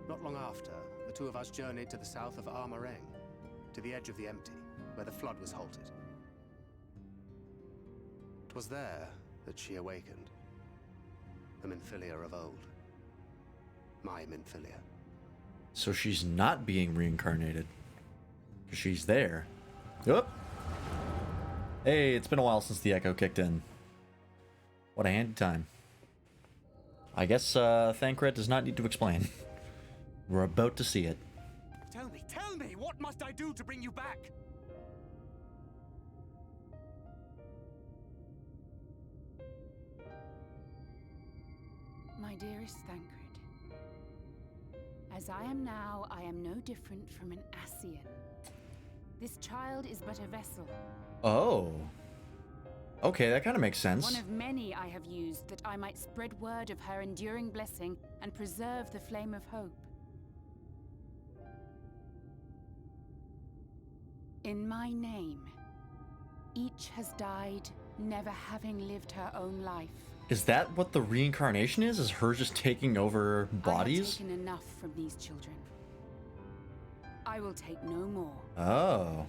Not long after, the two of us journeyed to the south of Armareng, to the edge of the Empty, where the flood was halted. It was there that she awakened. The Minfilia of old. My Minfilia. So she's not being reincarnated. 'Cause she's there. Oop. Hey, it's been a while since the echo kicked in. What a handy time. I guess Thancred does not need to explain. We're about to see it. Tell me, what must I do to bring you back? My dearest Thancred, as I am now, I am no different from an Ascian. This child is but a vessel. Oh. Okay, that kind of makes sense. One of many I have used that I might spread word of her enduring blessing and preserve the flame of hope. In my name, each has died, never having lived her own life. Is that what the reincarnation is? Is her just taking over bodies? I have taken enough from these children. I will take no more. Oh.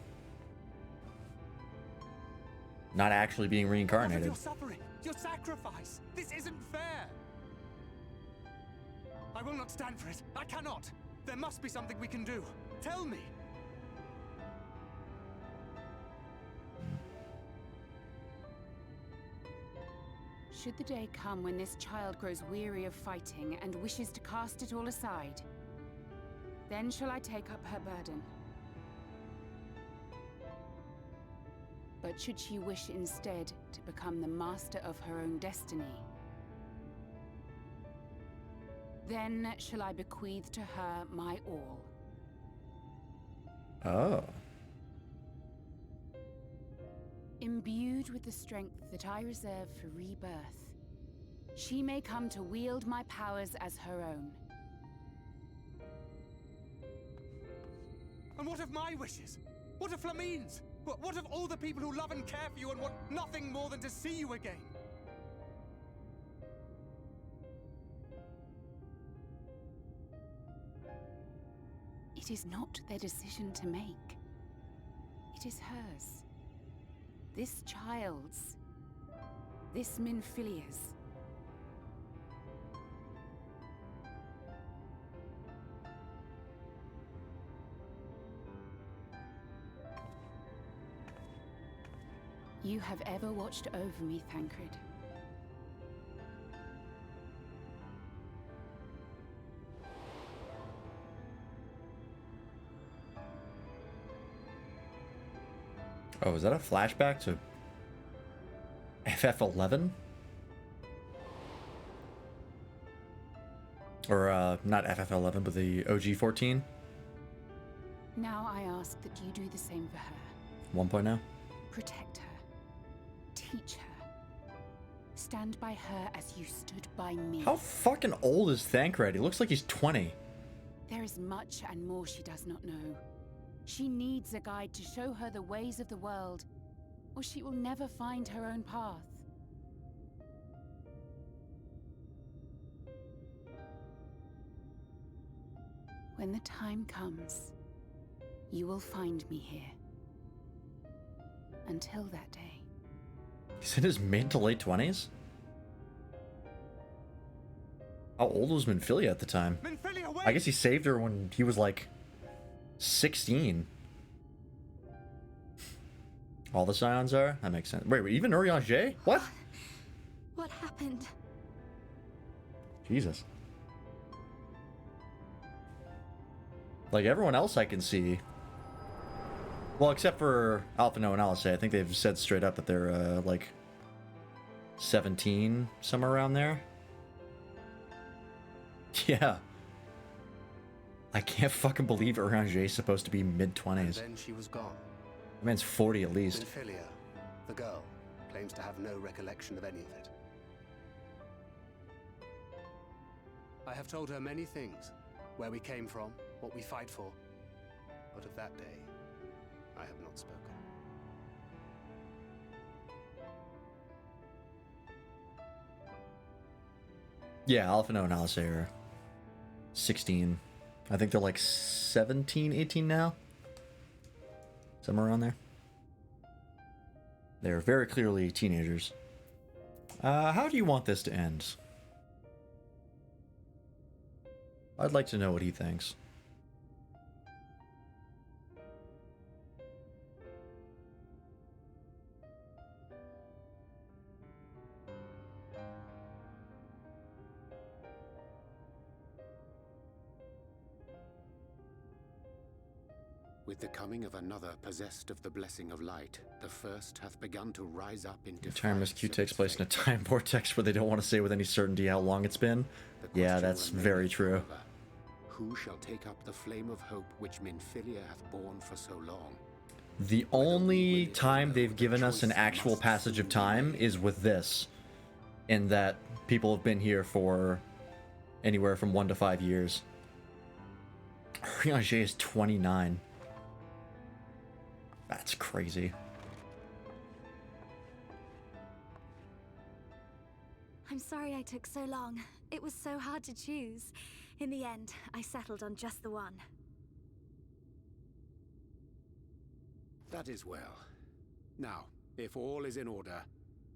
Not actually being reincarnated. Your suffering, your sacrifice. This isn't fair. I will not stand for it. I cannot. There must be something we can do. Tell me. Should the day come when this child grows weary of fighting and wishes to cast it all aside, then shall I take up her burden. But should she wish instead to become the master of her own destiny, then shall I bequeath to her my all. Oh. Imbued with the strength that I reserve for rebirth, she may come to wield my powers as her own. And what of my wishes? What of Flamine's? What of all the people who love and care for you and want nothing more than to see you again? It is not their decision to make. It is hers. This child's. This Minfilia's. You have ever watched over me, Thancred. Oh, is that a flashback to FF11? Or, not FF11, but the OG14? Now I ask that you do the same for her. 1.0? Protect her. Teach her. Stand by her as you stood by me. How fucking old is Thancred? He looks like he's 20. There is much and more she does not know. She needs a guide to show her the ways of the world, or she will never find her own path. When the time comes, you will find me here. Until that day. He's in his mid to late 20s? How old was Minfilia at the time? I guess he saved her when he was like 16. All the Scions are? That makes sense. Wait, even Urianger? What? What happened? Jesus. Like everyone else I can see. Well, except for Alphino and Alice, I think they've said straight up that they're like 17, somewhere around there. Yeah. I can't fucking believe Oranger is supposed to be mid-20s. Then she was gone. The man's 40 at least. Minfilia, the girl, claims to have no recollection of any of it. I have told her many things. Where we came from, what we fight for. But of that day, I have not spoken. Yeah, Alphino and Alice are 16. I think they're like 17, 18 now. Somewhere around there. They're very clearly teenagers. How do you want this to end? I'd like to know what he thinks. With the coming of another possessed of the blessing of light, the first hath begun to rise up in Time defiance MSQ of takes its place in a fate. time vortex where they don't want to say with any certainty how long it's been. Yeah, that's very true. Who shall take up the flame of hope which Minfilia hath borne for so long? The only time they've given us an actual passage of time is with this, in that people have been here for anywhere from 1 to 5 years. Rianger is 29. That's crazy. I'm sorry I took so long. It was so hard to choose. In the end, I settled on just the one. That is well. Now, if all is in order,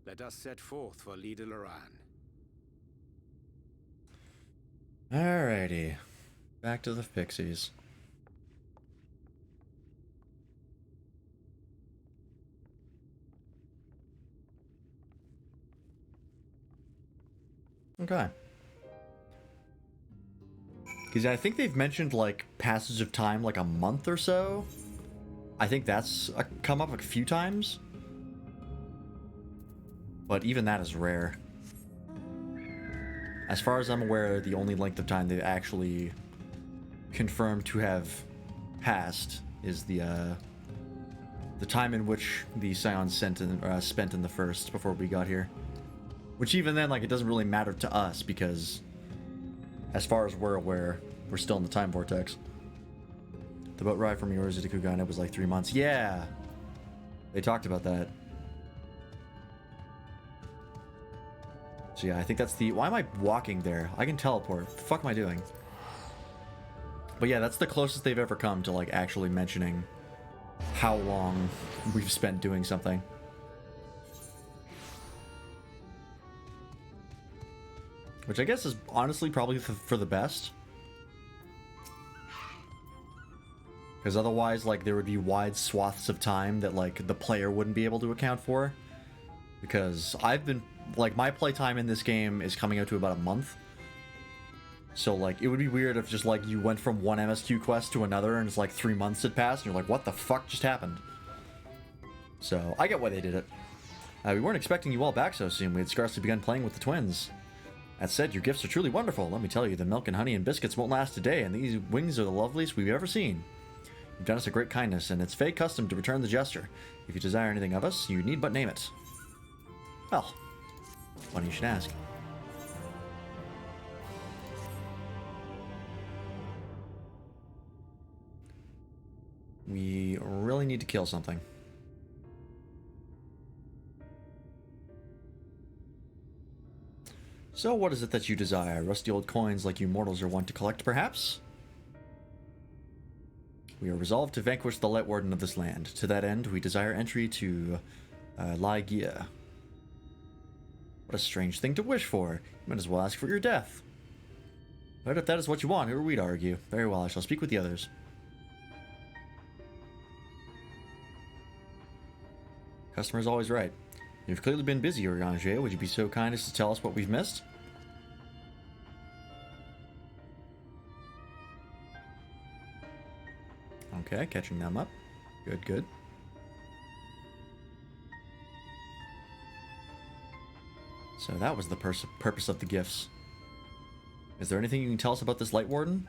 let us set forth for Leader Loran. Alrighty. Back to the Pixies. Okay. Because I think they've mentioned, like, passage of time, like, a month or so. I think that's come up a few times. But even that is rare. As far as I'm aware, the only length of time they've actually confirmed to have passed is the time in which the Scions spent in the first before we got here. Which even then, like, it doesn't really matter to us because, as far as we're aware, we're still in the time vortex. The boat ride from Yorza to Kugana was like 3 months. Yeah! They talked about that. So yeah, I think that's the... Why am I walking there? I can teleport. What the fuck am I doing? But yeah, that's the closest they've ever come to, like, actually mentioning how long we've spent doing something. Which I guess is honestly probably for the best. Because otherwise, like, there would be wide swaths of time that, like, the player wouldn't be able to account for. Because I've been... Like, my playtime in this game is coming out to about a month. So, like, it would be weird if just, like, you went from one MSQ quest to another and it's like 3 months had passed and you're like, what the fuck just happened? So, I get why they did it. We weren't expecting you all back so soon. We had scarcely begun playing with the twins. That said, your gifts are truly wonderful. Let me tell you, the milk and honey and biscuits won't last a day, and these wings are the loveliest we've ever seen. You've done us a great kindness, and it's fate custom to return the gesture. If you desire anything of us, you need but name it. Well, funny you should ask. We really need to kill something. So what is it that you desire? Rusty old coins like you mortals are wont to collect, perhaps? We are resolved to vanquish the Light Warden of this land. To that end, we desire entry to Lygia. What a strange thing to wish for. You might as well ask for your death. But if that is what you want, who are we to argue? Very well, I shall speak with the others. Customer's always right. You've clearly been busy, Oranger. Would you be so kind as to tell us what we've missed? Okay, catching them up. Good, good. So that was the purpose of the gifts. Is there anything you can tell us about this Light Warden?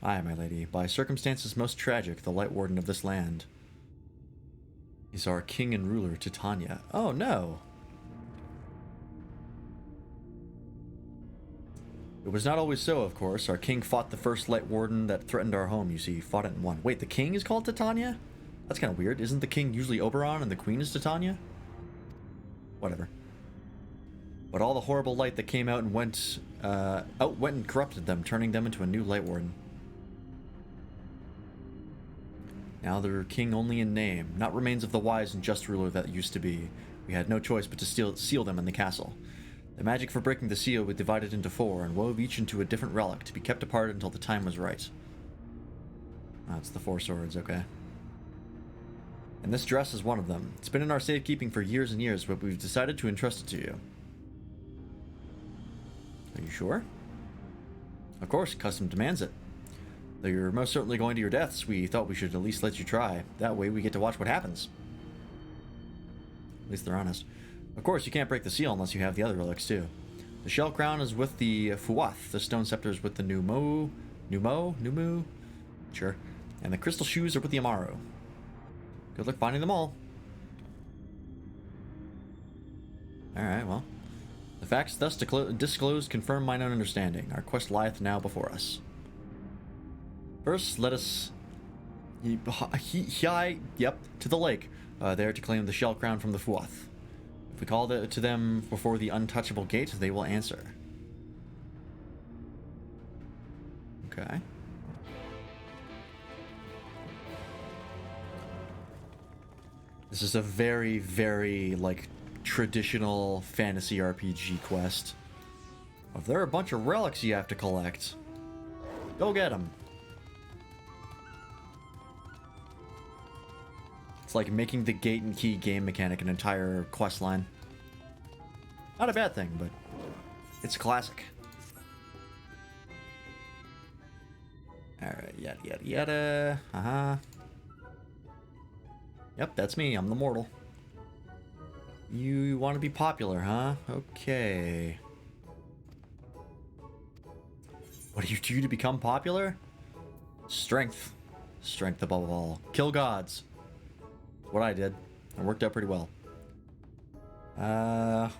Aye, my lady. By circumstances most tragic, the Light Warden of this land is our king and ruler, Titania. Oh, no. It was not always so, of course. Our king fought the first Light Warden that threatened our home, you see. Fought it and won. Wait, the king is called Titania? That's kind of weird. Isn't the king usually Oberon and the queen is Titania? Whatever. But all the horrible light that came out and went and corrupted them, turning them into a new Light Warden. Now they're king only in name, not remains of the wise and just ruler that used to be. We had no choice but to seal them in the castle. The magic for breaking the seal we divided into 4 and wove each into a different relic to be kept apart until the time was right. Oh, it's the 4 swords, okay. And this dress is one of them. It's been in our safekeeping for years and years, but we've decided to entrust it to you. Are you sure? Of course, custom demands it. Though you're most certainly going to your deaths, we thought we should at least let you try. That way we get to watch what happens. At least they're honest. Of course, you can't break the seal unless you have the other relics too. The shell crown is with the Fuath, the stone scepter is with the Numu? Sure. And the crystal shoes are with the Amaru. Good luck finding them all. Alright, well. The facts thus disclosed confirm mine own understanding. Our quest lieth now before us. First, let us... to the lake, there to claim the shell crown from the Fuath. If we call to them before the untouchable gate, they will answer. Okay. This is a very, very, like, traditional fantasy RPG quest. If there are a bunch of relics you have to collect, go get them. It's like making the gate and key game mechanic an entire quest line. Not a bad thing, but it's classic. Alright, yada yada yada. Yep, that's me. I'm the mortal. You want to be popular, huh? Okay. What do you do to become popular? Strength. Strength above all. Kill gods. What I did. It worked out pretty well. You're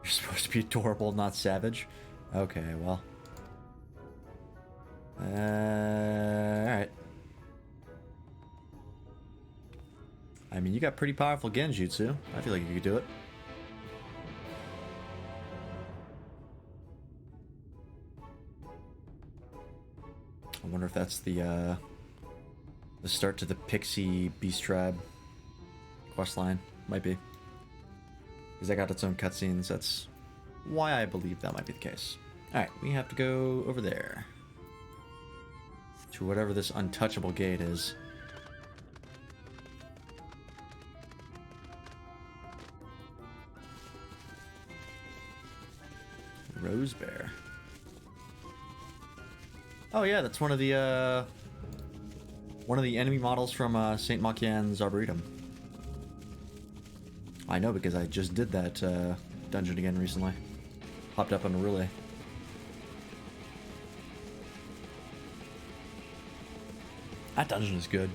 supposed to be adorable, not savage. Okay, well. Alright. I mean, you got pretty powerful genjutsu. I feel like you could do it. I wonder if that's the start to the Pixie Beast Tribe questline. Might be. Because that got its own cutscenes. That's why I believe that might be the case. Alright, we have to go over there. To whatever this untouchable gate is. Rose Bear. Oh yeah, that's one of the enemy models from St. Machian's Arboretum. I know because I just did that dungeon again recently. Popped up on a relay. That dungeon is good.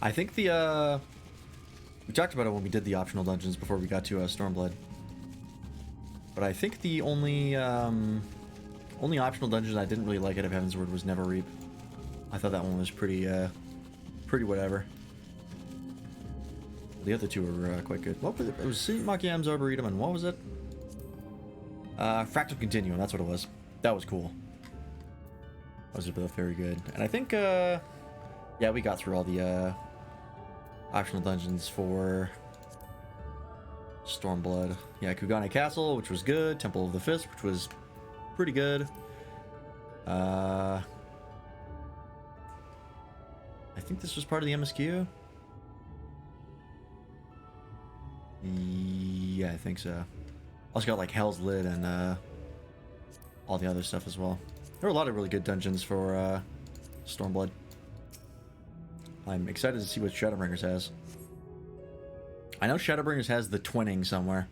I think the we talked about it when we did the optional dungeons before we got to Stormblood. But I think the only optional dungeon I didn't really like out of Heavensward was Never Reap. I thought that one was pretty whatever. The other two were quite good. What was it? It was St. Machian's Arboretum, and what was it? Fractal Continuum, that's what it was. That was cool. Those are both very good. And I think, yeah, we got through all the optional dungeons for Stormblood. Yeah, Kugane Castle, which was good. Temple of the Fist, which was pretty good. I think this was part of the MSQ. Yeah, I think so. Also got like Hell's Lid and all the other stuff as well. There were a lot of really good dungeons for Stormblood. I'm excited to see what Shadowbringers has. I know Shadowbringers has the twinning somewhere.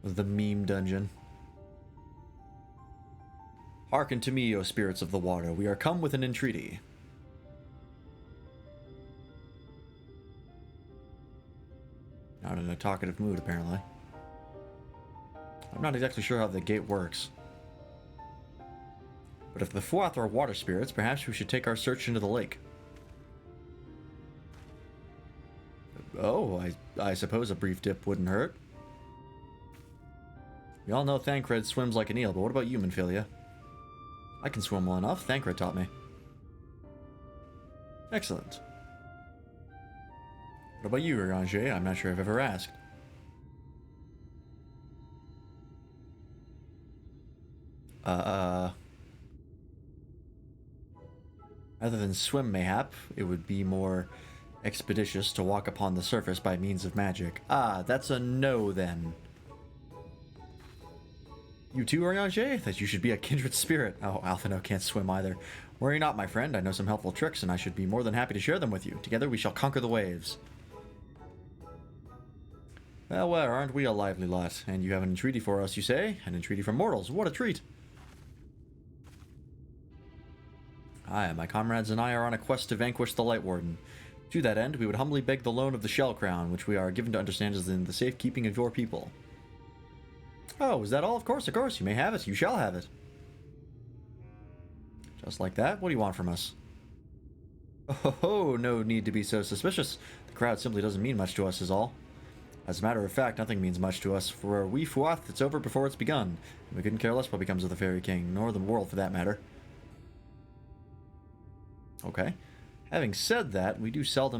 The meme dungeon. Hearken to me, O spirits of the water. We are come with an entreaty. Not in a talkative mood, apparently. I'm not exactly sure how the gate works. But if the Fuath are water spirits, perhaps we should take our search into the lake. Oh, I suppose a brief dip wouldn't hurt. We all know Thancred swims like an eel, but what about you, Minfilia? I can swim well enough. Thancred taught me. Excellent. What about you, Ranger? I'm not sure I've ever asked. Rather than swim, mayhap, it would be more expeditious to walk upon the surface by means of magic. Ah, that's a no, then. You too, Ranger? That you should be a kindred spirit. Oh, Alphino can't swim either. Worry not, my friend. I know some helpful tricks, and I should be more than happy to share them with you. Together we shall conquer the waves. Well, aren't we a lively lot? And you have an entreaty for us, you say? An entreaty from mortals. What a treat! Aye, my comrades and I are on a quest to vanquish the Light Warden. To that end, we would humbly beg the loan of the Shell Crown, which we are given to understand is in the safekeeping of your people. Oh, is that all? Of course, you may have it. You shall have it. Just like that? What do you want from us? Oh, no need to be so suspicious. The crowd simply doesn't mean much to us is all. As a matter of fact, nothing means much to us. For we Fuath, it's over before it's begun. We couldn't care less what becomes of the Fairy King, nor the world for that matter. Okay. Having said that, we do so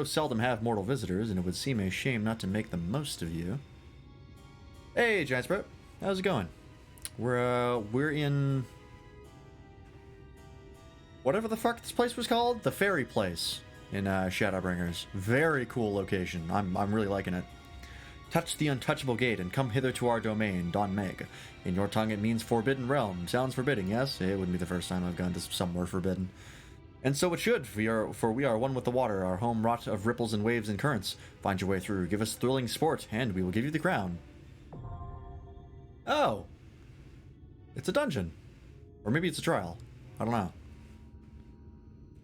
seldom have mortal visitors, and it would seem a shame not to make the most of you. Hey, Giant Sprout. How's it going? We're in whatever the fuck this place was called? The Fairy Place in Shadowbringers. Very cool location. I'm really liking it. Touch the untouchable gate and come hither to our domain, Don Meg. In your tongue it means forbidden realm. Sounds forbidding, yes? It wouldn't be the first time I've gone to somewhere forbidden. And so it should, for we are one with the water, our home wrought of ripples and waves and currents. Find your way through, give us thrilling sport, and we will give you the crown. Oh! It's a dungeon. Or maybe it's a trial. I don't know.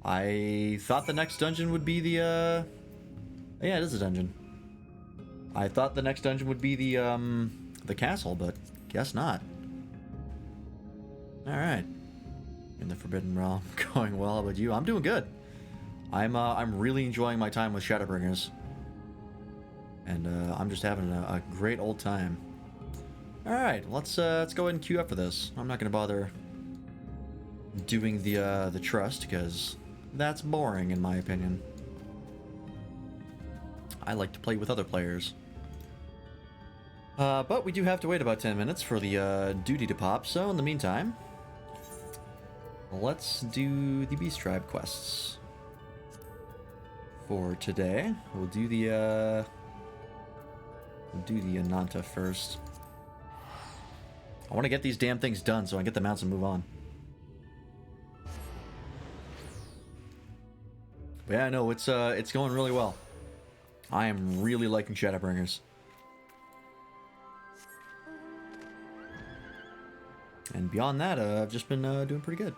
I thought the next dungeon would be the, yeah, it is a dungeon. I thought the next dungeon would be the castle, but guess not. Alright. In the Forbidden Realm. Going well, but you? I'm doing good. I'm really enjoying my time with Shadowbringers. And I'm just having a great old time. Alright, let's go ahead and queue up for this. I'm not gonna bother doing the trust, because that's boring in my opinion. I like to play with other players. But we do have to wait about 10 minutes for the duty to pop, so in the meantime, let's do the Beast Tribe quests. For today, we'll do the Ananta first. I want to get these damn things done so I can get the mounts and move on. But yeah, no, it's going really well. I am really liking Shadowbringers. And beyond that, I've just been doing pretty good.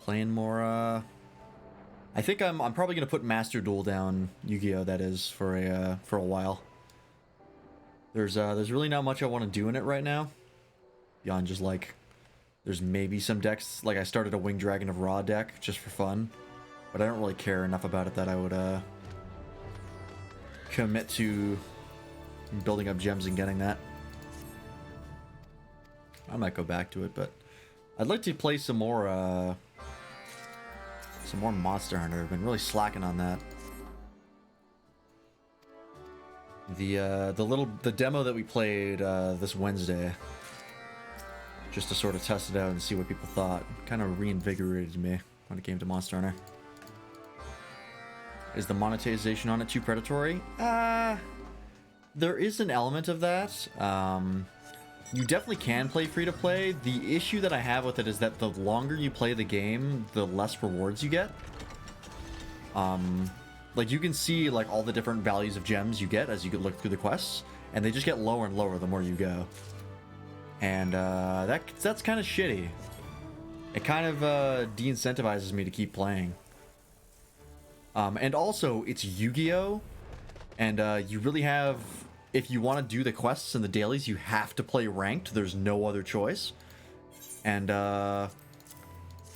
Playing more. I think I'm probably gonna put Master Duel down, Yu-Gi-Oh! That is, for a while. There's really not much I want to do in it right now, beyond just like, there's maybe some decks. Like I started a Winged Dragon of Ra deck just for fun, but I don't really care enough about it that I would commit to building up gems and getting that. I might go back to it, but I'd like to play some more Monster Hunter. I've been really slacking on that. The demo that we played this Wednesday, just to sort of test it out and see what people thought, kind of reinvigorated me when it came to Monster Hunter. Is the monetization on it too predatory? There is an element of that. You definitely can play free to play. The issue that I have with it is that the longer you play the game, the less rewards you get. Like you can see like all the different values of gems you get as you look through the quests, and they just get lower and lower the more you go. And that's kind of shitty. It kind of de-incentivizes me to keep playing. And also, it's Yu-Gi-Oh! And you really have... If you want to do the quests and the dailies, you have to play ranked. There's no other choice. And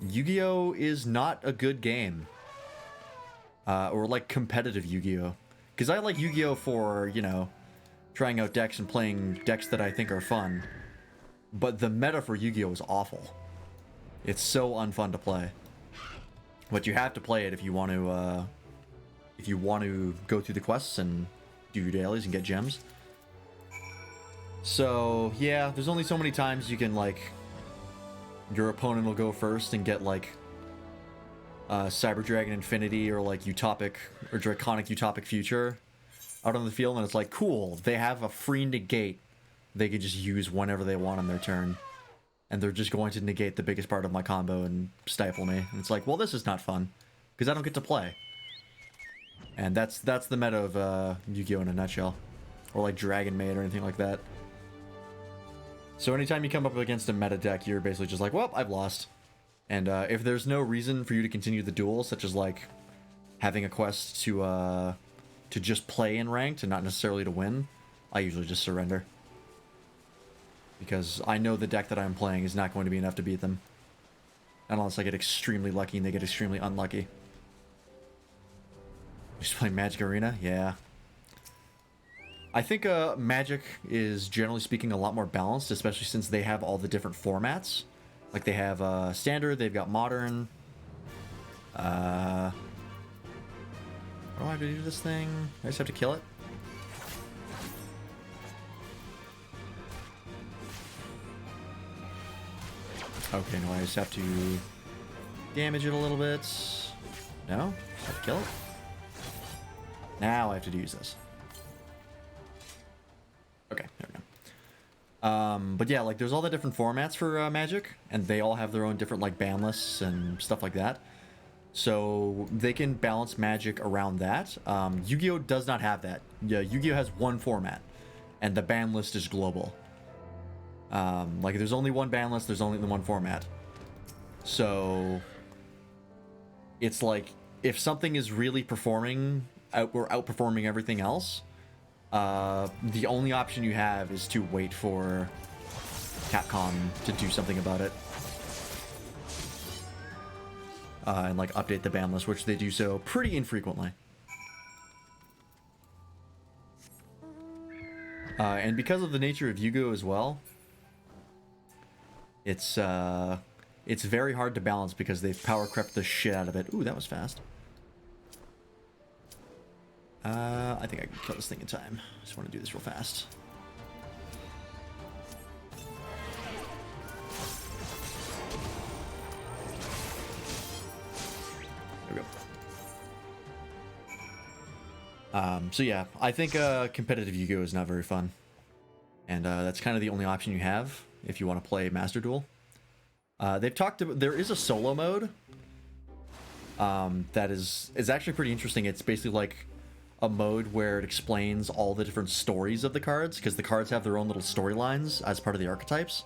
Yu-Gi-Oh! Is not a good game. Or like competitive Yu-Gi-Oh! Because I like Yu-Gi-Oh! For, you know, trying out decks and playing decks that I think are fun. But the meta for Yu-Gi-Oh! Is awful. It's so unfun to play. But you have to play it if you want to go through the quests and do your dailies and get gems. So, yeah, there's only so many times you can, like, your opponent will go first and get, like, Cyber Dragon Infinity or, like, Utopic or Draconic Utopic Future out on the field, and it's like, cool, they have a free negate they could just use whenever they want on their turn. And they're just going to negate the biggest part of my combo and stifle me. And it's like, well, this is not fun, because I don't get to play. And that's the meta of Yu-Gi-Oh! In a nutshell. Or like Dragon Maid or anything like that. So anytime you come up against a meta deck, you're basically just like, well, I've lost. And if there's no reason for you to continue the duel, such as like having a quest to just play in ranked and not necessarily to win, I usually just surrender. Because I know the deck that I'm playing is not going to be enough to beat them. Unless I get extremely lucky and they get extremely unlucky. Just playing Magic Arena? Yeah. I think Magic is, generally speaking, a lot more balanced, especially since they have all the different formats. Like, they have Standard, they've got Modern. What do I have to do this thing? I just have to kill it? Okay, no, I just have to damage it a little bit. No? Just have to kill it? Now I have to use this. Okay, there we go. But yeah, like, there's all the different formats for Magic, and they all have their own different, like, ban lists and stuff like that. So they can balance Magic around that. Yu-Gi-Oh! Does not have that. Yeah, Yu-Gi-Oh! Has one format, and the ban list is global. Like, there's only one ban list, there's only the one format. So it's like, if something is really performing, or outperforming everything else, the only option you have is to wait for Capcom to do something about it. And, like, update the ban list, which they do so pretty infrequently. And because of the nature of Yu-Gi-Oh! As well, it's very hard to balance because they've power crept the shit out of it. Ooh, that was fast. I think I can kill this thing in time. Just want to do this real fast. There we go. So yeah, I think competitive Yu-Gi-Oh! Is not very fun. And that's kind of the only option you have if you want to play Master Duel. They've talked about, there is a solo mode that is actually pretty interesting. It's basically like a mode where it explains all the different stories of the cards, because the cards have their own little storylines as part of the archetypes.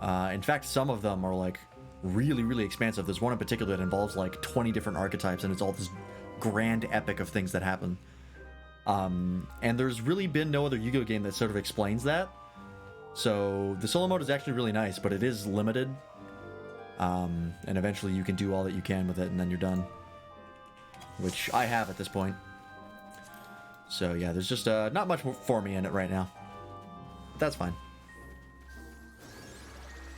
In fact, some of them are like really, really expansive. There's one in particular that involves like 20 different archetypes, and it's all this grand epic of things that happen. And there's really been no other Yu-Gi-Oh! Game that sort of explains that. So the solo mode is actually really nice, but it is limited. And eventually you can do all that you can with it, and then you're done. Which I have at this point. So yeah, there's just not much for me in it right now. But that's fine.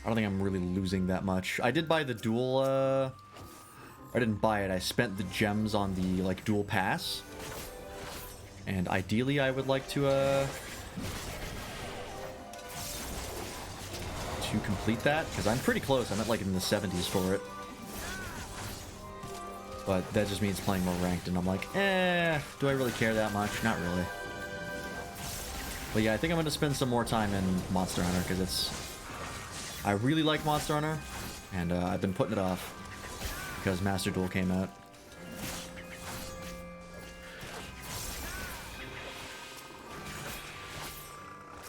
I don't think I'm really losing that much. I did buy the dual... I didn't buy it. I spent the gems on the, like, dual pass. And ideally I would like to complete that, because I'm pretty close. I'm at, like, in the 70s for it. But that just means playing more ranked, and I'm like, do I really care that much? Not really. But yeah, I think I'm going to spend some more time in Monster Hunter, because it's... I really like Monster Hunter, and I've been putting it off, because Master Duel came out.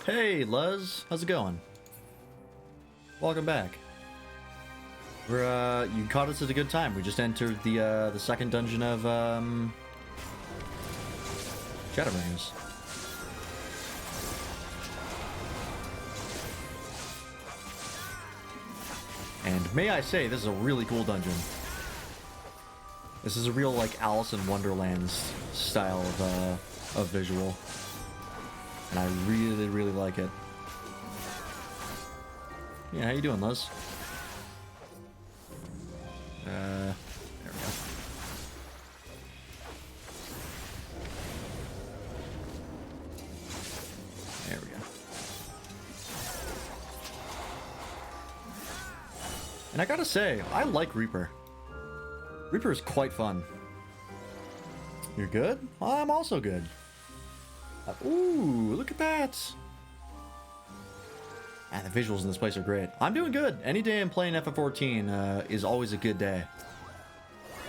Hey, Luz. How's it going? Welcome back. We're you caught us at a good time. We just entered the second dungeon of Shadowbringers. And may I say, this is a really cool dungeon. This is a real, like, Alice in Wonderland style of visual. And I really, really like it. Yeah, how you doing, Liz? There we go. There we go. And I gotta say, I like Reaper. Reaper is quite fun. You're good? I'm also good. Ooh, look at that! And the visuals in this place are great. I'm doing good. Any day I'm playing FF14 is always a good day.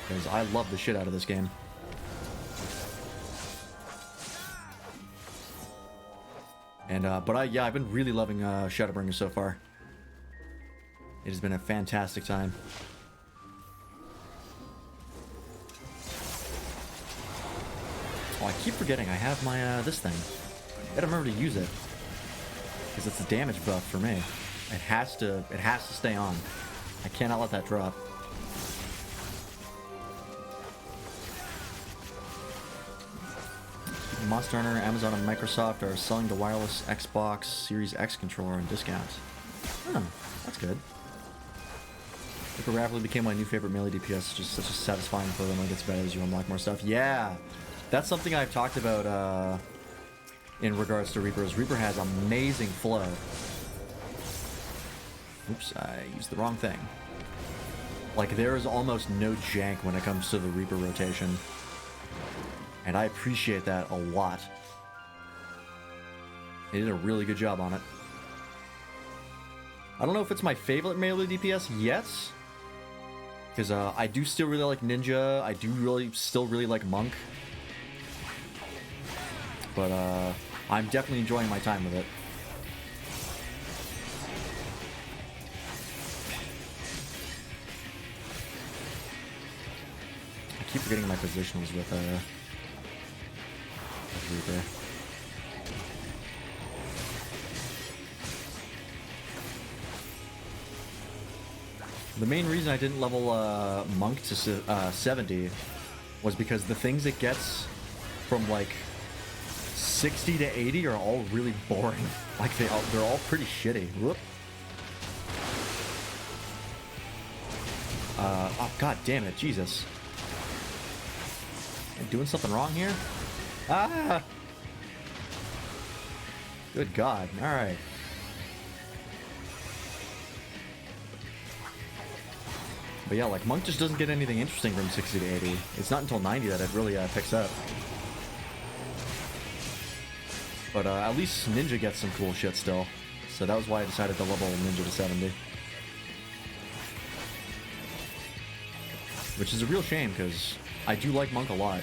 Because I love the shit out of this game. And, yeah, I've been really loving Shadowbringers so far. It has been a fantastic time. Oh, I keep forgetting I have my, this thing. I gotta remember to use it. Because it's a damage buff for me. It has to stay on. I cannot let that drop. Monster Hunter, Amazon, and Microsoft are selling the wireless Xbox Series X controller on discount. Oh, that's good. It rapidly became my new favorite melee DPS, just such a satisfying feeling when it gets better as you unlock more stuff. Yeah, that's something I've talked about in regards to Reaper. Reaper has amazing flow. Oops, I used the wrong thing. Like, there is almost no jank when it comes to the Reaper rotation. And I appreciate that a lot. They did a really good job on it. I don't know if it's my favorite melee DPS yet. Because I do still really like Ninja. I do still really like Monk. But I'm definitely enjoying my time with it. I keep forgetting my positionals with Reaper. The main reason I didn't level Monk to 70 was because the things it gets from like 60 to 80 are all really boring. Like they're all pretty shitty. Whoop. Oh god damn it, Jesus. Am I doing something wrong here? Ah! Good god, alright. But yeah, like, Monk just doesn't get anything interesting from 60 to 80. It's not until 90 that it really picks up. But at least Ninja gets some cool shit still. So that was why I decided to level Ninja to 70. Which is a real shame, because I do like Monk a lot.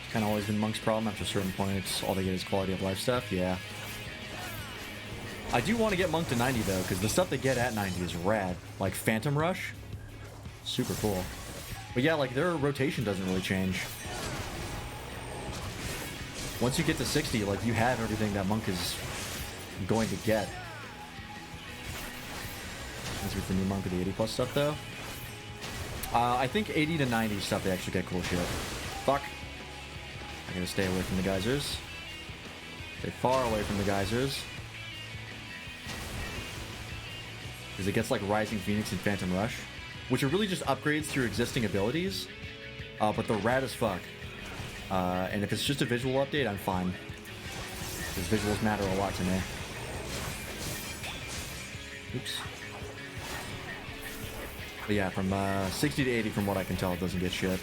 It's kind of always been Monk's problem after certain points. All they get is quality of life stuff, yeah. I do want to get Monk to 90 though, because the stuff they get at 90 is rad. Like Phantom Rush, super cool. But yeah, like their rotation doesn't really change. Once you get to 60, like you have everything that Monk is going to get. Let's get the new Monk with the 80 plus stuff though. I think 80 to 90 stuff they actually get cool shit. Fuck. I gotta stay away from the geysers. Stay far away from the geysers. Because it gets like Rising Phoenix and Phantom Rush, which are really just upgrades through existing abilities, but they're rad as fuck. And if it's just a visual update, I'm fine. Because visuals matter a lot to me. Oops. But yeah, from 60 to 80, from what I can tell, it doesn't get shit.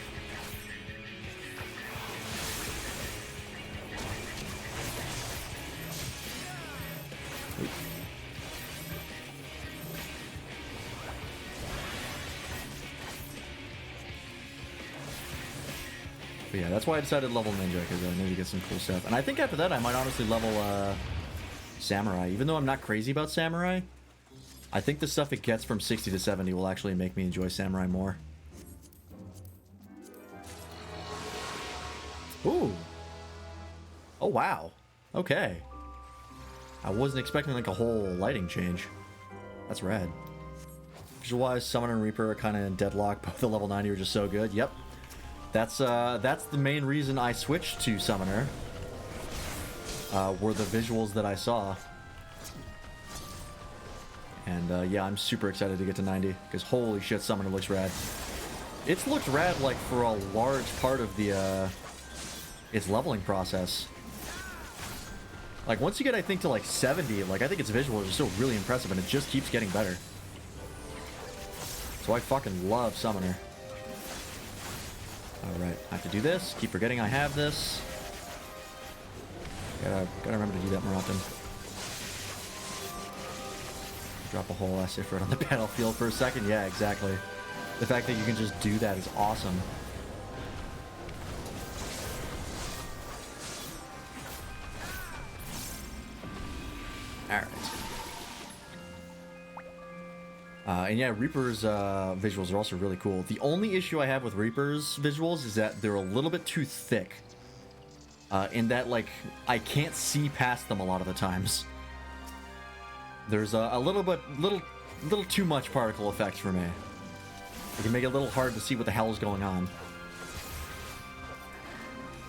But yeah, that's why I decided to level Ninja, because Ninja gets some cool stuff. And I think after that I might honestly level Samurai. Even though I'm not crazy about Samurai, I think the stuff it gets from 60 to 70 will actually make me enjoy Samurai more. Ooh. Oh, wow. Okay. I wasn't expecting like a whole lighting change. That's rad. Visual-wise, Summoner and Reaper are kind of in deadlock. Both the level 90 are just so good. Yep. That's the main reason I switched to Summoner. Were the visuals that I saw. And yeah, I'm super excited to get to 90. Because holy shit, Summoner looks rad. It's looked rad like for a large part of the its leveling process. Like once you get, I think, to like 70, like I think its visuals are still really impressive, and it just keeps getting better. So I fucking love Summoner. Alright, I have to do this. Keep forgetting I have this. Gotta remember to do that more often. Drop a whole ass Ifrit on the battlefield for a second. Yeah, exactly. The fact that you can just do that is awesome. Alright. And yeah, Reaper's visuals are also really cool. The only issue I have with Reaper's visuals is that they're a little bit too thick. In that, like, I can't see past them a lot of the times. There's a little too much particle effects for me. It can make it a little hard to see what the hell is going on.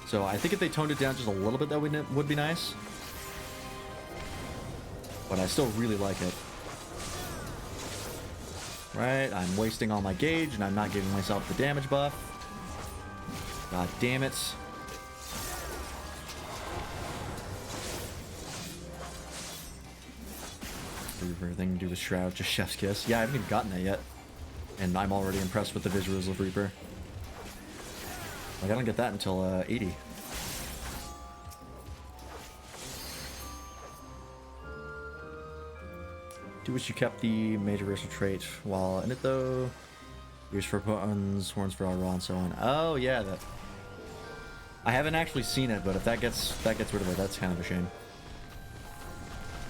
So I think if they toned it down just a little bit, that would be nice. But I still really like it. Right, I'm wasting all my gauge, and I'm not giving myself the damage buff. God damn it. Everything to do with Shroud, just Chef's Kiss. Yeah, I haven't even gotten that yet. And I'm already impressed with the visuals of Reaper. Like, I don't get that until 80. Do wish you kept the major racial trait while in it though. Ears for buttons, horns for Aura, and so on. Oh yeah, that. I haven't actually seen it, but if that gets rid of it, that's kind of a shame.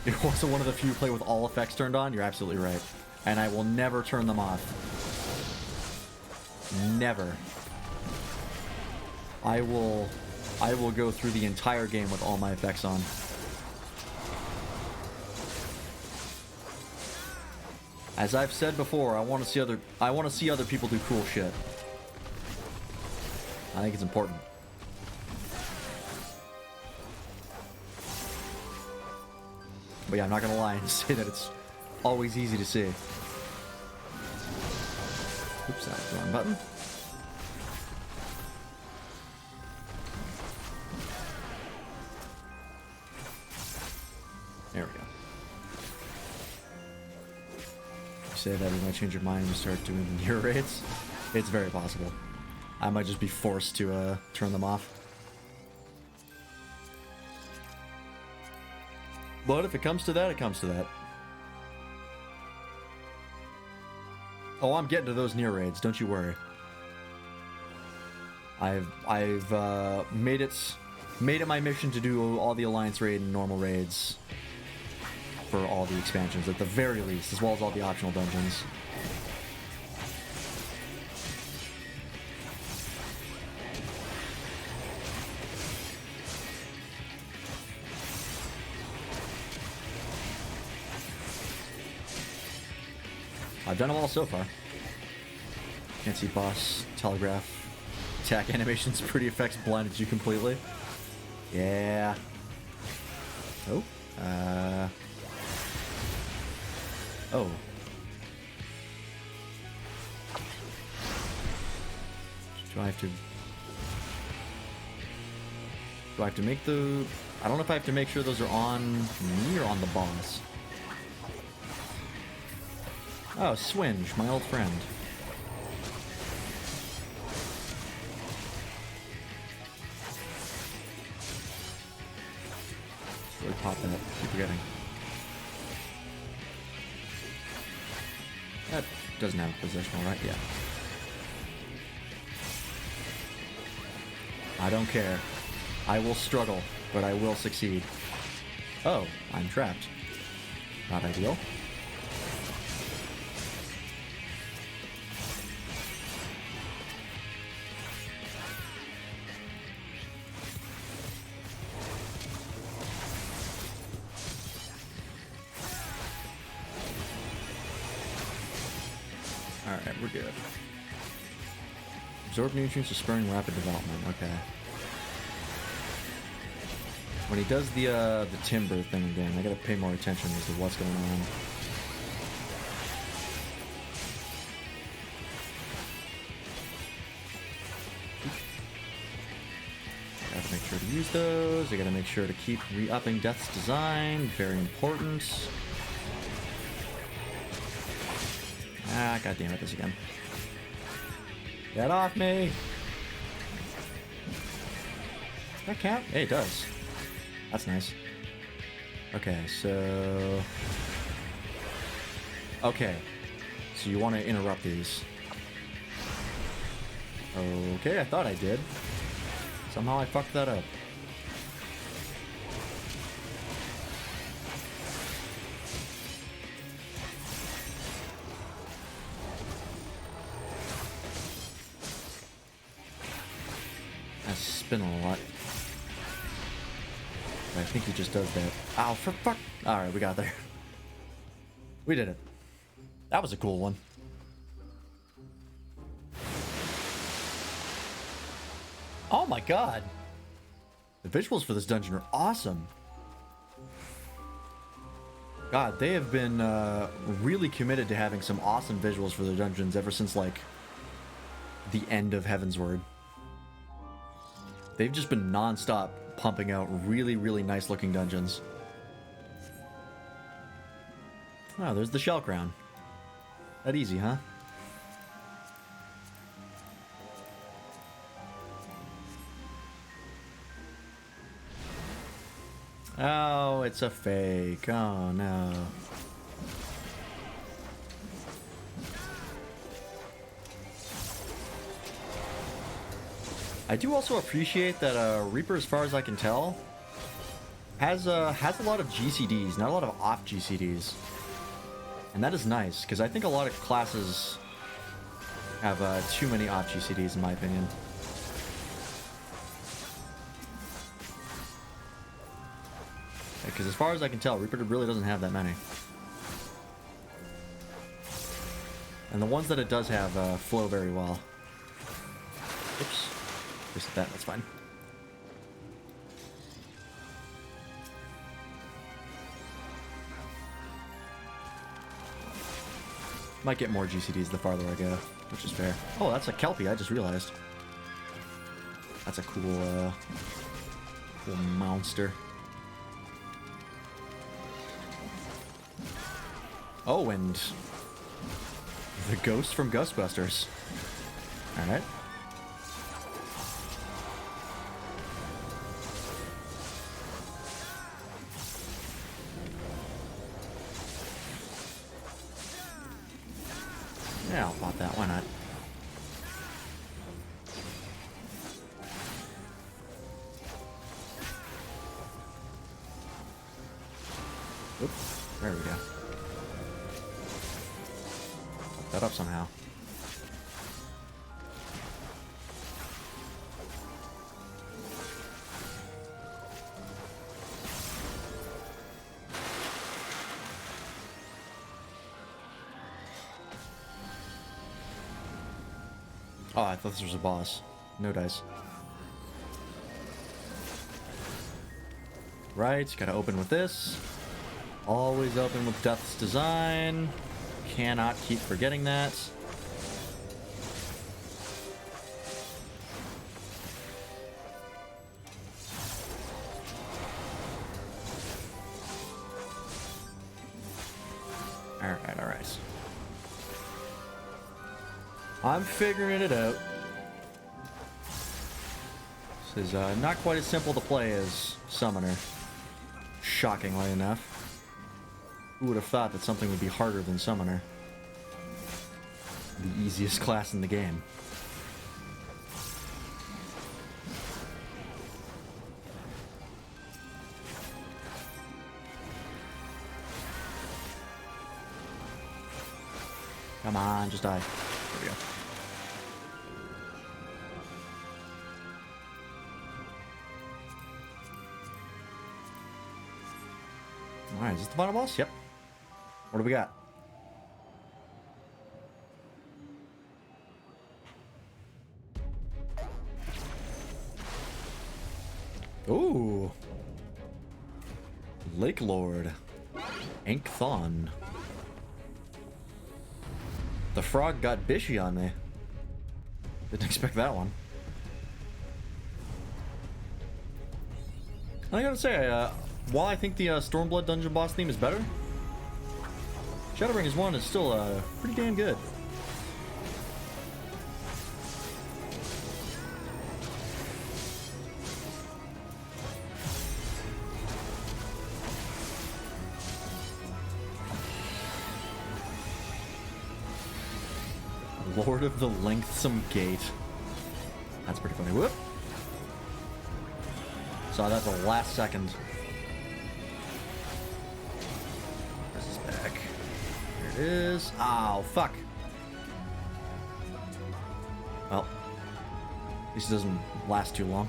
You're also one of the few who play with all effects turned on. You're absolutely right, and I will never turn them off. Never. I will go through the entire game with all my effects on. As I've said before, I want to see other people do cool shit. I think it's important. But yeah, I'm not gonna lie and say that it's always easy to see. Oops, that was the wrong button. There we go. Say that you might change your mind and start doing near raids. It's very possible. I might just be forced to turn them off. But if it comes to that, it comes to that. Oh, I'm getting to those near raids, don't you worry. I've made it my mission to do all the Alliance raid and normal raids for all the expansions, at the very least, as well as all the optional dungeons. I've done them all so far. Can't see boss, telegraph, attack animations, pretty effects blinded you completely. Yeah. Oh. Oh. Do I have to make the... I don't know if I have to make sure those are on me or on the boss. Oh, Swinge, my old friend. Really pop that. Keep forgetting. That doesn't have a positional, right? Yeah. I don't care. I will struggle, but I will succeed. Oh, I'm trapped. Not ideal. Alright, we're good. Absorb nutrients to spurring rapid development. Okay. When he does the timber thing again, I gotta pay more attention as to what's going on. Gotta make sure to use those. I gotta make sure to keep re-upping Death's design. Very important. Ah, god damn it, this again. Get off me! Does that count? Hey, it does. That's nice. Okay, so... Okay. So you want to interrupt these. Okay, I thought I did. Somehow I fucked that up. That's spinning a lot. I think he just does that. Ow, for fuck! Alright, we got there. We did it. That was a cool one. Oh my god! The visuals for this dungeon are awesome. God, they have been really committed to having some awesome visuals for their dungeons ever since, like, the end of Heavensward. They've just been non-stop pumping out really, really nice looking dungeons. Oh, there's the Shell Crown. That easy, huh? Oh, it's a fake. Oh, no. I do also appreciate that Reaper, as far as I can tell, has a lot of GCDs, not a lot of off GCDs. And that is nice, because I think a lot of classes have too many off GCDs, in my opinion. Because as far as I can tell, Reaper really doesn't have that many. And the ones that it does have flow very well. Oops. Reset that, that's fine. Might get more GCDs the farther I go, which is fair. Oh, that's a Kelpie, I just realized. That's a cool, cool monster. Oh, and the ghost from Ghostbusters. Alright. Yeah, I'll pop that, why not? Oops, there we go. Fuck that up somehow. Oh, I thought this was a boss. No dice. Right, gotta open with this. Always open with Death's Design. Cannot keep forgetting that. Alright, alright. I'm figuring it out. This is not quite as simple to play as Summoner. Shockingly enough. Who would have thought that something would be harder than Summoner? The easiest class in the game. Come on, just die. There we go. Alright, is this the final boss? Yep. What do we got? Ooh. Lake Lord. Ankthon. The frog got bishy on me. Didn't expect that one. I gotta say, while I think the Stormblood dungeon boss theme is better, Shadowbringers 1 is still pretty damn good. Lord of the Lengthsome Gate. That's pretty funny. Whoop! Saw that the last second. This is back. Here it is. Oh, fuck. Well, at least it doesn't last too long.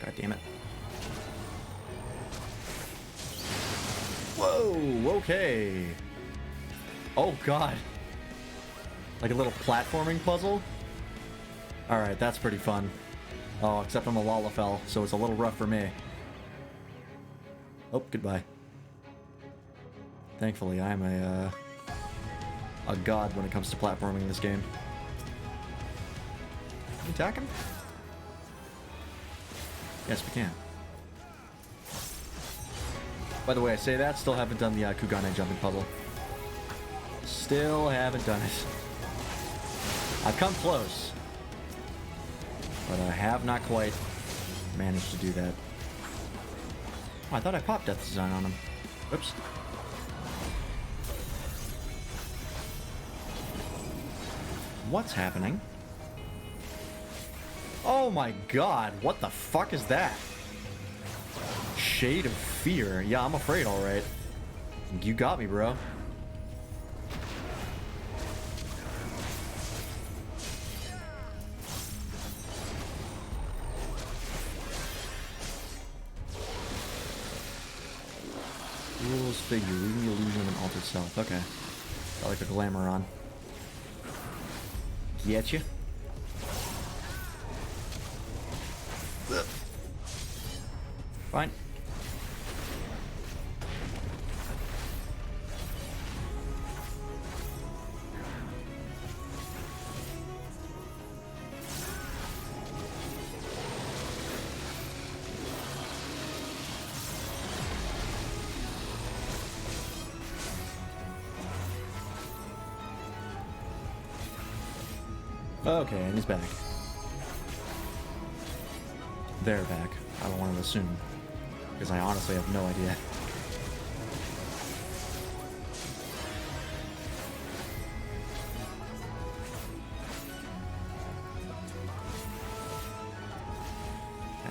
God damn it. Whoa, okay. Oh, God. Like a little platforming puzzle? Alright, that's pretty fun. Oh, except I'm a Lalafell, so it's a little rough for me. Oh, goodbye. Thankfully, I'm a god when it comes to platforming in this game. Can we attack him? Yes, we can. By the way, I say that, still haven't done the Kugane jumping puzzle. Still haven't done it. I've come close, but I have not quite managed to do that. Oh, I thought I popped Death Design on him. Oops. What's happening? Oh my god, what the fuck is that? Shade of Fear. Yeah, I'm afraid, alright. You got me, bro. Rules figure, leaving the illusion of an altered self. Okay. Got like a glamour on. Get you. Fine. Okay, and he's back. They're back. I don't want to assume. Because I honestly have no idea.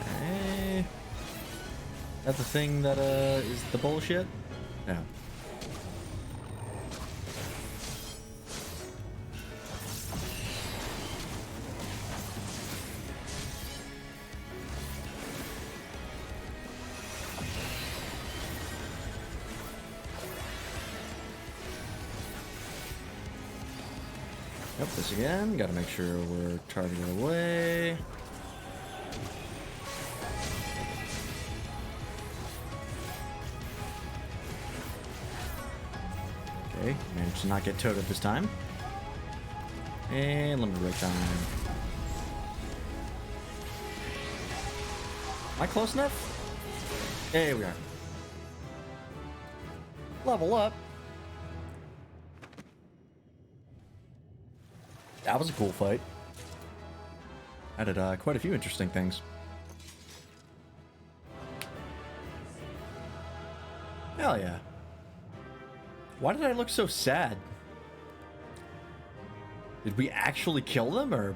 Okay. That's the thing that is the bullshit? Yeah. Yep, this again. Gotta make sure we're targeted away. Okay, managed to not get toted this time. And limited break time. Am I close enough? There we are. Level up. That was a cool fight. Added quite a few interesting things. Hell yeah. Why did I look so sad? Did we actually kill them, or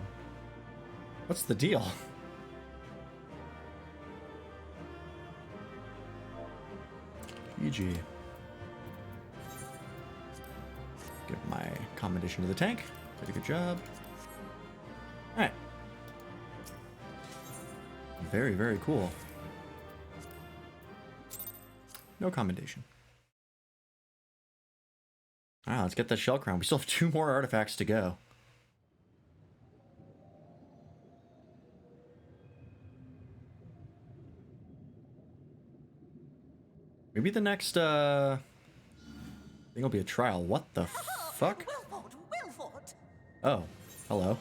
what's the deal? GG. Give my commendation to the tank. Did a good job. Alright. Very, very cool. No commendation. Alright, let's get that shell crown. We still have 2 more artifacts to go. Maybe the next, thing will be a trial. What the fuck? Wilford! Oh, hello.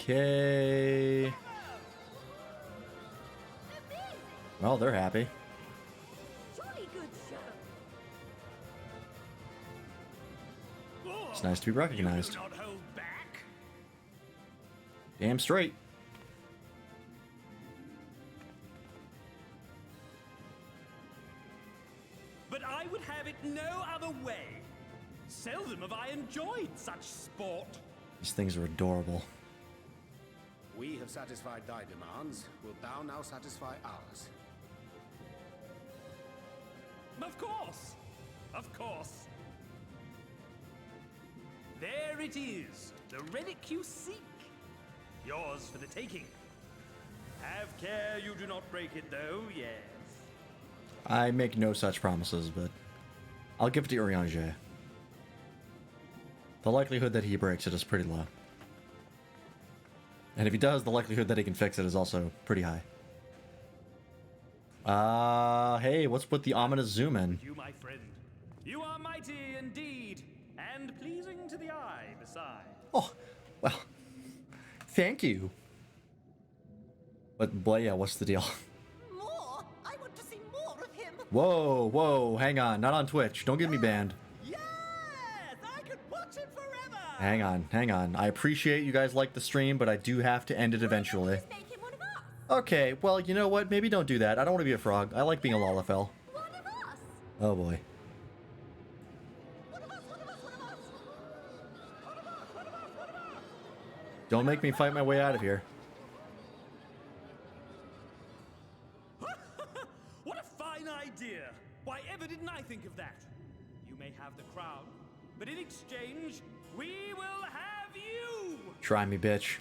Okay. Well, they're happy. Jolly good show. It's nice to be recognized. Damn straight. But I would have it no other way. Seldom have I enjoyed such sport. These things are adorable. We have satisfied thy demands. Wilt thou now satisfy ours? Of course. Of course. There it is. The relic you seek. Yours for the taking. Have care you do not break it, though, yes. I make no such promises, but I'll give it to Urianger. The likelihood that he breaks it is pretty low. And if he does, the likelihood that he can fix it is also pretty high. Hey, what's with the ominous zoom in? You, my friend. You are mighty indeed, and pleasing to the eye besides. Oh, well, thank you. But yeah, what's the deal? More? I want to see more of him. Whoa, whoa, hang on. Not on Twitch. Don't get me banned. Yes, I could watch him forever. Hang on. I appreciate you guys like the stream, but I do have to end it eventually. Okay, well, you know what? Maybe don't do that. I don't want to be a frog. I like being a Lalafell. Oh boy. Don't make me fight my way out of here. What a fine idea! Why ever didn't I think of that? You may have the crown, but in exchange, we will have you! Try me, bitch.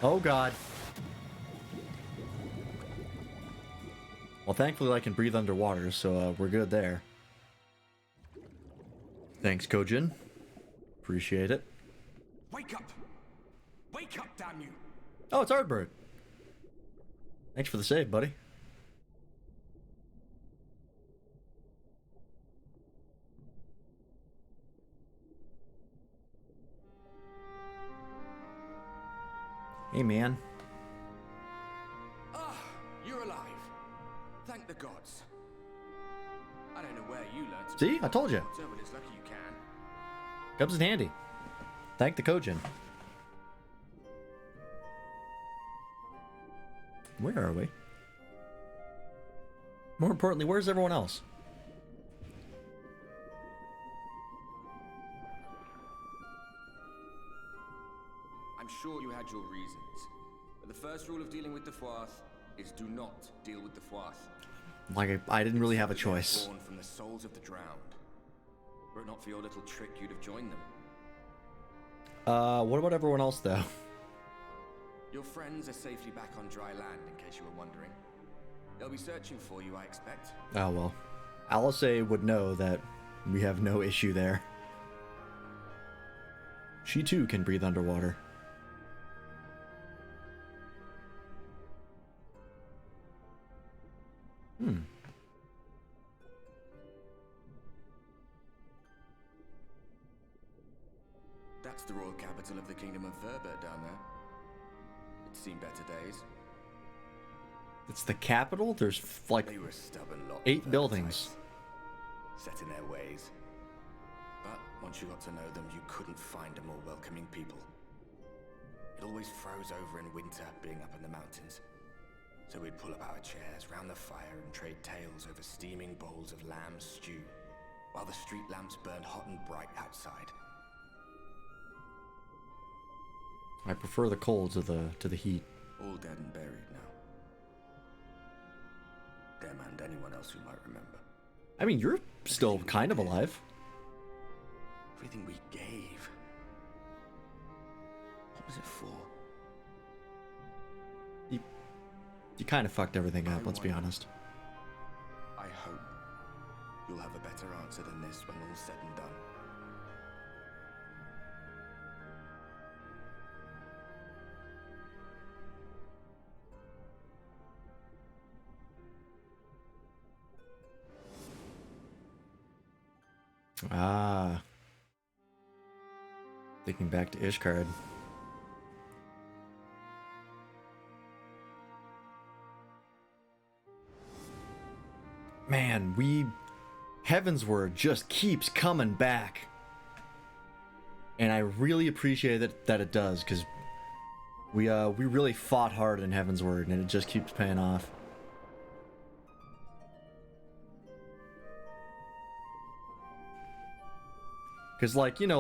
Oh god. Well, thankfully I can breathe underwater, so we're good there. Thanks, Kojin. Appreciate it. Wake up! Wake up, damn you! Oh, it's Ardbird. Thanks for the save, buddy. Hey, man. Ah, you're alive. Thank the gods. I don't know where you learned to See? I told you. but it's lucky you can. Comes in handy. Thank the Kojin. Where are we? More importantly, where's everyone else? I'm sure you had your reasons, but the first rule of dealing with the Fwath is do not deal with the Fwath. Like, I didn't really have a choice. Born from the souls of the drowned. Were it not for your little trick, you'd have joined them. What about everyone else, though? Your friends are safely back on dry land, in case you were wondering. They'll be searching for you, I expect. Oh, well. Alice would know that we have no issue there. She, too, can breathe underwater. That's the royal capital of the Kingdom of Verbert down there. It's seen better days. It's the capital? There's, like, They were a stubborn lot, 8 buildings. set in their ways. But once you got to know them, you couldn't find a more welcoming people. It always froze over in winter, being up in the mountains. So we'd pull up our chairs round the fire and trade tales over steaming bowls of lamb stew, while the street lamps burned hot and bright outside. I prefer the cold to the heat. All dead and buried now. Them and anyone else who might remember. I mean, you're still kind of alive. Everything we gave. What was it for? You kind of fucked everything up, let's be honest. I hope you'll have a better answer than this when all's said and done. Ah. Thinking back to Ishgard. Man, Heavensward just keeps coming back. And I really appreciate that it does, because we really fought hard in Heavensward, and it just keeps paying off. Because, like, there's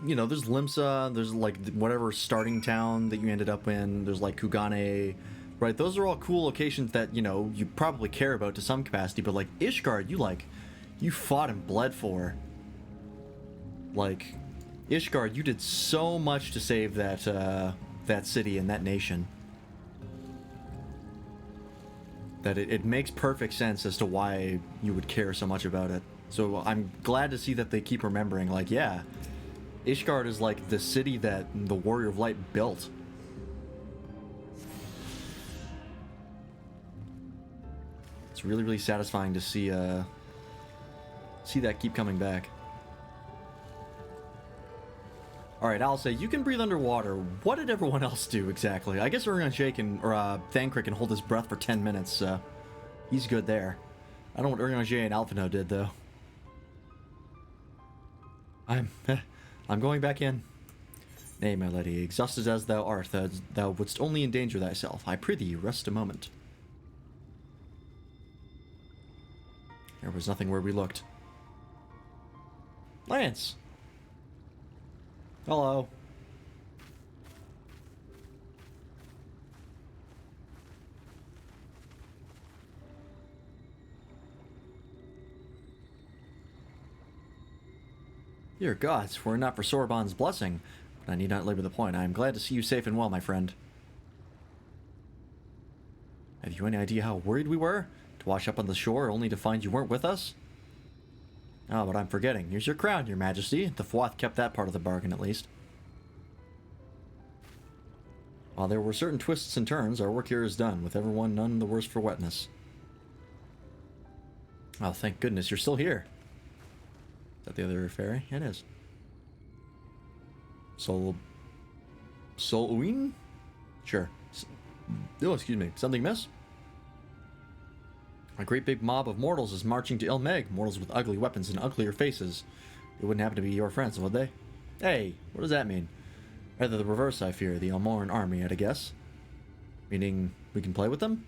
Limsa, there's, like, whatever starting town that you ended up in, there's, like, Kugane, right? Those are all cool locations that, you probably care about to some capacity, but, like, Ishgard, you fought and bled for. Like, Ishgard, you did so much to save that city and that nation. That it makes perfect sense as to why you would care so much about it. So I'm glad to see that they keep remembering, like, yeah, Ishgard is like the city that the Warrior of Light built. It's really, really satisfying to see that keep coming back. Alright, I'll say, you can breathe underwater. What did everyone else do exactly? I guess Urianger or Thancred can hold his breath for 10 minutes, so he's good there. I don't know what Urianger and Alphinaud did, though. I'm going back in. Nay, my lady, exhausted as thou art, thou wouldst only endanger thyself. I prithee, rest a moment. There was nothing where we looked. Lance! Hello. Dear gods, were it not for Sorbonne's blessing, but I need not labor the point. I am glad to see you safe and well, my friend. Have you any idea how worried we were? To wash up on the shore only to find you weren't with us? Oh, but I'm forgetting. Here's your crown, your majesty. The Fwath kept that part of the bargain, at least. While there were certain twists and turns, our work here is done, with everyone none the worse for wetness. Oh, thank goodness you're still here. Is that the other fairy? Yeah, it is. Sol-Uin? Sure. Oh, excuse me. Something miss? A great big mob of mortals is marching to Ilmeg. Mortals with ugly weapons and uglier faces. They wouldn't happen to be your friends, would they? Hey, what does that mean? Rather the reverse, I fear. The Almoran army, I'd guess. Meaning, we can play with them?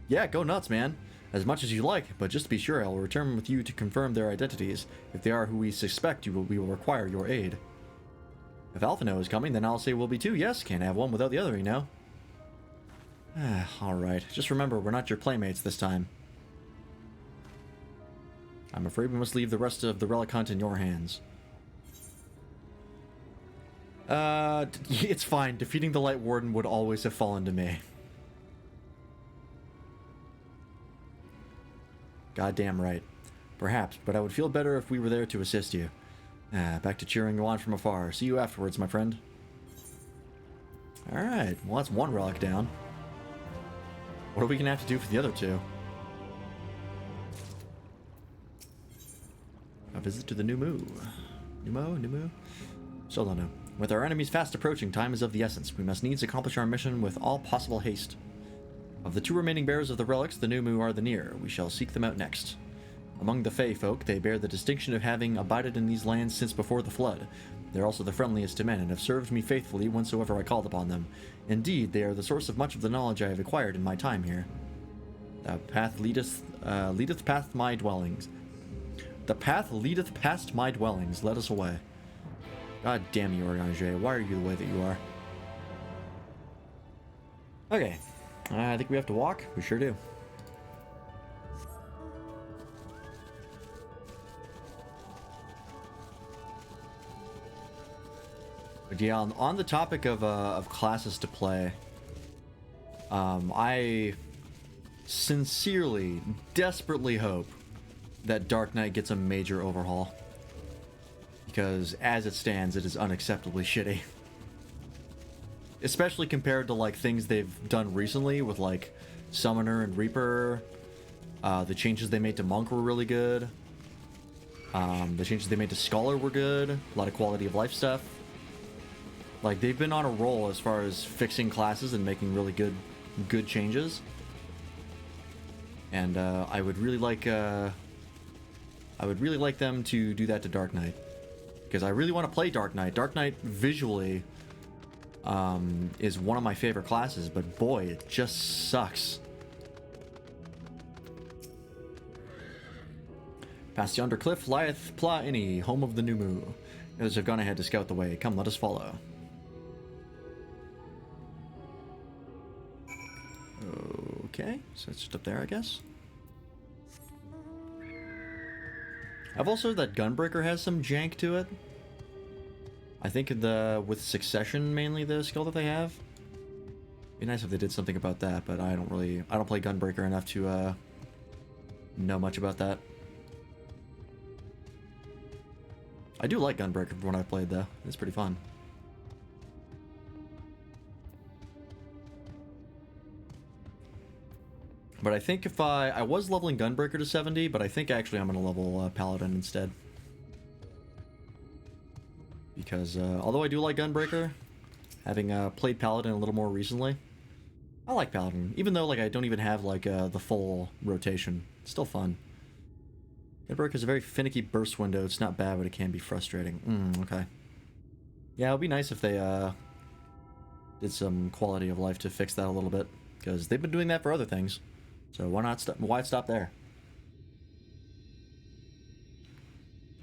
Yeah, go nuts, man. As much as you like, but just to be sure, I will return with you to confirm their identities. If they are who we suspect, we will require your aid. If Alphinaud is coming, then I'll say we'll be too. Yes, can't have one without the other, you know. Alright, just remember, we're not your playmates this time. I'm afraid we must leave the rest of the relic hunt in your hands. It's fine. Defeating the Light Warden would always have fallen to me. Goddamn right. Perhaps, but I would feel better if we were there to assist you. Back to cheering you on from afar. See you afterwards, my friend. Alright, well that's one relic down. What are we gonna have to do for the other two? A visit to the New Moo. New Moo? Still don't know. With our enemies fast approaching, time is of the essence. We must needs accomplish our mission with all possible haste. Of the two remaining bearers of the relics, the New Moo are the near. We shall seek them out next. Among the Fey folk, they bear the distinction of having abided in these lands since before the Flood. They're also the friendliest to men, and have served me faithfully whensoever I called upon them. Indeed, they are the source of much of the knowledge I have acquired in my time here. The path leadeth past my dwellings. The path leadeth past my dwellings. Let us away. God damn you, Orangé. Why are you the way that you are? Okay. I think we have to walk. We sure do. But yeah, on the topic of classes to play, I sincerely, desperately hope that Dark Knight gets a major overhaul. Because as it stands, it is unacceptably shitty. Especially compared to like things they've done recently with like Summoner and Reaper. The changes they made to Monk were really good. The changes they made to Scholar were good. A lot of quality of life stuff. Like, they've been on a roll as far as fixing classes and making really good changes. And I would really like them to do that to Dark Knight, because I really want to play Dark Knight. Dark Knight visually is one of my favorite classes, but boy, it just sucks. Past yonder cliff lieth Pla Inni, home of the Numu. Others have gone ahead to scout the way. Come, let us follow. Okay, so it's just up there, I guess. I've also heard that Gunbreaker has some jank to it. I think with Succession mainly the skill that they have. Be nice if they did something about that, but I don't play Gunbreaker enough to know much about that. I do like Gunbreaker from what I've played though. It's pretty fun. But I think if I was leveling Gunbreaker to 70, but I think actually I'm going to level Paladin instead. Because although I do like Gunbreaker, having played Paladin a little more recently, I like Paladin. Even though like I don't even have like the full rotation. It's still fun. Gunbreaker is a very finicky burst window. It's not bad, but it can be frustrating. Okay. Yeah, it would be nice if they did some quality of life to fix that a little bit. Because they've been doing that for other things. So why stop there?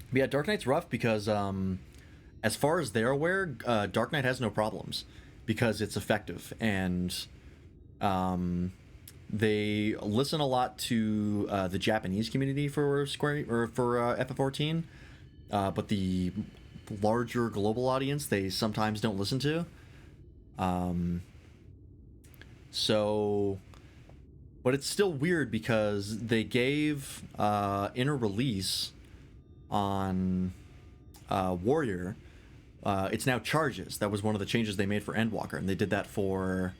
But yeah, Dark Knight's rough because as far as they're aware, Dark Knight has no problems because it's effective, and they listen a lot to the Japanese community for FF14, but the larger global audience they sometimes don't listen to. But it's still weird because they gave in a release on Warrior, it's now charges. That was one of the changes they made for Endwalker, and they did that for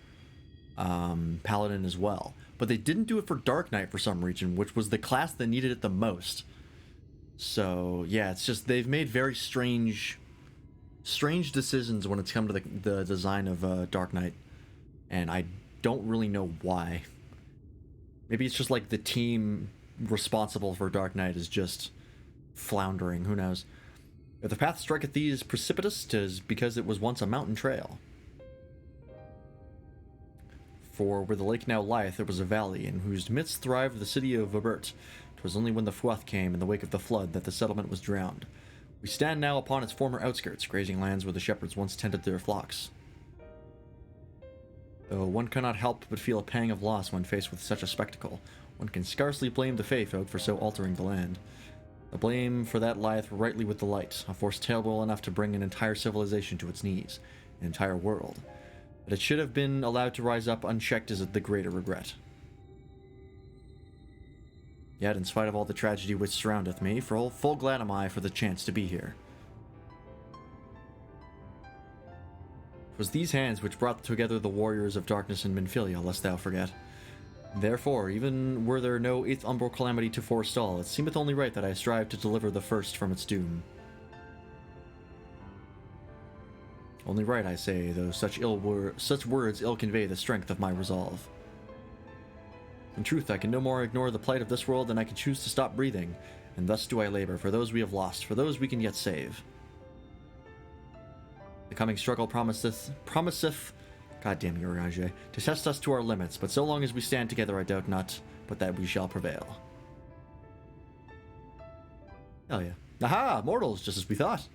Paladin as well. But they didn't do it for Dark Knight for some reason, which was the class that needed it the most. So yeah, it's just they've made very strange decisions when it's come to the design of Dark Knight, and I don't really know why. Maybe it's just like the team responsible for Dark Knight is just floundering. Who knows? If the path striketh these precipitous, 'tis because it was once a mountain trail. For where the lake now lieth, there was a valley, in whose midst thrived the city of Vabert. 'Twas only when the Fwuth came in the wake of the flood that the settlement was drowned. We stand now upon its former outskirts, grazing lands where the shepherds once tended their flocks. Though one cannot help but feel a pang of loss when faced with such a spectacle, one can scarcely blame the Fey folk for so altering the land. The blame for that lieth rightly with the light, a force terrible enough to bring an entire civilization to its knees, an entire world. That it should have been allowed to rise up unchecked is the greater regret. Yet, in spite of all the tragedy which surroundeth me, full glad am I for the chance to be here. 'Twas these hands which brought together the warriors of darkness and Minfilia, lest thou forget. Therefore, even were there no eighth umbral calamity to forestall, it seemeth only right that I strive to deliver the first from its doom. Only right, I say, though such words ill convey the strength of my resolve. In truth, I can no more ignore the plight of this world than I can choose to stop breathing, and thus do I labor for those we have lost, for those we can yet save. The coming struggle promiseth, goddamn Uriage, to test us to our limits, but so long as we stand together, I doubt not, but that we shall prevail. Hell yeah. Aha! Mortals, just as we thought.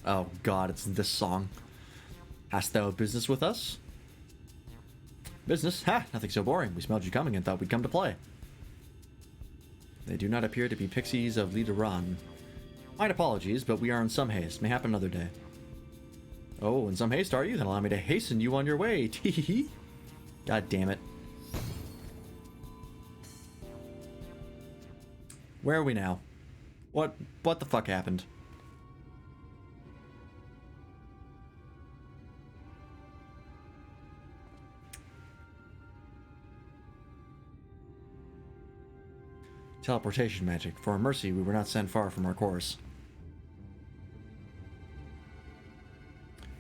Oh god, it's this song. Hast thou business with us? Business? Ha! Nothing so boring. We smelled you coming and thought we'd come to play. They do not appear to be pixies of Lideran. Mine apologies, but we are in some haste. May happen another day. Oh, in some haste, are you? Then allow me to hasten you on your way. Tee-hee-hee. God damn it. Where are we now? What the fuck happened? Teleportation magic. For our mercy, we were not sent far from our course.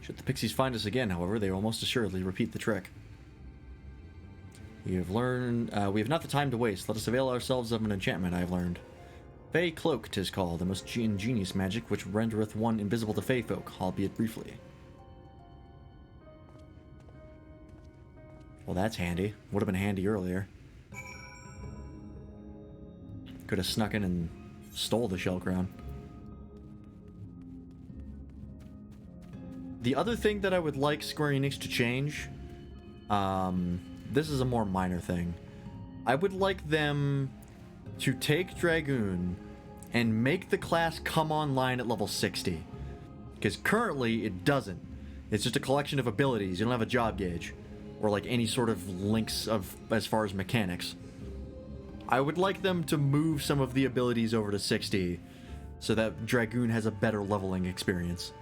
Should the pixies find us again, however, they will most assuredly repeat the trick. We have not the time to waste. Let us avail ourselves of an enchantment I have learned. Fey Cloak, 'tis called, the most ingenious magic which rendereth one invisible to fey folk, albeit briefly. Well, that's handy. Would have been handy earlier. Could have snuck in and stole the shell crown. The other thing that I would like Square Enix to change, this is a more minor thing. I would like them to take Dragoon and make the class come online at level 60. Because currently it doesn't. It's just a collection of abilities. You don't have a job gauge. Or like any sort of links of as far as mechanics. I would like them to move some of the abilities over to 60 so that Dragoon has a better leveling experience.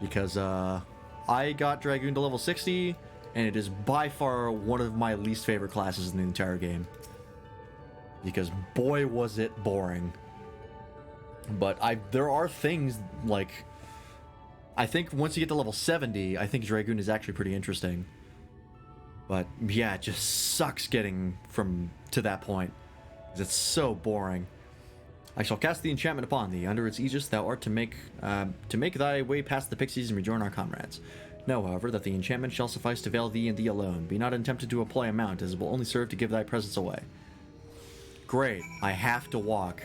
Because I got Dragoon to level 60 and it is by far one of my least favorite classes in the entire game. Because boy was it boring. But there are things like, I think once you get to level 70, I think Dragoon is actually pretty interesting. But yeah, it just sucks getting to that point. It's so boring. I shall cast the enchantment upon thee. Under its aegis thou art to make thy way past the pixies and rejoin our comrades. Know, however, that the enchantment shall suffice to veil thee and thee alone. Be not tempted to apply a mount, as it will only serve to give thy presence away. Great. I have to walk.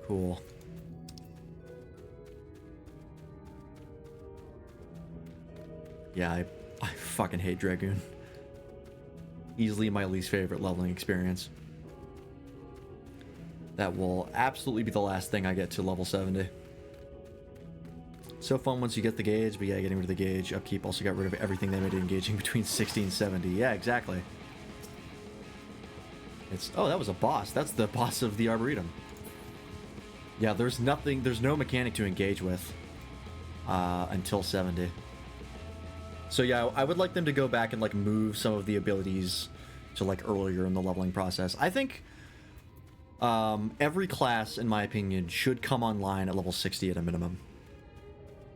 Cool. Yeah, I fucking hate Dragoon. Easily my least favorite leveling experience. That will absolutely be the last thing I get to level 70. So fun once you get the gauge, but yeah, getting rid of the gauge. Upkeep also got rid of everything that made it engaging between 60 and 70. Yeah, exactly. Oh, that was a boss. That's the boss of the Arboretum. Yeah, there's no mechanic to engage with until 70. So yeah, I would like them to go back and like move some of the abilities to like earlier in the leveling process. I think every class, in my opinion, should come online at level 60 at a minimum.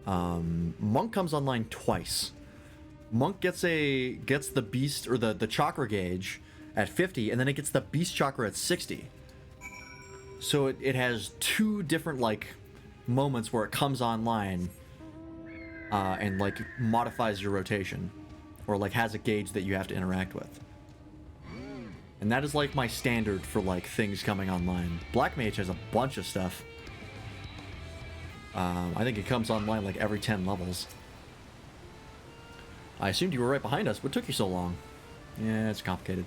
Monk comes online twice. Monk gets the beast or the chakra gauge at 50, and then it gets the beast chakra at 60. So it has two different like moments where it comes online and like modifies your rotation, or like has a gauge that you have to interact with. And that is like my standard for like things coming online. Black Mage has a bunch of stuff. I think it comes online like every 10 levels. I assumed you were right behind us. What took you so long? Yeah, it's complicated.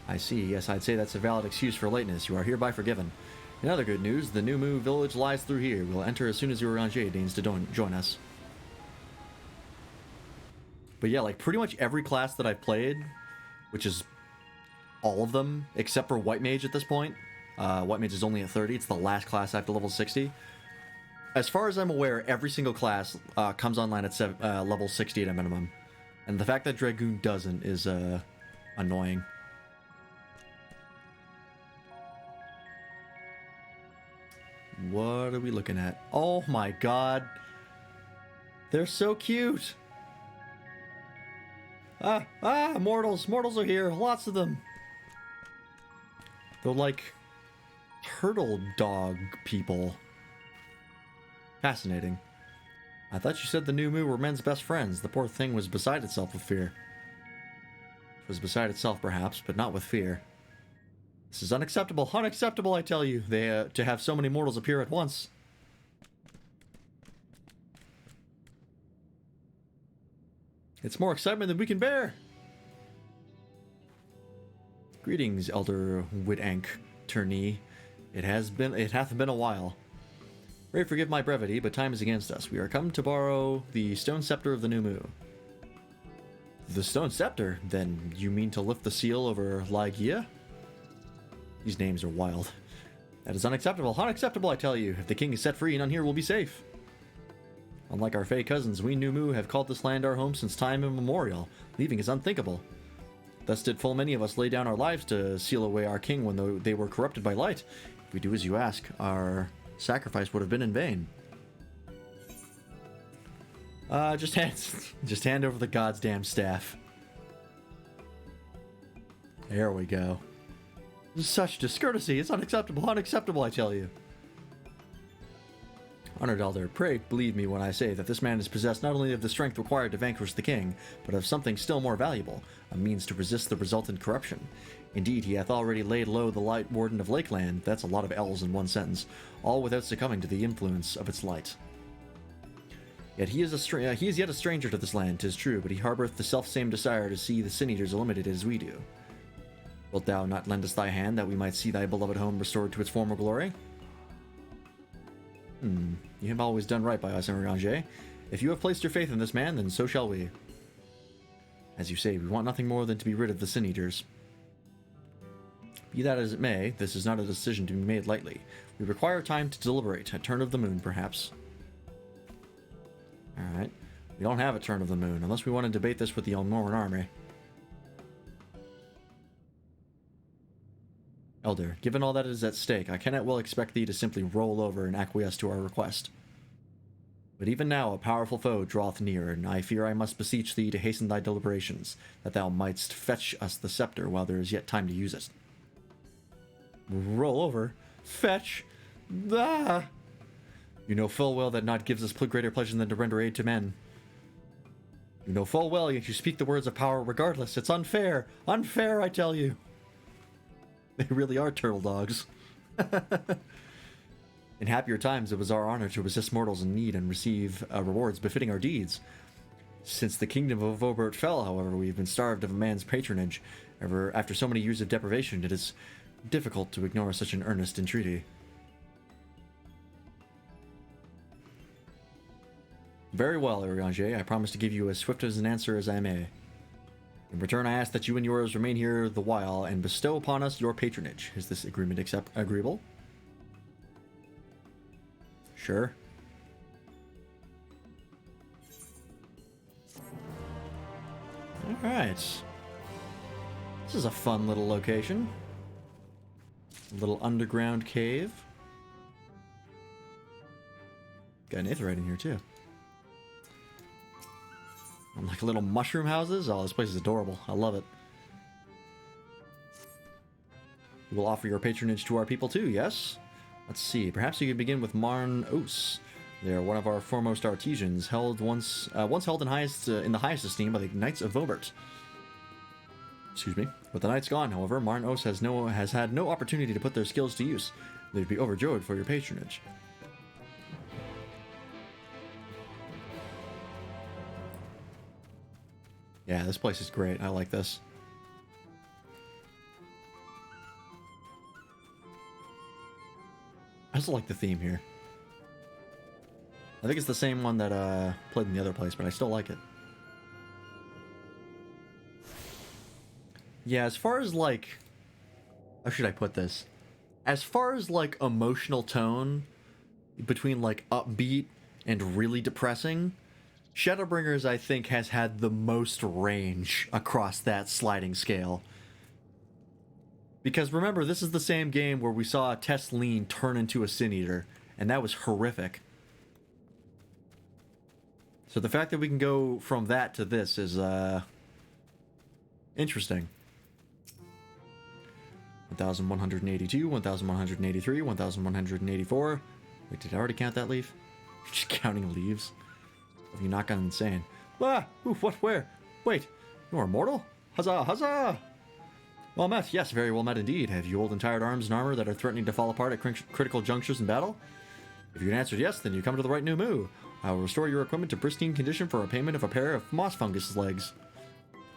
I see. Yes, I'd say that's a valid excuse for lateness. You are hereby forgiven. In other good news, the New Moo village lies through here. We'll enter as soon as Uriage deigns to join us. But yeah, like pretty much every class that I've played, which is all of them except for White Mage at this point. White Mage is only at 30. It's the last class after level 60. As far as I'm aware, every single class comes online at level 60 at a minimum. And the fact that Dragoon doesn't is annoying. What are we looking at? Oh my god. They're so cute. Mortals. Mortals are here. Lots of them. They're like turtle dog people. Fascinating. I thought you said the new Mu were men's best friends. The poor thing was beside itself with fear. It was beside itself, perhaps, but not with fear. This is unacceptable. Unacceptable, I tell you. To have so many mortals appear at once. It's more excitement than we can bear. Greetings, Elder Widank Tourney. It hath been a while. Pray forgive my brevity, but time is against us. We are come to borrow the stone scepter of the new Mu. The stone scepter? Then you mean to lift the seal over Lygia? These names are wild. That is unacceptable. Unacceptable, I tell you. If the king is set free, none here will be safe. Unlike our Fey cousins, we New Mu have called this land our home since time immemorial. Leaving is unthinkable. Thus did full many of us lay down our lives to seal away our king when they were corrupted by light. If we do as you ask, our sacrifice would have been in vain. Just hand over the god's damn staff. There we go. Such discourtesy. It's unacceptable. Unacceptable, I tell you. Honored Elder, pray believe me when I say that this man is possessed not only of the strength required to vanquish the king, but of something still more valuable, a means to resist the resultant corruption. Indeed, he hath already laid low the Light Warden of Lakeland, that's a lot of L's in one sentence, all without succumbing to the influence of its light. Yet he is yet a stranger to this land, 'tis true, but he harboureth the self-same desire to see the Sin-Eaters eliminated as we do. Wilt thou not lend us thy hand that we might see thy beloved home restored to its former glory? You have always done right by us, Enranger. If you have placed your faith in this man, then so shall we. As you say, we want nothing more than to be rid of the Sin-Eaters. Be that as it may, this is not a decision to be made lightly. We require time to deliberate, a turn of the moon, perhaps. Alright. We don't have a turn of the moon, unless we want to debate this with the Elmoran army. Elder, given all that is at stake, I cannot well expect thee to simply roll over and acquiesce to our request. But even now a powerful foe draweth near, and I fear I must beseech thee to hasten thy deliberations, that thou mightst fetch us the scepter while there is yet time to use it. Roll over? Fetch? Ah! You know full well that naught gives us greater pleasure than to render aid to men. You know full well, yet you speak the words of power regardless. It's unfair! Unfair, I tell you! They really are turtle dogs. In happier times, it was our honor to assist mortals in need and receive rewards befitting our deeds. Since the kingdom of Vobert fell, however, we have been starved of a man's patronage. After so many years of deprivation, it is difficult to ignore such an earnest entreaty. Very well, Urianger. I promise to give you as swift as an answer as I may. In return, I ask that you and yours remain here the while and bestow upon us your patronage. Is this agreement agreeable? Sure. Alright. This is a fun little location. A little underground cave. Got an aetheryte in here too. Like little mushroom houses. Oh, this place is adorable. I love it. We will offer your patronage to our people too, yes? Let's see. Perhaps you could begin with Marn Os. They are one of our foremost artisans, once held in the highest esteem by the Knights of Vobert. Excuse me. With the Knights gone, however, Marn Os has had no opportunity to put their skills to use. They'd be overjoyed for your patronage. Yeah, this place is great. I like this. I just like the theme here. I think it's the same one that played in the other place, but I still like it. Yeah, as far as like... How should I put this? As far as like emotional tone between like upbeat and really depressing... Shadowbringers, I think, has had the most range across that sliding scale. Because remember, this is the same game where we saw Tesleen turn into a Sin-Eater, and that was horrific. So the fact that we can go from that to this is Interesting. 1,182, 1,183, 1,184. Wait, did I already count that leaf? Just counting leaves. Have you not gone insane? Ah! Ooh, what? Where? Wait, you are mortal? Huzzah! Huzzah! Well met. Yes, very well met indeed. Have you old and tired arms and armor that are threatening to fall apart at critical junctures in battle? If you answered yes, then you come to the right new moo. I will restore your equipment to pristine condition for a payment of a pair of moss fungus legs.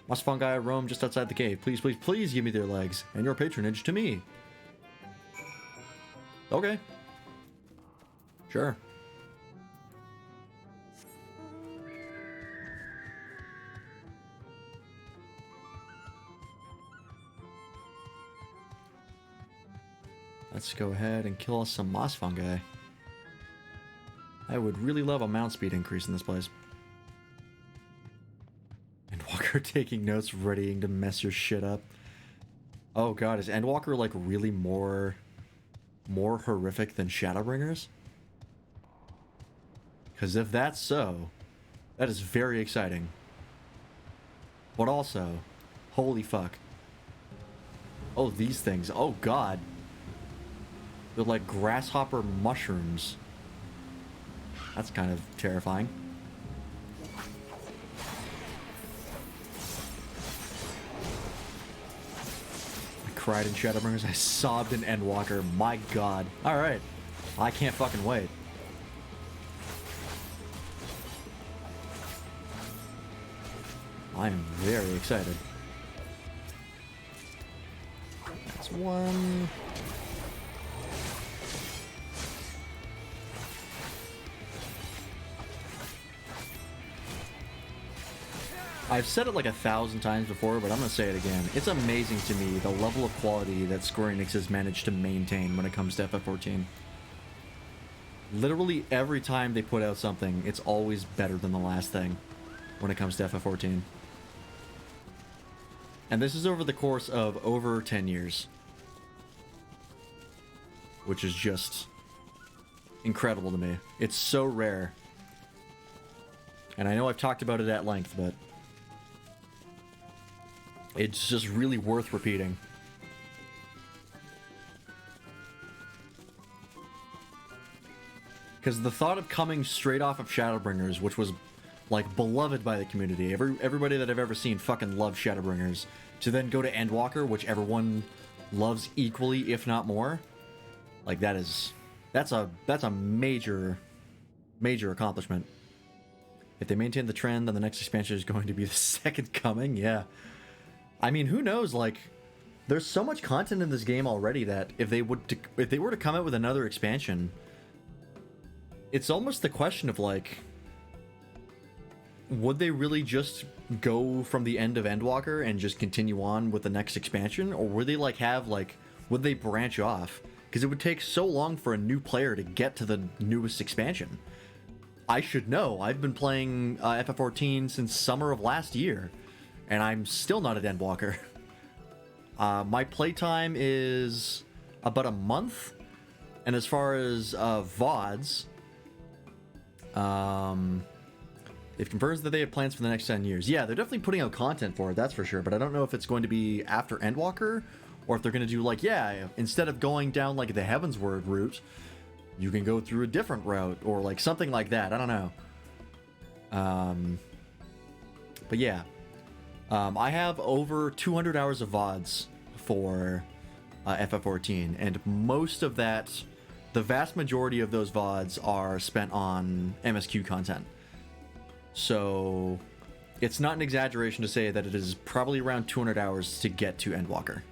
Moss fungi roam just outside the cave. Please, please, please give me their legs and your patronage to me. Okay. Sure. Let's go ahead and kill us some moss fungi. I would really love a mount speed increase in this place. Endwalker taking notes, readying to mess your shit up. Oh god, is Endwalker like really more horrific than Shadowbringers? Because if that's so, that is very exciting. But also, holy fuck. Oh, these things. Oh god. They're like grasshopper mushrooms. That's kind of terrifying. I cried in Shadowbringers. I sobbed in Endwalker. My god. Alright. I can't fucking wait. I am very excited. That's one. I've said it like 1,000 times before, but I'm going to say it again. It's amazing to me the level of quality that Square Enix has managed to maintain when it comes to FF14. Literally every time they put out something, it's always better than the last thing when it comes to FF14. And this is over the course of over 10 years. Which is just incredible to me. It's so rare. And I know I've talked about it at length, but it's just really worth repeating. Because the thought of coming straight off of Shadowbringers, which was like beloved by the community, everybody that I've ever seen fucking loves Shadowbringers, to then go to Endwalker, which everyone loves equally, if not more, like that's a major accomplishment. If they maintain the trend, then the next expansion is going to be the Second Coming. Yeah. I mean, who knows? Like, there's so much content in this game already that if they were to come out with another expansion, it's almost the question of like, would they really just go from the end of Endwalker and just continue on with the next expansion, or would they like would they branch off? Because it would take so long for a new player to get to the newest expansion. I should know. I've been playing FF14 since summer of last year, and I'm still not at Endwalker. My playtime is about a month, and as far as VODs, it confirms that they have plans for the next 10 years. Yeah, they're definitely putting out content for it, that's for sure, but I don't know if it's going to be after Endwalker, or if they're going to do like, yeah, instead of going down like the Heavensward route, you can go through a different route, or like something like that. I don't know. But yeah. I have over 200 hours of VODs for FF14, and most of that, the vast majority of those VODs are spent on MSQ content. So it's not an exaggeration to say that it is probably around 200 hours to get to Endwalker.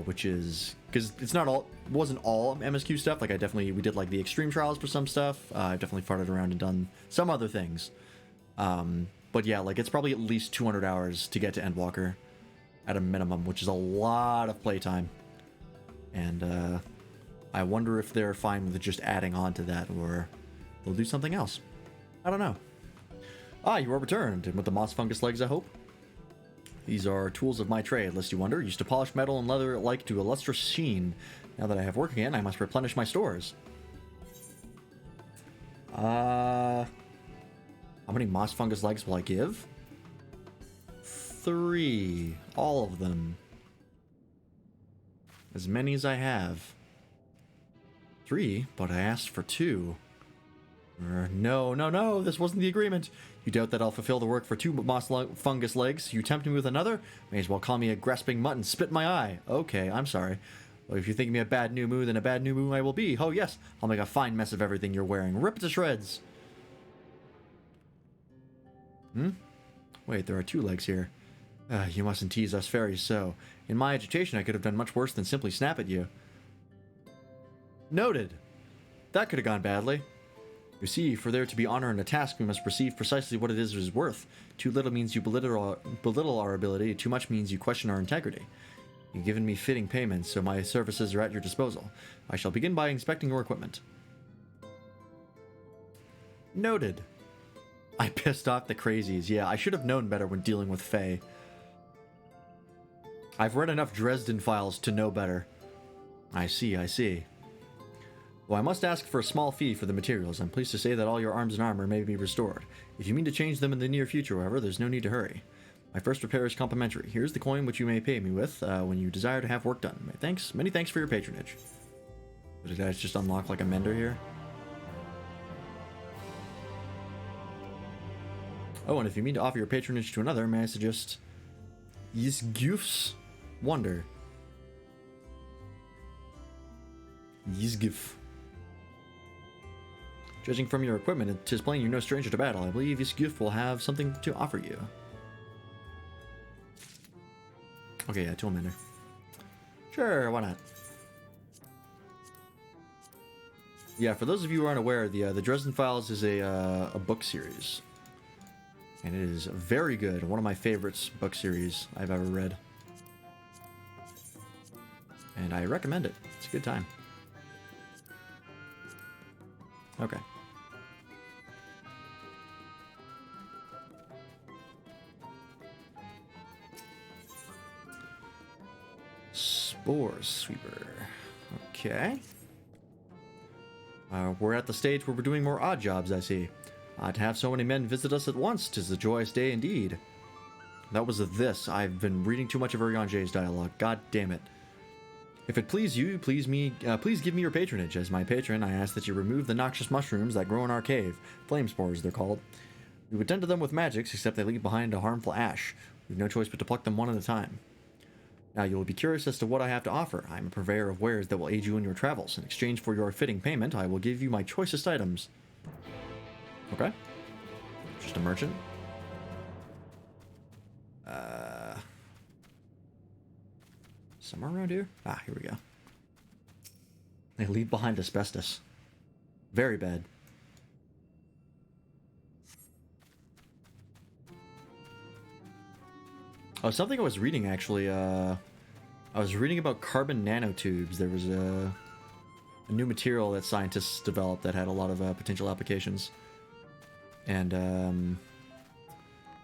Which is, because it's not all, wasn't all MSQ stuff. Like we did like the extreme trials for some stuff. I've definitely farted around and done some other things. But yeah, like it's probably at least 200 hours to get to Endwalker at a minimum, which is a lot of playtime. And I wonder if they're fine with just adding on to that, or they'll do something else. I don't know. Ah, you are returned, and with the moss fungus legs, I hope. These are tools of my trade, lest you wonder. Used to polish metal and leather alike to a lustrous sheen. Now that I have work again, I must replenish my stores. How many moss fungus legs will I give? 3. All of them. As many as I have. 3, but I asked for 2. No, this wasn't the agreement. You doubt that I'll fulfill the work for 2 moss fungus legs? You tempt me with another? May as well call me a grasping mutt and spit in my eye. Okay, I'm sorry. Well, if you think me a bad new moo, then a bad new moo I will be. Oh yes, I'll make a fine mess of everything you're wearing. Rip it to shreds. Wait, there are 2 legs here. You mustn't tease us fairies so. In my agitation, I could have done much worse than simply snap at you. Noted. That could have gone badly. You see, for there to be honor in a task, we must perceive precisely what it is worth. Too little means you belittle our ability. Too much means you question our integrity. You've given me fitting payments, so my services are at your disposal. I shall begin by inspecting your equipment. Noted. I pissed off the crazies. Yeah, I should have known better when dealing with Fae. I've read enough Dresden files to know better. I see. Well, I must ask for a small fee for the materials. I'm pleased to say that all your arms and armor may be restored. If you mean to change them in the near future, however, there's no need to hurry. My first repair is complimentary. Here's the coin which you may pay me with when you desire to have work done. Many thanks for your patronage. Did I just unlock like a mender here? Oh, and if you mean to offer your patronage to another, may I suggest Yisguf's Wonder. Yisguf. Judging from your equipment, 'tis plain you're no stranger to battle. I believe Yisguf will have something to offer you. Okay, yeah, tool mender. Sure, why not? Yeah, for those of you who aren't aware, the Dresden Files is a book series. And it is very good. One of my favorites book series I've ever read. And I recommend it. It's a good time. Okay. Spore Sweeper. Okay. We're at the stage where we're doing more odd jobs, I see. To have so many men visit us at once, 'tis a joyous day indeed. That was this. I've been reading too much of Urianger's dialogue. God damn it. If it please you, please give me your patronage. As my patron, I ask that you remove the noxious mushrooms that grow in our cave. Flame spores, they're called. We would tend to them with magics, except they leave behind a harmful ash. We've no choice but to pluck them one at a time. Now, you will be curious as to what I have to offer. I am a purveyor of wares that will aid you in your travels. In exchange for your fitting payment, I will give you my choicest items. Okay. Just a merchant. Somewhere around here? Ah, here we go. They leave behind asbestos. Very bad. Oh, something I was reading actually. I was reading about carbon nanotubes. There was a new material that scientists developed that had a lot of potential applications. And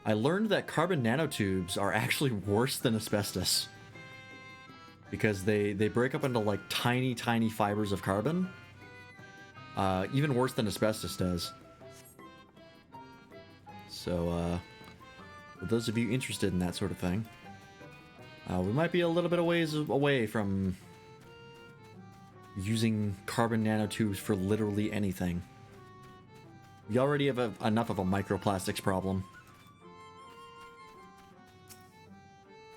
I learned that carbon nanotubes are actually worse than asbestos. Because they break up into like tiny fibers of carbon. Even worse than asbestos does. So, for those of you interested in that sort of thing, we might be a little bit of ways away from using carbon nanotubes for literally anything. We already have enough of a microplastics problem.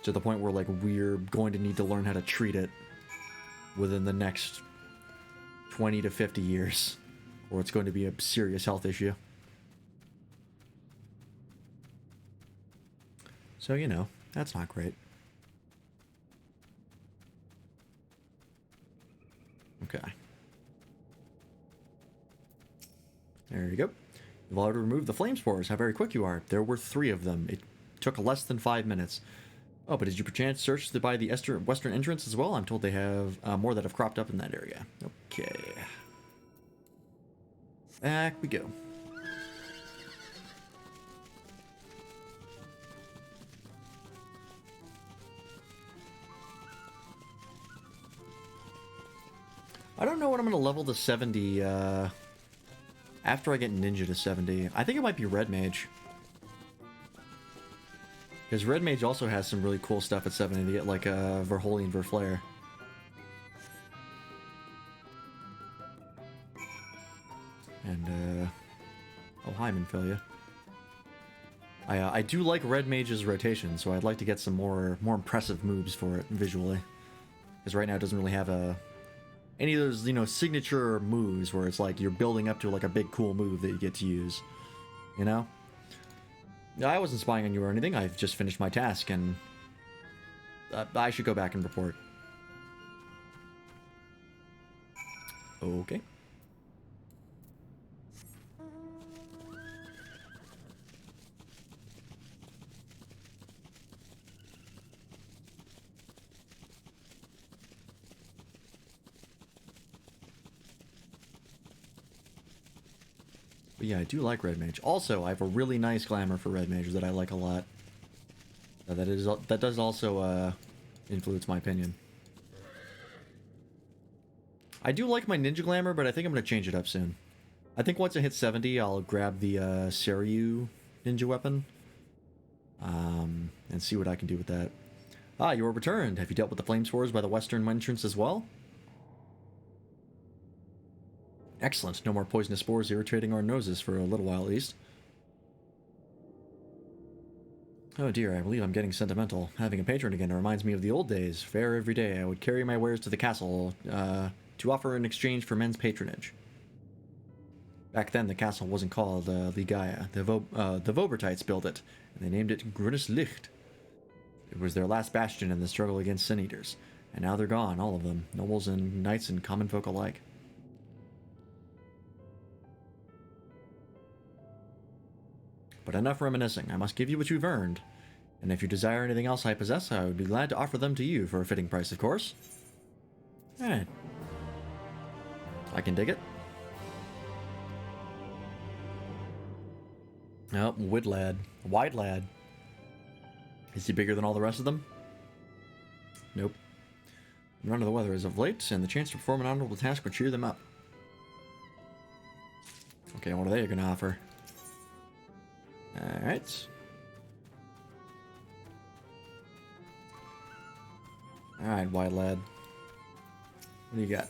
To the point where, like, we're going to need to learn how to treat it within the next 20 to 50 years. Or it's going to be a serious health issue. So, you know, that's not great. Okay. There you go. You've already removed the flame spores. How very quick you are. There were 3 of them. It took less than 5 minutes. Oh, but did you perchance search by the western entrance as well? I'm told they have more that have cropped up in that area. Okay. Back we go. I don't know when I'm going to level to 70 after I get Ninja to 70. I think it might be Red Mage. Because Red Mage also has some really cool stuff at 70 to get, like Verholy and Verflare. And, oh, hi, Minfilia. I do like Red Mage's rotation, so I'd like to get some more impressive moves for it visually. Because right now it doesn't really have any of those, you know, signature moves where it's like you're building up to like a big cool move that you get to use. You know? I wasn't spying on you or anything. I've just finished my task, and I should go back and report. Okay. But yeah, I do like Red Mage. Also, I have a really nice glamour for Red Mage that I like a lot. That does also influence my opinion. I do like my ninja glamour, but I think I'm going to change it up soon. I think once I hit 70, I'll grab the Seiryu ninja weapon. And see what I can do with that. Ah, you are returned. Have you dealt with the flame spores by the western entrance as well? Excellent. No more poisonous spores irritating our noses for a little while at least. Oh dear, I believe I'm getting sentimental. Having a patron again reminds me of the old days. Fair every day, I would carry my wares to the castle to offer in exchange for men's patronage. Back then, the castle wasn't called Ligaya. The Vobertites built it, and they named it Grünes Licht. It was their last bastion in the struggle against Sin Eaters, and now they're gone, all of them, nobles and knights and common folk alike. But enough reminiscing. I must give you what you've earned. And if you desire anything else I possess, I would be glad to offer them to you for a fitting price, of course. Alright. I can dig it. Oh, Wide lad. Is he bigger than all the rest of them? Nope. I'm under the weather as of late, and the chance to perform an honorable task would cheer them up. Okay, what are they going to offer? Alright. Alright, Wide lad. What do you got?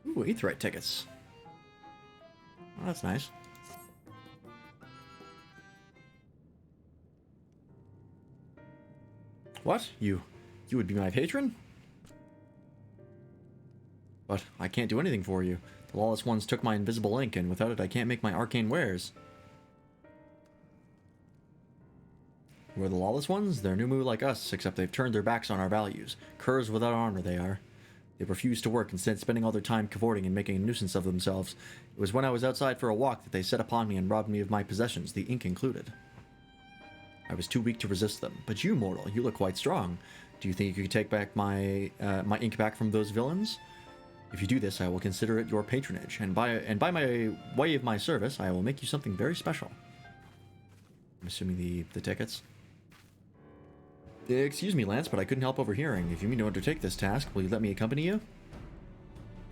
Ooh, Aetheryte tickets. Oh, that's nice. What? You would be my patron? But I can't do anything for you. The lawless ones took my invisible ink, and without it I can't make my arcane wares. Who are the lawless ones? They're Numu like us, except they've turned their backs on our values. Curs without honor they are. They refuse to work, instead spending all their time cavorting and making a nuisance of themselves. It was when I was outside for a walk that they set upon me and robbed me of my possessions, the ink included. I was too weak to resist them. But you, mortal, you look quite strong. Do you think you could take back my ink back from those villains? If you do this, I will consider it your patronage, and by my way of my service, I will make you something very special. I'm assuming the tickets. Excuse me, Lance, but I couldn't help overhearing. If you mean to undertake this task, will you let me accompany you?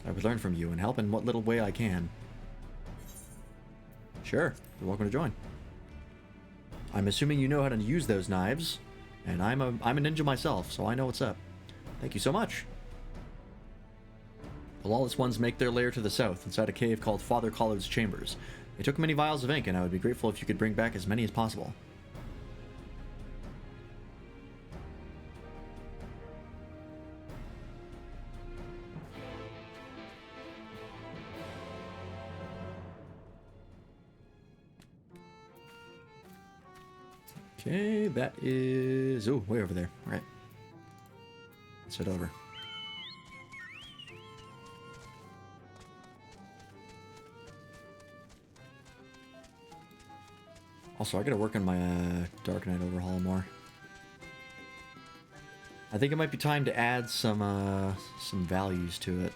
I would learn from you and help in what little way I can. Sure, you're welcome to join. I'm assuming you know how to use those knives, and I'm a ninja myself, so I know what's up. Thank you so much. The lawless ones make their lair to the south, inside a cave called Father Collard's Chambers. They took many vials of ink, and I would be grateful if you could bring back as many as possible. Okay, that is... oh, way over there. All right. Let's head over. Also, I gotta work on my Dark Knight overhaul more. I think it might be time to add some values to it.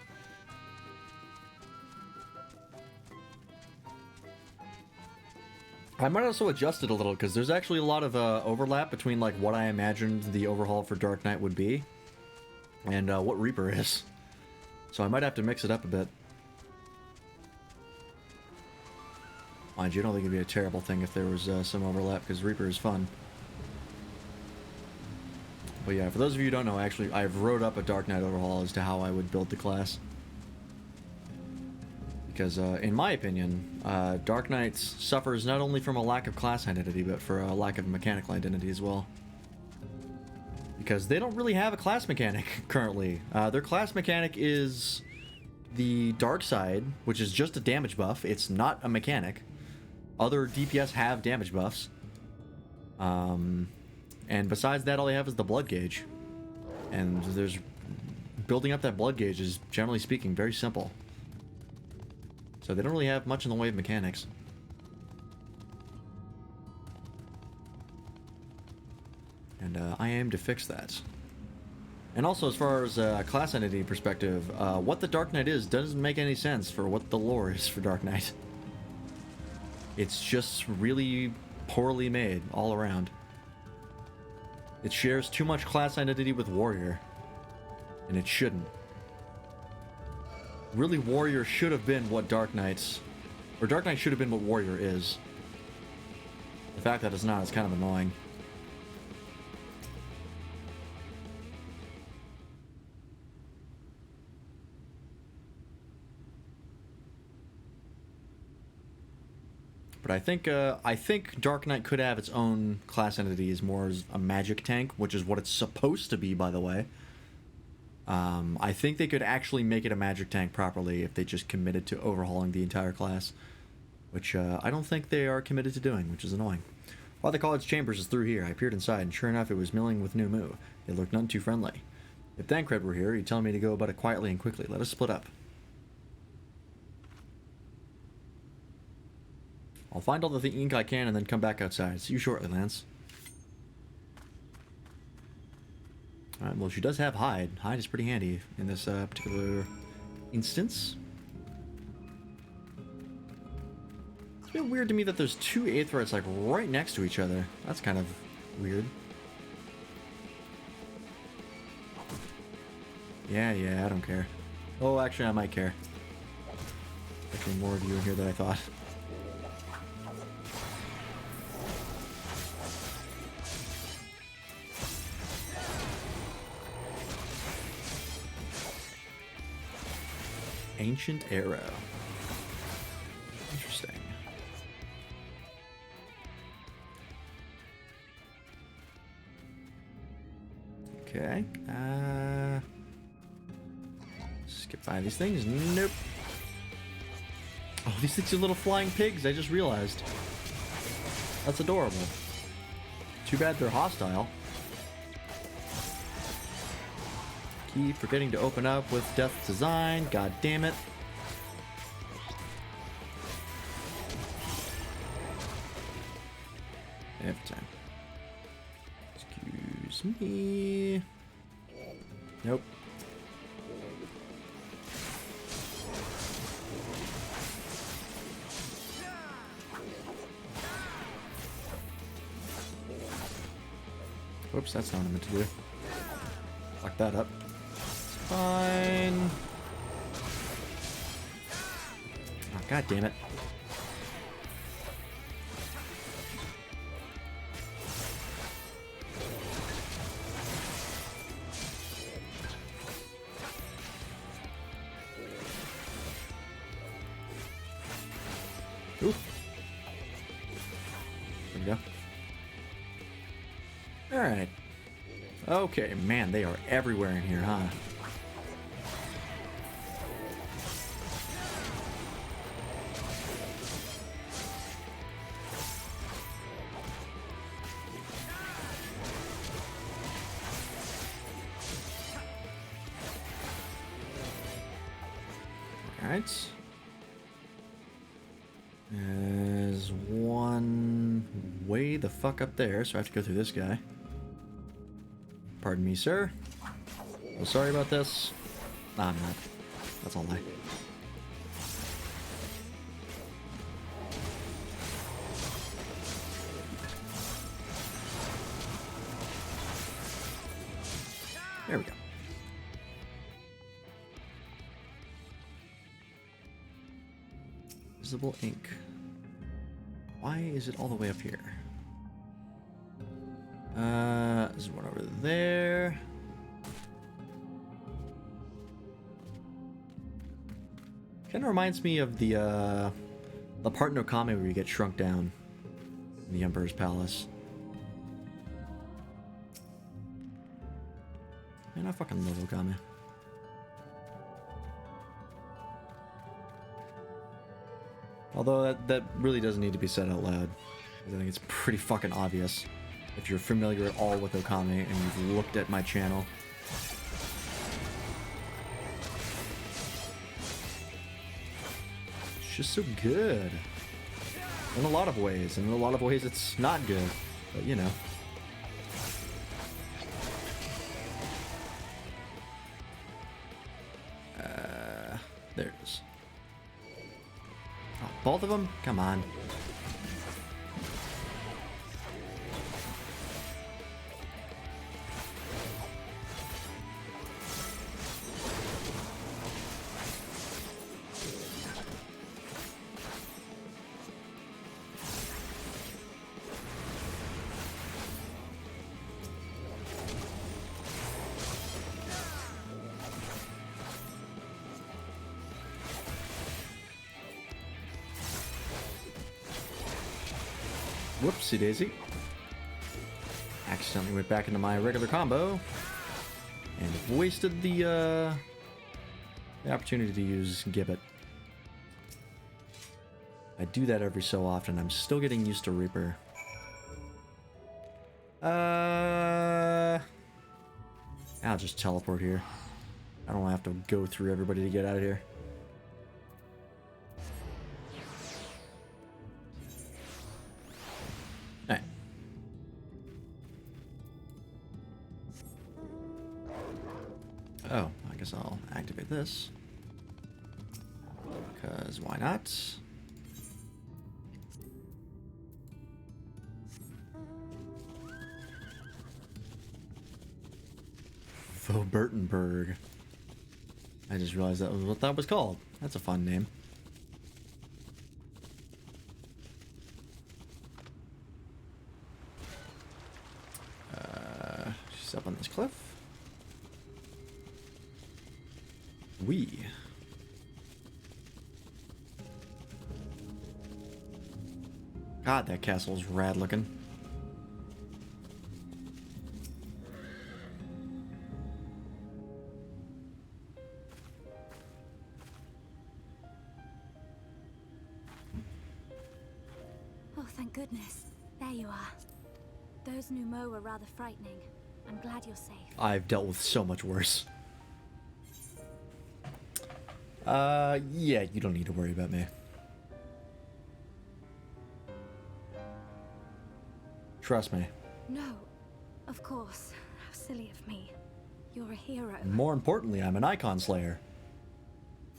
I might also adjust it a little, because there's actually a lot of overlap between like what I imagined the overhaul for Dark Knight would be and what Reaper is. So I might have to mix it up a bit. Mind you, I don't think it'd be a terrible thing if there was some overlap, because Reaper is fun. But yeah, for those of you who don't know, actually, I've wrote up a Dark Knight overhaul as to how I would build the class. Because, in my opinion, Dark Knight suffers not only from a lack of class identity, but for a lack of mechanical identity as well. Because they don't really have a class mechanic currently. Their class mechanic is the dark side, which is just a damage buff. It's not a mechanic. Other DPS have damage buffs. And besides that, all they have is the blood gauge. And building up that blood gauge is, generally speaking, very simple. So they don't really have much in the way of mechanics. And I aim to fix that. And also, as far as class entity perspective, what the Dark Knight is doesn't make any sense for what the lore is for Dark Knight. It's just really poorly made all around. It shares too much class identity with Warrior. And it shouldn't. Really, Warrior should have been what Dark Knight's... Or Dark Knight should have been what Warrior is. The fact that it's not is kind of annoying. But I think Dark Knight could have its own class entity as more as a magic tank, which is what it's supposed to be, by the way. I think they could actually make it a magic tank properly if they just committed to overhauling the entire class, which I don't think they are committed to doing, which is annoying. While the college chambers is through here, I peered inside, and sure enough, it was milling with new moo. It looked none too friendly. If Thancred were here, he'd tell me to go about it quietly and quickly. Let us split up. I'll find all the ink I can and then come back outside. See you shortly, Lance. Alright, well, she does have hide. Hide is pretty handy in this particular instance. It's a bit weird to me that there's two Aetherites like right next to each other. That's kind of weird. Yeah, I don't care. Oh, actually, I might care. Actually, more of you in here than I thought. Ancient Arrow. Interesting. Okay. Skip by these things. Nope. Oh, these things are little flying pigs. I just realized. That's adorable. Too bad they're hostile. Keep forgetting to open up with Death's Design. God damn it. Every time. Excuse me. Nope. Whoops, that's not what I meant to do. Lock that up. Fine. Oh, God damn it. Ooh. There we go. Alright. Okay, man, they are everywhere in here, huh? Alright. There's one way the fuck up there, so I have to go through this guy. Pardon me, sir. Oh, sorry about this. Nah, I'm not. That's all lie. There we go. Visible ink. Why is it all the way up here? There's one over there. Kind of reminds me of the part in Okami where you get shrunk down in the Emperor's Palace. Man, I fucking love Okami. Although that really doesn't need to be said out loud. I think it's pretty fucking obvious if you're familiar at all with Okami and you've looked at my channel. It's just so good. In a lot of ways. And in a lot of ways it's not good. But you know. There it is. Oh, both of them? Come on. Whoopsie daisy. Accidentally went back into my regular combo and wasted the opportunity to use Gibbet. I do that every so often. I'm still getting used to Reaper. I'll just teleport here. I don't have to go through everybody to get out of here. Alright. Oh, I guess I'll activate this. Because why not? Faubourtenberg. I just realized that was what that was called. That's a fun name. She's up on this cliff. God, that castle's rad looking. Oh, thank goodness. There you are. Those Numo were rather frightening. I'm glad you're safe. I've dealt with so much worse. Yeah, you don't need to worry about me. Trust me. No, of course. How silly of me. You're a hero. More importantly, I'm an icon slayer.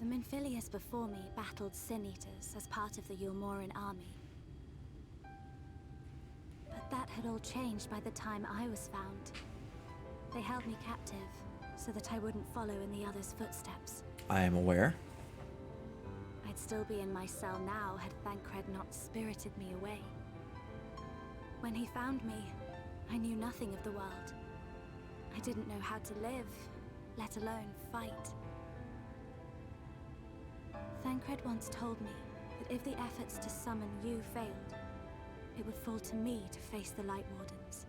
The Minfilius before me battled Sin Eaters as part of the Yulmoran army. But that had all changed by the time I was found. They held me captive, so that I wouldn't follow in the others' footsteps. I am aware. I'd still be in my cell now had Thancred not spirited me away. When he found me, I knew nothing of the world. I didn't know how to live, let alone fight. Thancred once told me that if the efforts to summon you failed, it would fall to me to face the Light Wardens.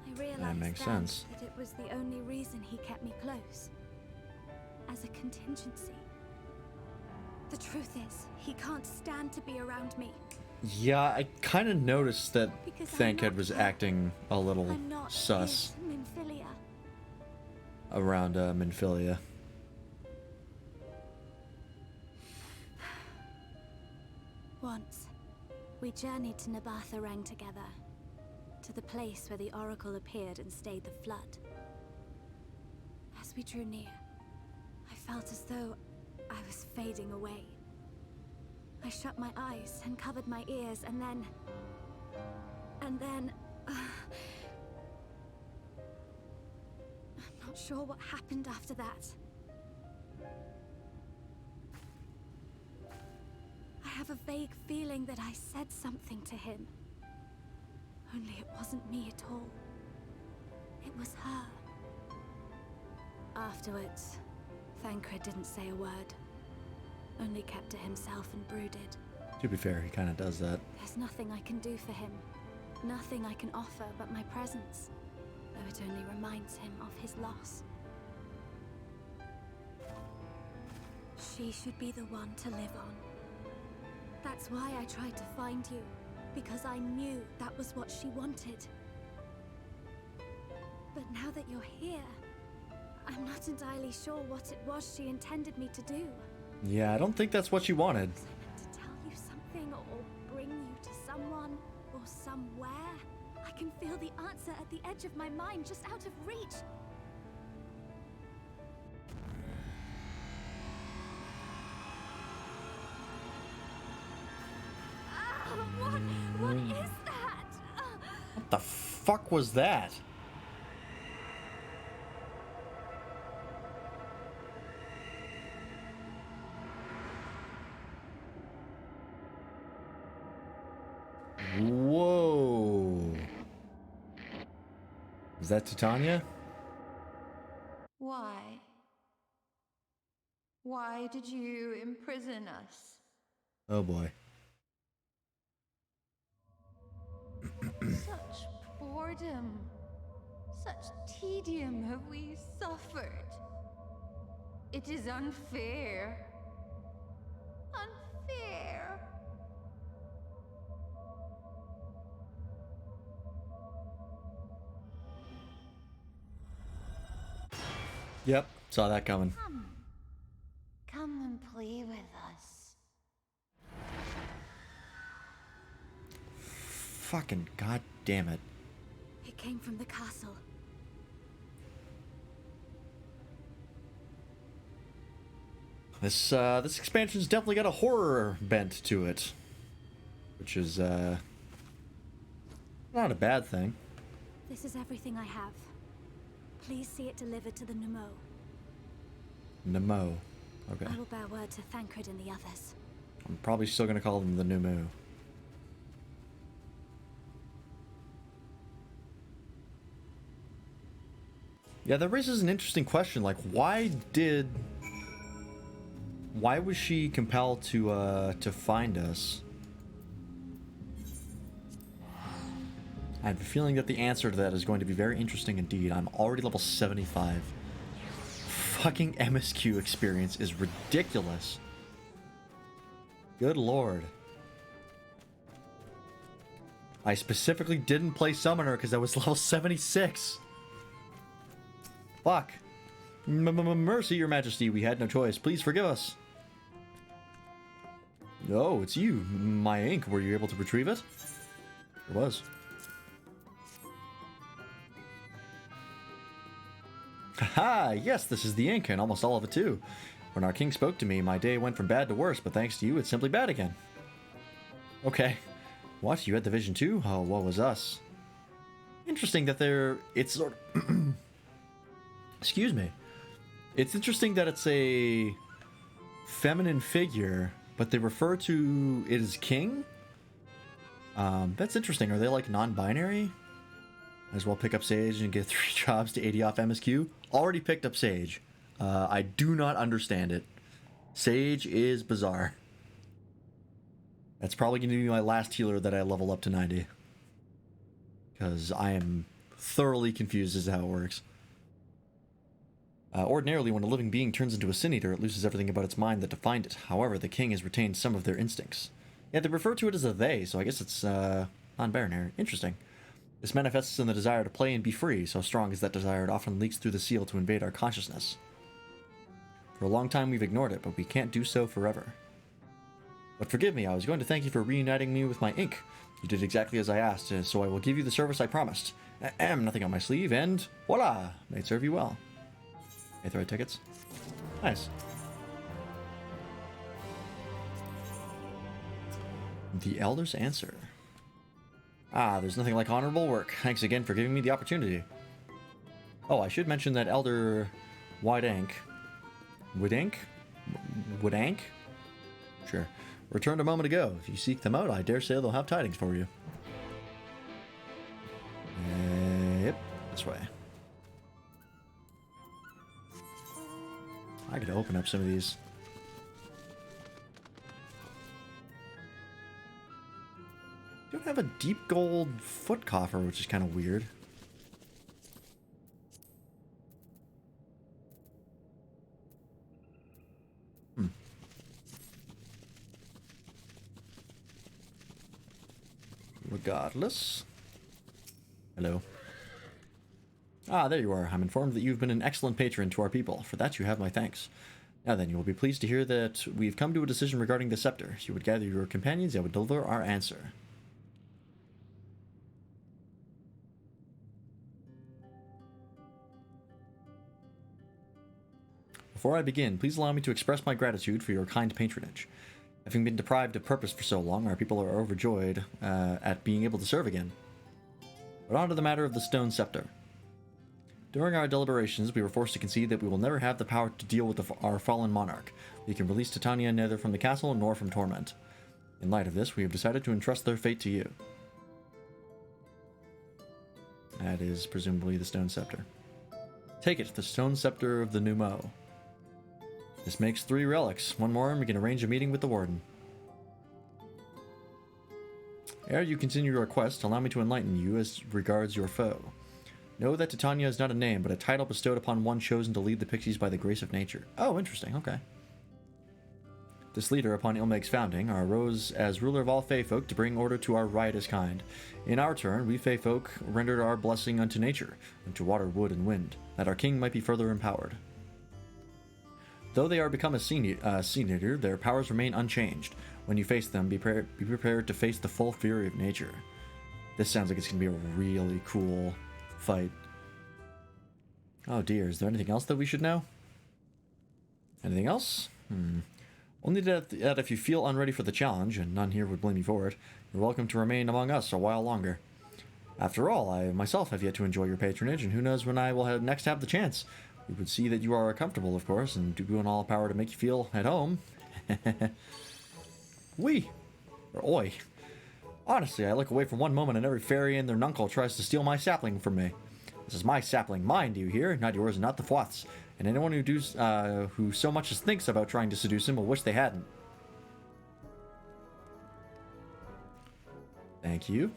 I realized that makes sense. That it was the only reason he kept me close. As a contingency. The truth is, he can't stand to be around me. Yeah, I kind of noticed that Because Thancred was acting a little I'm not sus his Minfilia. around Minfilia. Once, we journeyed to Nabatha Reng together, to the place where the Oracle appeared and stayed the flood. As we drew near, I felt as though I was fading away. I shut my eyes and covered my ears, and then... I'm not sure what happened after that. I have a vague feeling that I said something to him. Only it wasn't me at all. It was her. Afterwards, Thancred didn't say a word. Only kept to himself and brooded. To be fair, he kind of does that. There's nothing I can do for him. Nothing I can offer but my presence. Though it only reminds him of his loss. She should be the one to live on. That's why I tried to find you. Because I knew that was what she wanted. But now that you're here, I'm not entirely sure what it was she intended me to do. Yeah, I don't think that's what she wanted. Was I meant to tell you something or bring you to someone or somewhere? I can feel the answer at the edge of my mind, just out of reach. What is that? What the fuck was that? Whoa. Is that Titania? Why? Why did you imprison us? Oh boy. Such boredom, such tedium have we suffered. It is unfair. Unfair. Yep, saw that coming. Come and play with us. Fucking goddamn it. It came from the castle. This expansion's definitely got a horror bent to it, which is not a bad thing. This is everything I have. Please see it delivered to the Nemo. Nemo. Okay. I will bear word to Thancred and the others. I'm probably still gonna call them the Nemo. Yeah, that raises an interesting question. Like, why was she compelled to find us? I have a feeling that the answer to that is going to be very interesting indeed. I'm already level 75. Fucking MSQ experience is ridiculous. Good lord. I specifically didn't play Summoner because I was level 76. Fuck. Mercy, your majesty, we had no choice. Please forgive us. Oh, it's you, my ink. Were you able to retrieve it? It was. Haha, yes, this is the ink, and almost all of it too. When our king spoke to me, my day went from bad to worse, but thanks to you, it's simply bad again. Okay. What, you had the vision too? Oh, what was us? Interesting that it's sort of... Excuse me. It's interesting that it's a feminine figure, but they refer to it as king? That's interesting. Are they like non-binary? Might as well pick up Sage and get 3 jobs to 80 off MSQ. Already picked up Sage. I do not understand it. Sage is bizarre. That's probably going to be my last healer that I level up to 90. Because I am thoroughly confused as to how it works. Ordinarily, when a living being turns into a Sin Eater, it loses everything about its mind that defined it. However, the king has retained some of their instincts. Yeah, they refer to it as a they, so I guess it's non-binary. Interesting. This manifests in the desire to play and be free. So strong is that desire, it often leaks through the seal to invade our consciousness. For a long time we've ignored it, but we can't do so forever. But forgive me, I was going to thank you for reuniting me with my ink. You did exactly as I asked, so I will give you the service I promised. Nothing on my sleeve, and voila! May it serve you well. Aetheryte tickets. Nice. The Elder's Answer. Ah, there's nothing like honorable work. Thanks again for giving me the opportunity. Oh, I should mention that Elder Widank... Widank? Sure. Returned a moment ago. If you seek them out, I dare say they'll have tidings for you. this way. I could open up some of these. Don't have a deep gold foot coffer, which is kind of weird. Regardless. Hello. Ah, there you are. I'm informed that you've been an excellent patron to our people. For that you have my thanks. Now then, you will be pleased to hear that we've come to a decision regarding the scepter. You would gather your companions and would deliver our answer. Before I begin, please allow me to express my gratitude for your kind patronage. Having been deprived of purpose for so long, our people are overjoyed at being able to serve again. But on to the matter of the stone scepter. During our deliberations, we were forced to concede that we will never have the power to deal with our fallen monarch. We can release Titania neither from the castle nor from torment. In light of this, we have decided to entrust their fate to you. That is presumably the stone scepter. Take it, the stone scepter of the Numo. This makes 3 relics. One more and we can arrange a meeting with the warden. Ere you continue your quest, allow me to enlighten you as regards your foe. Know that Titania is not a name, but a title bestowed upon one chosen to lead the pixies by the grace of nature. Oh, interesting, okay. This leader, upon Ilmeg's founding, arose as ruler of all Fey folk to bring order to our riotous kind. In our turn, we Fey folk rendered our blessing unto nature, unto water, wood, and wind, that our king might be further empowered. Though they are become a sea eater, their powers remain unchanged. When you face them, be prepared to face the full fury of nature. This sounds like it's going to be a really cool fight. Oh dear, is there anything else that we should know? Anything else? Only that if you feel unready for the challenge, and none here would blame you for it, you're welcome to remain among us a while longer. After all, I myself have yet to enjoy your patronage, and who knows when I will next have the chance. We would see that you are comfortable, of course, and do in all power to make you feel at home. Or oi. Honestly, I look away from one moment and every fairy and their nuncle tries to steal my sapling from me. This is my sapling, mine, do you hear? Not yours, not the Fwath's. And anyone who so much as thinks about trying to seduce him will wish they hadn't. Thank you.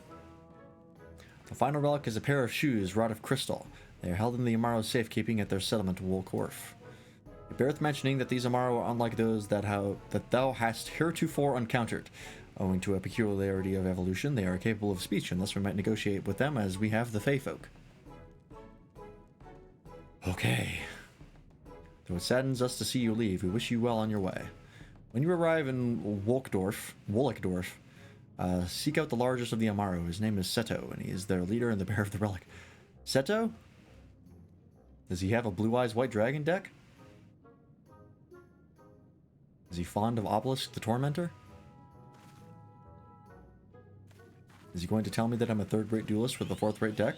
The final relic is a pair of shoes wrought of crystal. They are held in the Amaro's safekeeping at their settlement, Wolkorf. It beareth mentioning that these Amaro are unlike those that thou hast heretofore encountered. Owing to a peculiarity of evolution, they are capable of speech, and thus we might negotiate with them as we have the Fey folk. Okay. Though it saddens us to see you leave, we wish you well on your way. When you arrive in Wolkdorf, seek out the largest of the Amaro. His name is Seto, and he is their leader and the bearer of the relic. Seto? Does he have a Blue Eyes White Dragon deck? Is he fond of Obelisk the Tormentor? Is he going to tell me that I'm a third-rate duelist with a fourth-rate deck?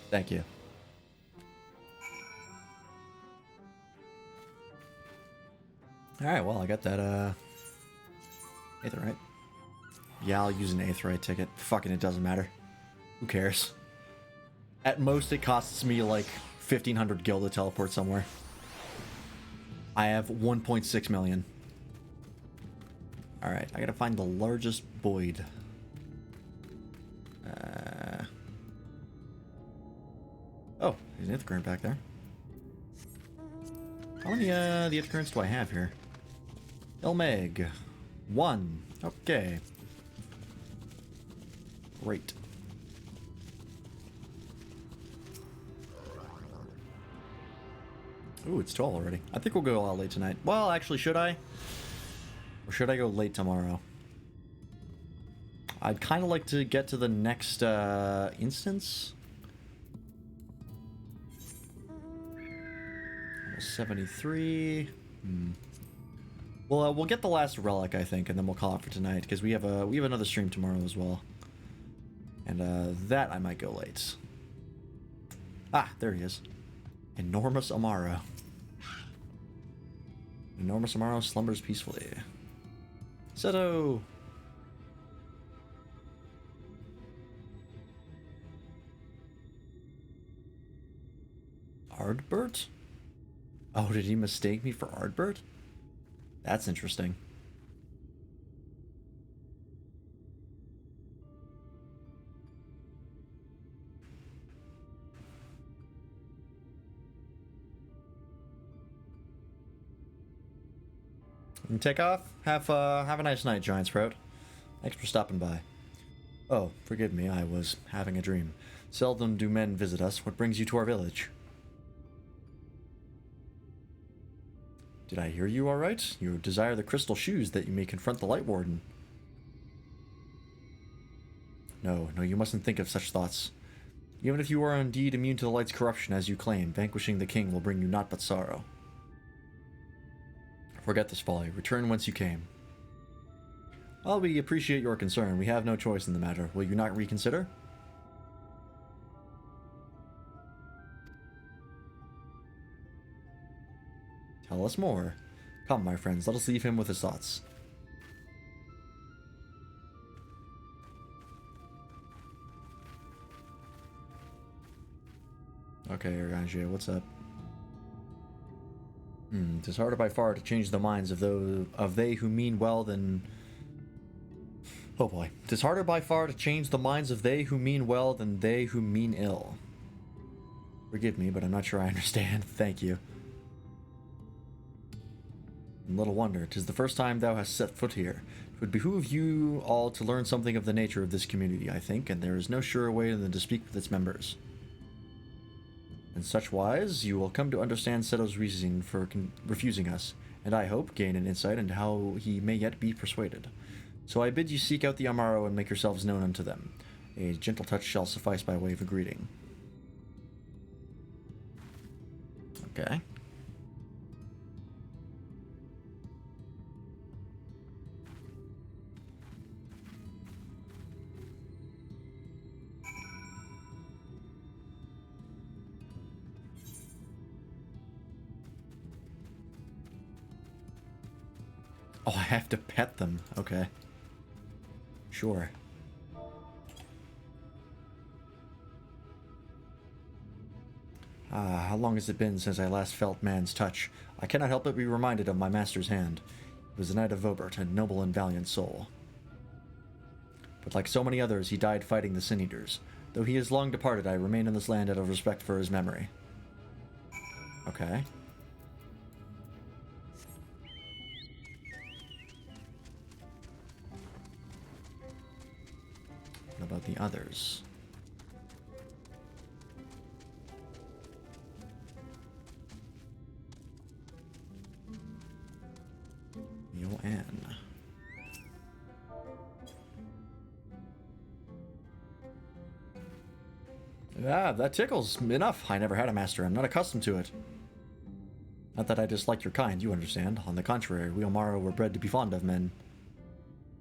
Thank you. Alright, well, I got that, Aetheryte. Yeah, I'll use an Aetheryte ticket. Fucking it doesn't matter. Who cares? At most, it costs me, like, 1,500 gil to teleport somewhere. I have 1.6 million. Alright, I gotta find the largest Boyd. Oh, there's an Ith current back there. How many the Ith currents do I have here? Ilmeg. 1. Okay. Great. Ooh, it's 12 already. I think we'll go all late tonight. Well, actually, should I? Or should I go late tomorrow? I'd kind of like to get to the next instance. 73. Well, we'll get the last relic, I think, and then we'll call it for tonight because we have another stream tomorrow as well. And that I might go late. Ah, there he is. Enormous Amaro. Enormous Amaro slumbers peacefully. Seto! Ardbert? Oh, did he mistake me for Ardbert? That's interesting. And take off. Have a nice night, Giant Sprout. Thanks for stopping by. Oh, forgive me, I was having a dream. Seldom do men visit us. What brings you to our village? Did I hear you all right? You desire the crystal shoes that you may confront the Light Warden. No, you mustn't think of such thoughts. Even if you are indeed immune to the light's corruption as you claim, vanquishing the king will bring you naught but sorrow. Forget this folly. Return whence you came. While we appreciate your concern, we have no choice in the matter. Will you not reconsider? Tell us more. Come, my friends, let us leave him with his thoughts. Okay, Ergange, what's up? 'Tis harder by far to change the minds of they who mean well than... Oh boy. 'Tis harder by far to change the minds of they who mean well than they who mean ill. Forgive me, but I'm not sure I understand. Thank you. And little wonder, 'tis the first time thou hast set foot here. It would behoove you all to learn something of the nature of this community, I think, and there is no surer way than to speak with its members. In such wise, you will come to understand Seto's reasoning for refusing us, and I hope gain an insight into how he may yet be persuaded. So I bid you seek out the Amaro and make yourselves known unto them. A gentle touch shall suffice by way of a greeting. Okay. Oh, I have to pet them. Okay. Sure. How long has it been since I last felt man's touch? I cannot help but be reminded of my master's hand. It was the Knight of Vobert, a noble and valiant soul. But like so many others, he died fighting the Sin Eaters. Though he is long departed, I remain in this land out of respect for his memory. Okay. What about the others? Anne. Ah, that tickles. Enough. I never had a master. I'm not accustomed to it. Not that I dislike your kind, you understand. On the contrary, we Amaro were bred to be fond of men.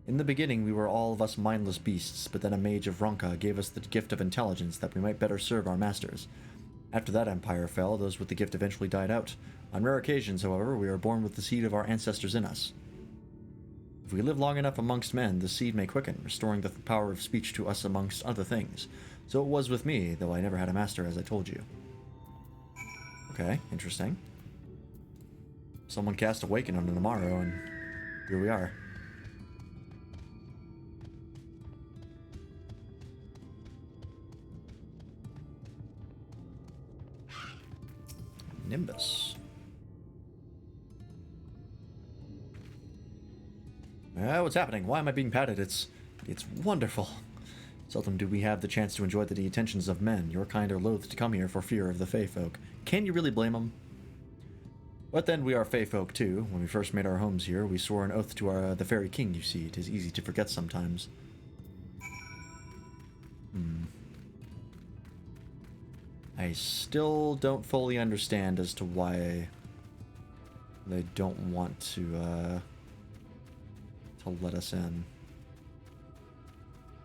In the beginning, we were all of us mindless beasts, but then a mage of Ronka gave us the gift of intelligence that we might better serve our masters. After that empire fell, those with the gift eventually died out. On rare occasions, however, we are born with the seed of our ancestors in us. If we live long enough amongst men, the seed may quicken, restoring the power of speech to us amongst other things. So it was with me, though I never had a master, as I told you. Okay, interesting. Someone cast Awaken on Amaro, and here we are. Nimbus. What's happening? Why am I being patted? It's wonderful. Seldom do we have the chance to enjoy the attentions of men. Your kind are loath to come here for fear of the Fey folk. Can you really blame them? But then we are Fey folk too. When we first made our homes here, we swore an oath to the Fairy King, you see. It is easy to forget sometimes. I still don't fully understand as to why they don't want to let us in.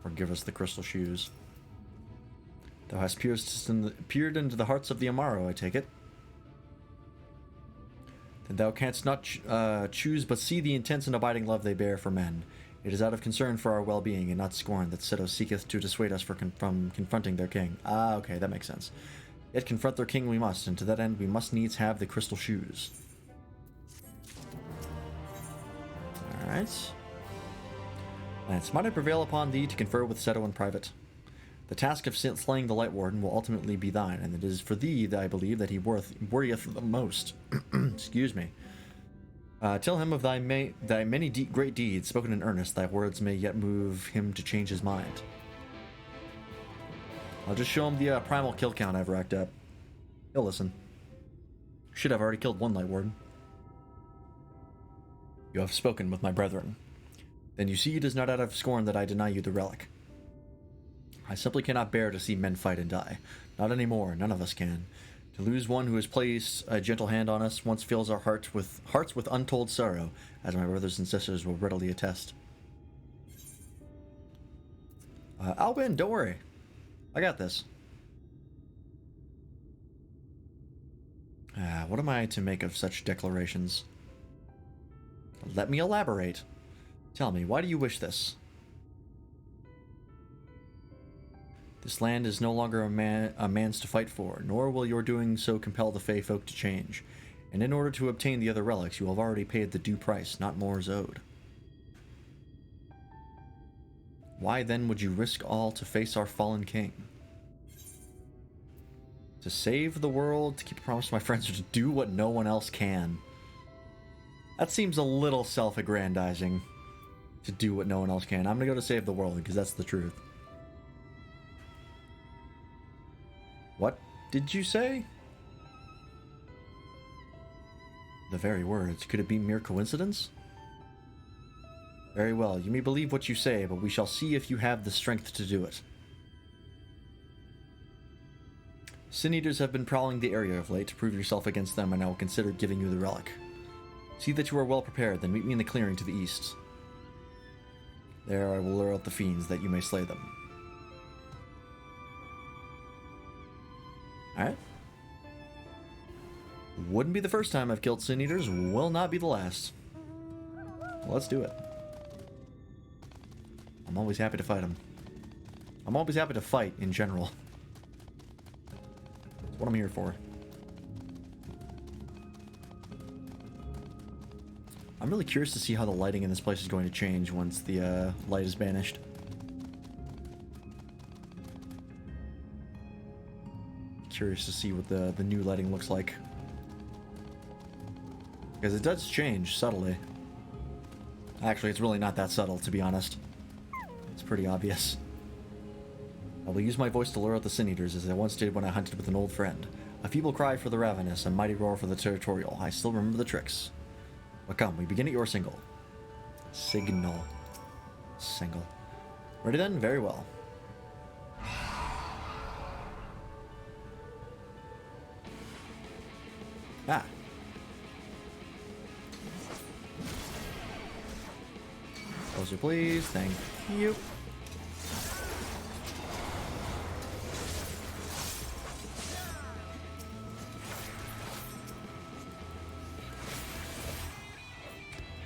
Or give us the crystal shoes. Thou hast peered into the hearts of the Amaro, I take it. Then thou canst not choose but see the intense and abiding love they bear for men. It is out of concern for our well-being and not scorn that Seto seeketh to dissuade us from confronting their king. Ah, okay, that makes sense. Yet confront their king we must, and to that end we must needs have the crystal shoes. Alright. Lance, might I prevail upon thee to confer with Seto in private? The task of slaying the Light Warden will ultimately be thine, and it is for thee that I believe that he worrieth the most. Excuse me. Tell him of thy many great deeds, spoken in earnest. Thy words may yet move him to change his mind. I'll just show him the primal kill count I've racked up. He'll listen. Should have already killed one Light Warden. You have spoken with my brethren. Then you see it is not out of scorn that I deny you the relic. I simply cannot bear to see men fight and die. Not anymore, none of us can. To lose one who has placed a gentle hand on us once fills our hearts with untold sorrow, as my brothers and sisters will readily attest. I'll win, don't worry. I got this. What am I to make of such declarations? Let me elaborate. Tell me, why do you wish this? This land is no longer a man's to fight for, nor will your doing so compel the Fey folk to change. And in order to obtain the other relics, you have already paid the due price, not more is owed. Why then would you risk all to face our fallen king? To save the world, to keep a promise to my friends, or to do what no one else can? That seems a little self-aggrandizing. To do what no one else can. I'm gonna go to save the world, because that's the truth. What did you say? The very words. Could it be mere coincidence? Very well, you may believe what you say, but we shall see if you have the strength to do it. Sin Eaters have been prowling the area of late. To prove yourself against them, and I will consider giving you the relic. See that you are well prepared, then meet me in the clearing to the east. There I will lure out the fiends, that you may slay them. Alright. Wouldn't be the first time I've killed Sin Eaters, will not be the last. Well, let's do it. I'm always happy to fight them. I'm always happy to fight, in general. That's what I'm here for. I'm really curious to see how the lighting in this place is going to change once the light is banished. Curious to see what the new lighting looks like. Because it does change subtly. Actually, it's really not that subtle, to be honest. It's pretty obvious. I will use my voice to lure out the Sin Eaters, as I once did when I hunted with an old friend. A feeble cry for the ravenous, a mighty roar for the territorial. I still remember the tricks. But come, we begin at your signal. Signal. Single. Ready then? Very well. Ah. Closer, please. Thank you.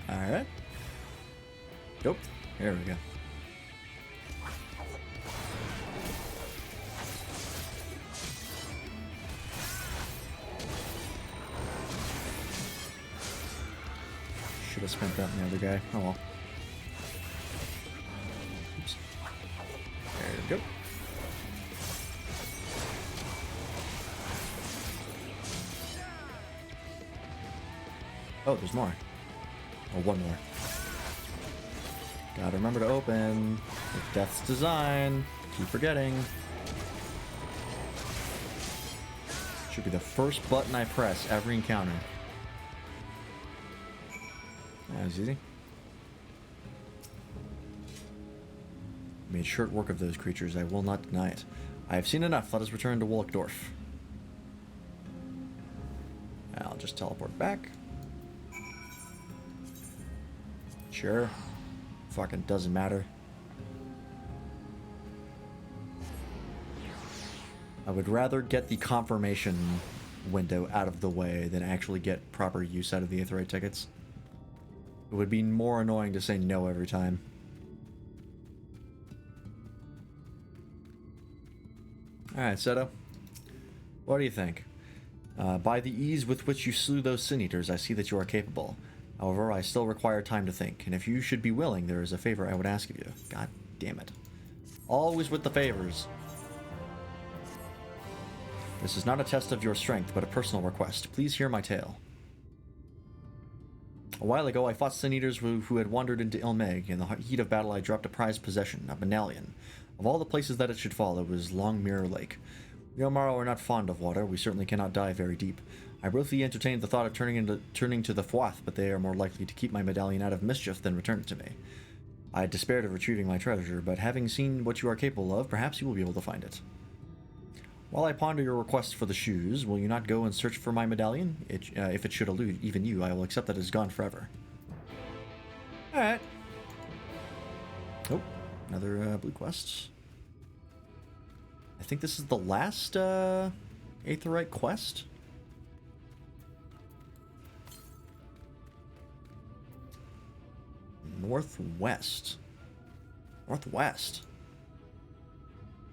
Alright. Nope. There we go. Should have spent that in the other guy. Oh well. Oops. There we go. Oh, there's more. Oh, one more. Gotta remember to open. With Death's design. Keep forgetting. Should be the first button I press every encounter. That was easy. Made short work of those creatures, I will not deny it. I have seen enough, let us return to Wolkdorf. I'll just teleport back. Sure. Fucking doesn't matter. I would rather get the confirmation window out of the way than actually get proper use out of the Aetheryte tickets. It would be more annoying to say no every time. Alright, Seto. What do you think? By the ease with which you slew those sin eaters, I see that you are capable. However, I still require time to think, and if you should be willing, there is a favor I would ask of you. God damn it. Always with the favors. This is not a test of your strength, but a personal request. Please hear my tale. A while ago, I fought sin eaters who had wandered into Ilmeg. In the heat of battle, I dropped a prized possession, a medallion. Of all the places that it should fall, it was Long Mirror Lake. The Omaro are not fond of water. We certainly cannot dive very deep. I briefly entertained the thought of turning to the Fwath, but they are more likely to keep my medallion out of mischief than return it to me. I had despaired of retrieving my treasure, but having seen what you are capable of, perhaps you will be able to find it. While I ponder your request for the shoes, will you not go and search for my medallion? If it should elude even you, I will accept that it is gone forever. Alright. Oh, another blue quest. I think this is the last Aetheryte quest. Northwest. Northwest.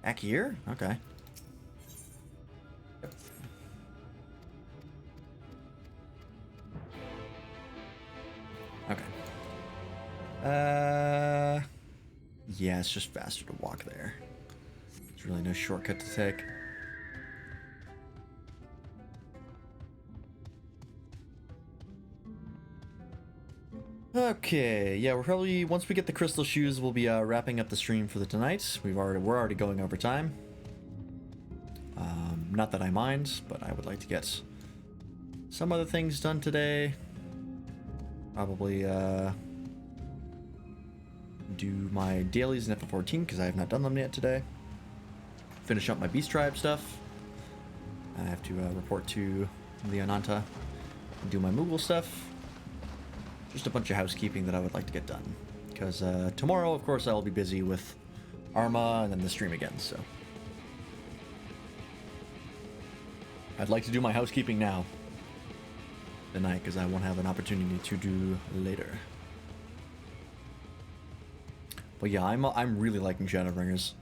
Back here? Okay. Yep. Okay. Yeah, it's just faster to walk there. There's really no shortcut to take. Okay, yeah, we're probably, once we get the crystal shoes, we'll be wrapping up the stream for the tonight. We're already going over time. Not that I mind, but I would like to get some other things done today. Probably do my dailies in FF14 because I have not done them yet today. Finish up my Beast Tribe stuff. I have to report to the Ananta and do my Moogle stuff. Just a bunch of housekeeping that I would like to get done. Because tomorrow, of course, I'll be busy with Arma and then the stream again, so. I'd like to do my housekeeping now. Tonight, because I won't have an opportunity to do later. But yeah, I'm really liking Shadowbringers.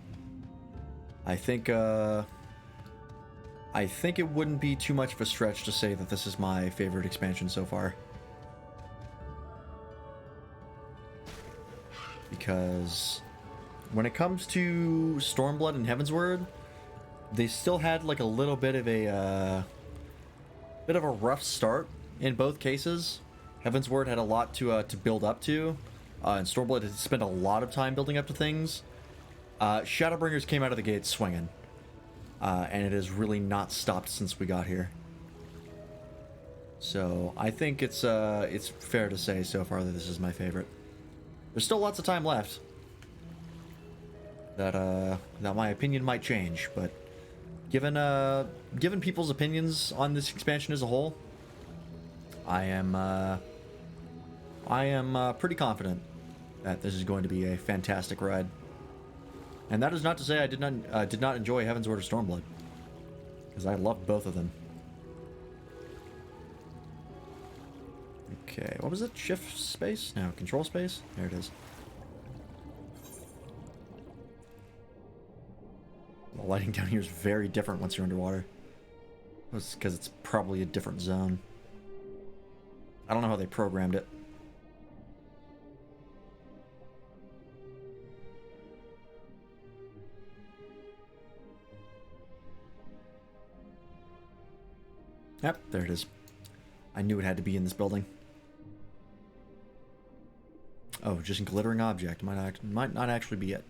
I think it wouldn't be too much of a stretch to say that this is my favorite expansion so far. Because when it comes to Stormblood and Heavensward, they still had like a little bit of a rough start in both cases. Heavensward had a lot to build up to, and Stormblood had spent a lot of time building up to things. Shadowbringers came out of the gate swinging, and it has really not stopped since we got here. So I think it's fair to say so far that this is my favorite. There's still lots of time left. That my opinion might change, but given people's opinions on this expansion as a whole, I am pretty confident that this is going to be a fantastic ride. And that is not to say I did not enjoy Heavensward or Stormblood, because I loved both of them. Okay, what was it? Shift space? No, control space? There it is. The lighting down here is very different once you're underwater. It's because it's probably a different zone. I don't know how they programmed it. Yep, there it is. I knew it had to be in this building. Oh, just a glittering object. Might not actually be it.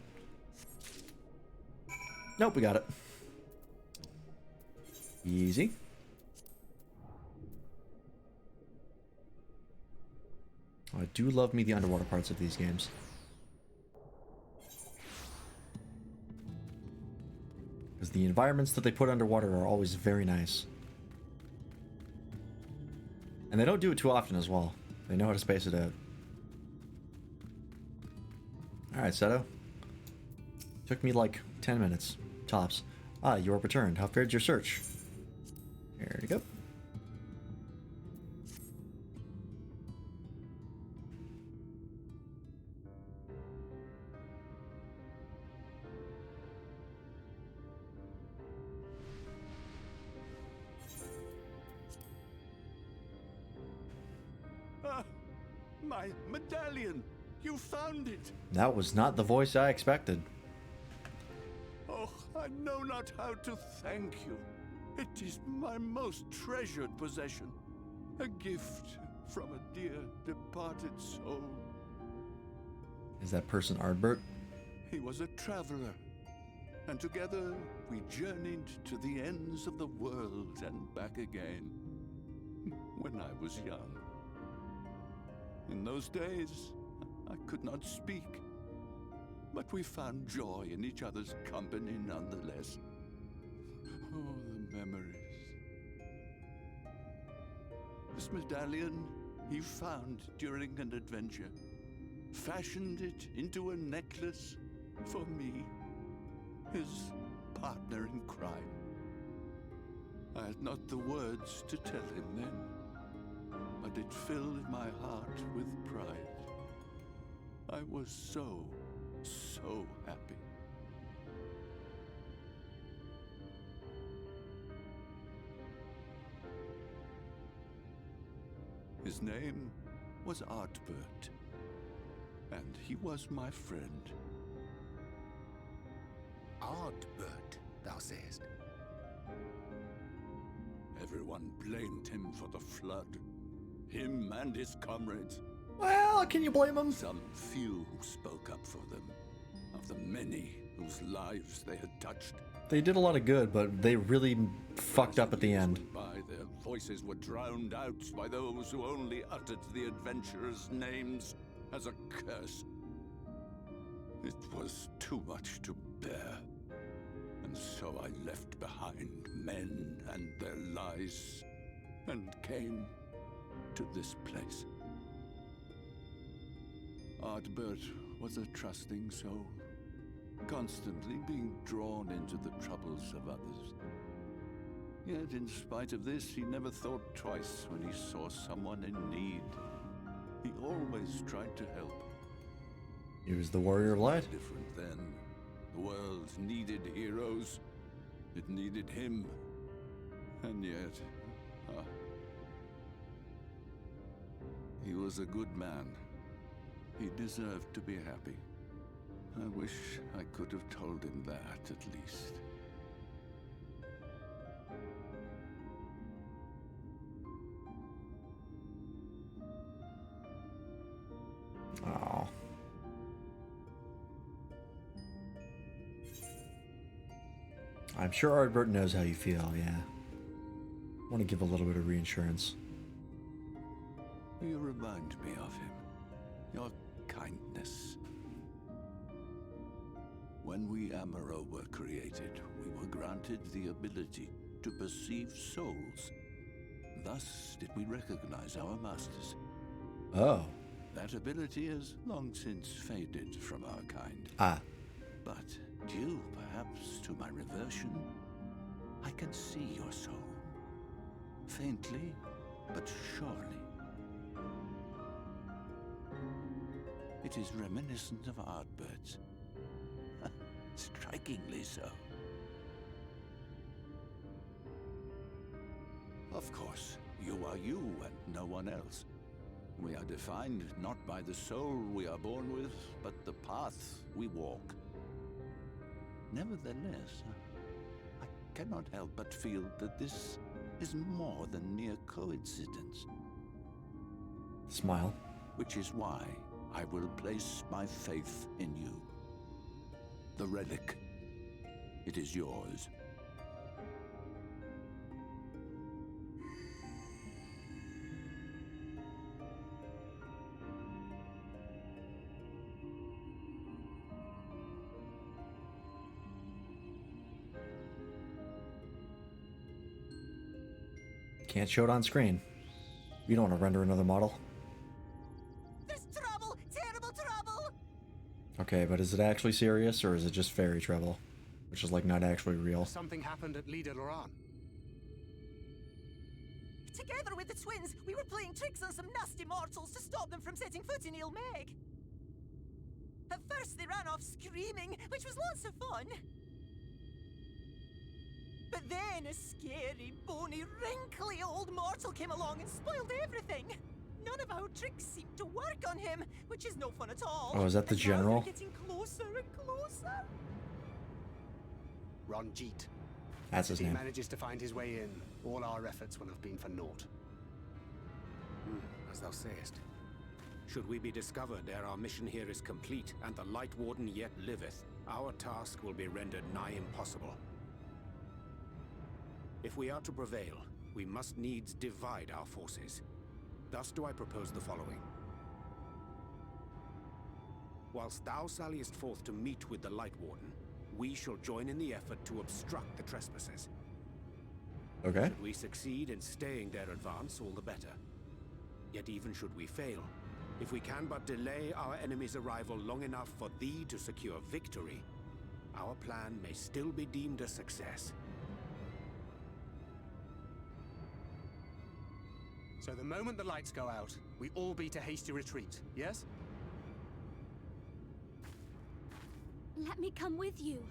Nope, we got it. Easy. Oh, I do love me the underwater parts of these games. Because the environments that they put underwater are always very nice. And they don't do it too often as well. They know how to space it out. Alright, Seto. Took me like 10 minutes, tops. Ah, you are returned. How fared your search? Here you go. My medallion! You found it! That was not the voice I expected. Oh, I know not how to thank you. It is my most treasured possession. A gift from a dear departed soul. Is that person Ardbert? He was a traveler, and together we journeyed to the ends of the world and back again, when I was young. In those days, I could not speak, but we found joy in each other's company nonetheless. Oh, the memories. This medallion he found during an adventure, fashioned it into a necklace for me, his partner in crime. I had not the words to tell him then, but it filled my heart with pride. I was so happy. His name was Ardbert, and he was my friend. Ardbert, thou sayest? Everyone blamed him for the flood. Him and his comrades. Well, can you blame them? Some few who spoke up for them, of the many whose lives they had touched. They did a lot of good, but they really fucked up at the end. By their voices were drowned out by those who only uttered the adventurers' names as a curse. It was too much to bear, and so I left behind men and their lies, and came to this place. Ardbert was a trusting soul, constantly being drawn into the troubles of others. Yet in spite of this, he never thought twice when he saw someone in need. He always tried to help. He was the warrior of light. Different then. The world needed heroes. It needed him. And yet, he was a good man. He deserved to be happy. I wish I could have told him that, at least. Oh. I'm sure Ardbert knows how you feel, yeah. I want to give a little bit of reinsurance. You remind me of him. Your kindness. When we Amaro were created, we were granted the ability to perceive souls. Thus did we recognize our masters. Oh. That ability has long since faded from our kind. Ah. But due, perhaps, to my reversion, I can see your soul. Faintly, but surely. It is reminiscent of Ardbert's. Strikingly so. Of course, you are you and no one else. We are defined not by the soul we are born with, but the path we walk. Nevertheless, I cannot help but feel that this is more than mere coincidence. Smile. Which is why I will place my faith in you. The relic. It is yours. Can't show it on screen. You don't want to render another model. There's trouble! Terrible trouble! Okay, but is it actually serious, or is it just fairy trouble? Which is, like, not actually real. Something happened at Lida Loran. Together with the twins, we were playing tricks on some nasty mortals to stop them from setting foot in Ilmeg. At first they ran off screaming, which was lots of fun. But then a scary, bony, wrinkly old mortal came along and spoiled everything. None of our tricks seem to work on him, which is no fun at all. Oh, is that the And now general? they're getting closer and closer. Ranjit. That's his If name. he manages to find his way in, all our efforts will have been for naught. As thou sayest. Should we be discovered ere our mission here is complete, and the Light Warden yet liveth, our task will be rendered nigh impossible. If we are to prevail, we must needs divide our forces. Thus do I propose the following. Whilst thou salliest forth to meet with the Light Warden, we shall join in the effort to obstruct the trespassers. Okay. Should we succeed in staying their advance, all the better. Yet even should we fail, if we can but delay our enemy's arrival long enough for thee to secure victory, our plan may still be deemed a success. So the moment the lights go out, we all beat a hasty retreat, yes? Let me come with you.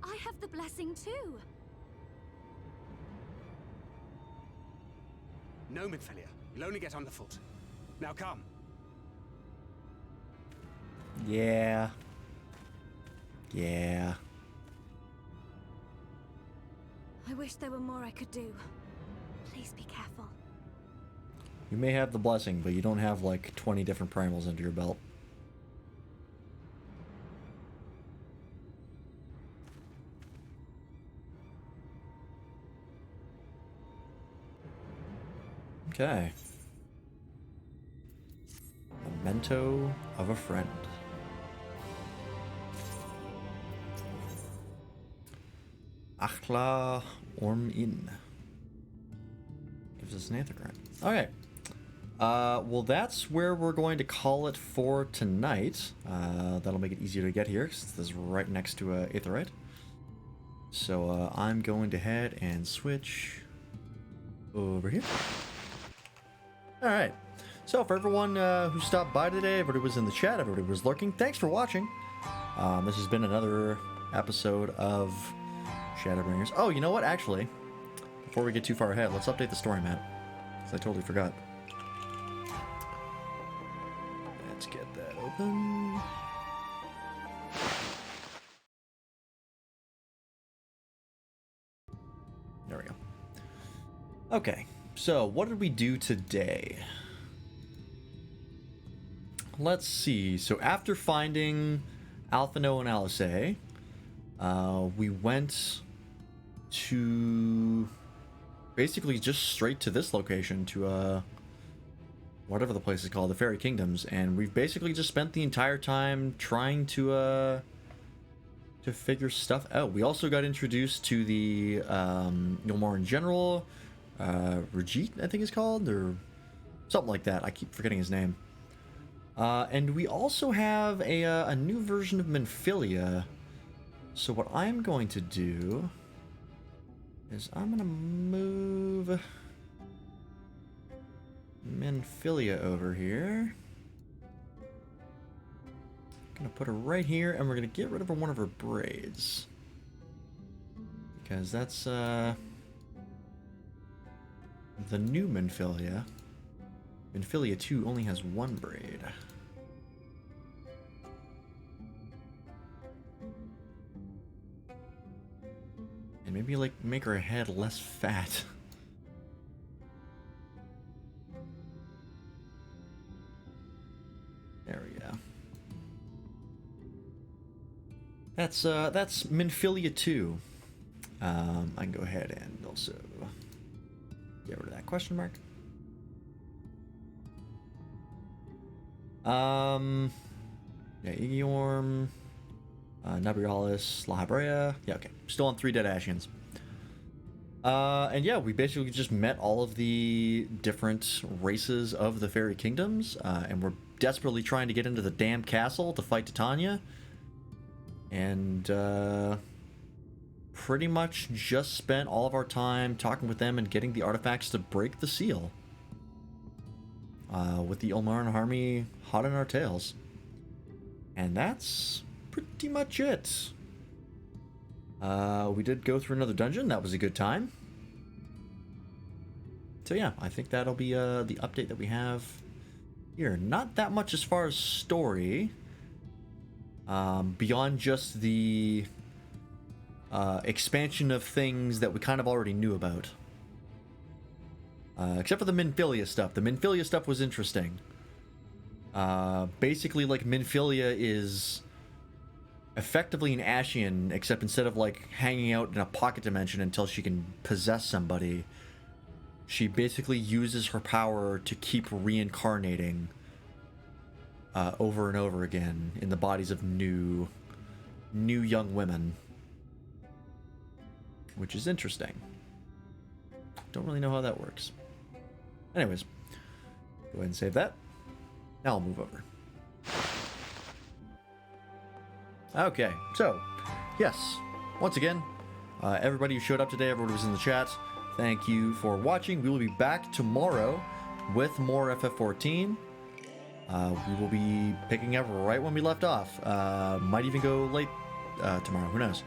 I have the blessing too. No, Midfilia. You'll only get underfoot. Now come. Yeah. Yeah. I wish there were more I could do. Please be careful. You may have the blessing, but you don't have like 20 different primals under your belt. Okay. Memento of a friend. Achla Orm-in. Gives us an Anthrogran. Okay. Well, that's where we're going to call it for tonight. That'll make it easier to get here, since this is right next to Aetheryte. So I'm going to head and switch over here. Alright. So for everyone who stopped by today, everybody was in the chat, everybody was lurking, thanks for watching. This has been another episode of Shadowbringers. Oh, you know what? Actually, before we get too far ahead, let's update the story map, because I totally forgot. Let's get that open. There we go. Okay, so what did we do today? Let's see. So after finding Alphino and Alisaie, we went to basically just straight to this location, to whatever the place is called, the Fairy Kingdoms, and we've basically just spent the entire time trying to figure stuff out. We also got introduced to the Yulmoran General, Rajit, I think it's called, or something like that. I keep forgetting his name. And we also have a new version of Minfilia. So what I'm going to do is I'm going to move Minfilia over here. I'm going to put her right here, and we're going to get rid of one of her braids. Because that's the new Minfilia. Minfilia 2 only has one braid. And maybe like make her head less fat. There we go. That's Minfilia 2. I can go ahead and also get rid of that question mark. Yeah, Igiorm, Nabrialis, Lahabrea. Yeah, okay. Still on 3 dead Ashians. And yeah, we basically just met all of the different races of the Fairy Kingdoms, and we're desperately trying to get into the damn castle to fight Titania. And pretty much just spent all of our time talking with them and getting the artifacts to break the seal. With the Yulmoran army hot on our tails. And that's pretty much it. We did go through another dungeon. That was a good time. So yeah, I think that'll be the update that we have here. Not that much as far as story. Beyond just the expansion of things that we kind of already knew about. Except for the Minfilia stuff. The Minfilia stuff was interesting. Basically, like, Minfilia is effectively an Ashian, except instead of, like, hanging out in a pocket dimension until she can possess somebody, she basically uses her power to keep reincarnating over and over again in the bodies of new young women. Which is interesting. Don't really know how that works. Anyways, go ahead and save that. Now I'll move over. Okay, so, yes, once again, everybody who showed up today, everybody who was in the chat, thank you for watching. We will be back tomorrow with more FF14. We will be picking up right when we left off. Might even go late tomorrow, who knows.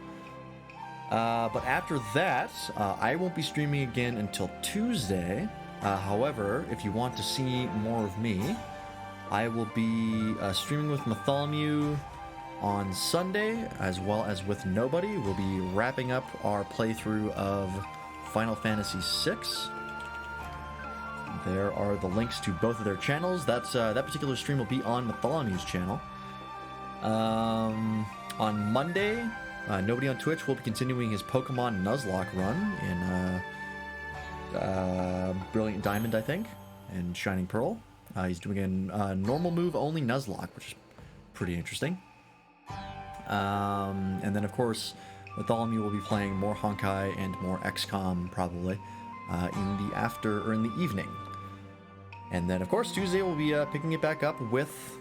But after that, I won't be streaming again until Tuesday. However, if you want to see more of me, I will be streaming with Bartholomew on Sunday, as well as with Nobody. We'll be wrapping up our playthrough of Final Fantasy VI. There are the links to both of their channels. That particular stream will be on Bartholomew's channel. On Monday, Nobody on Twitch will be continuing his Pokemon Nuzlocke run in Brilliant Diamond, I think, and Shining Pearl. He's doing a normal move only Nuzlocke, which is pretty interesting. And then, of course, Bartholomew will be playing more Honkai and more XCOM probably in the evening. And then, of course, Tuesday we'll be picking it back up with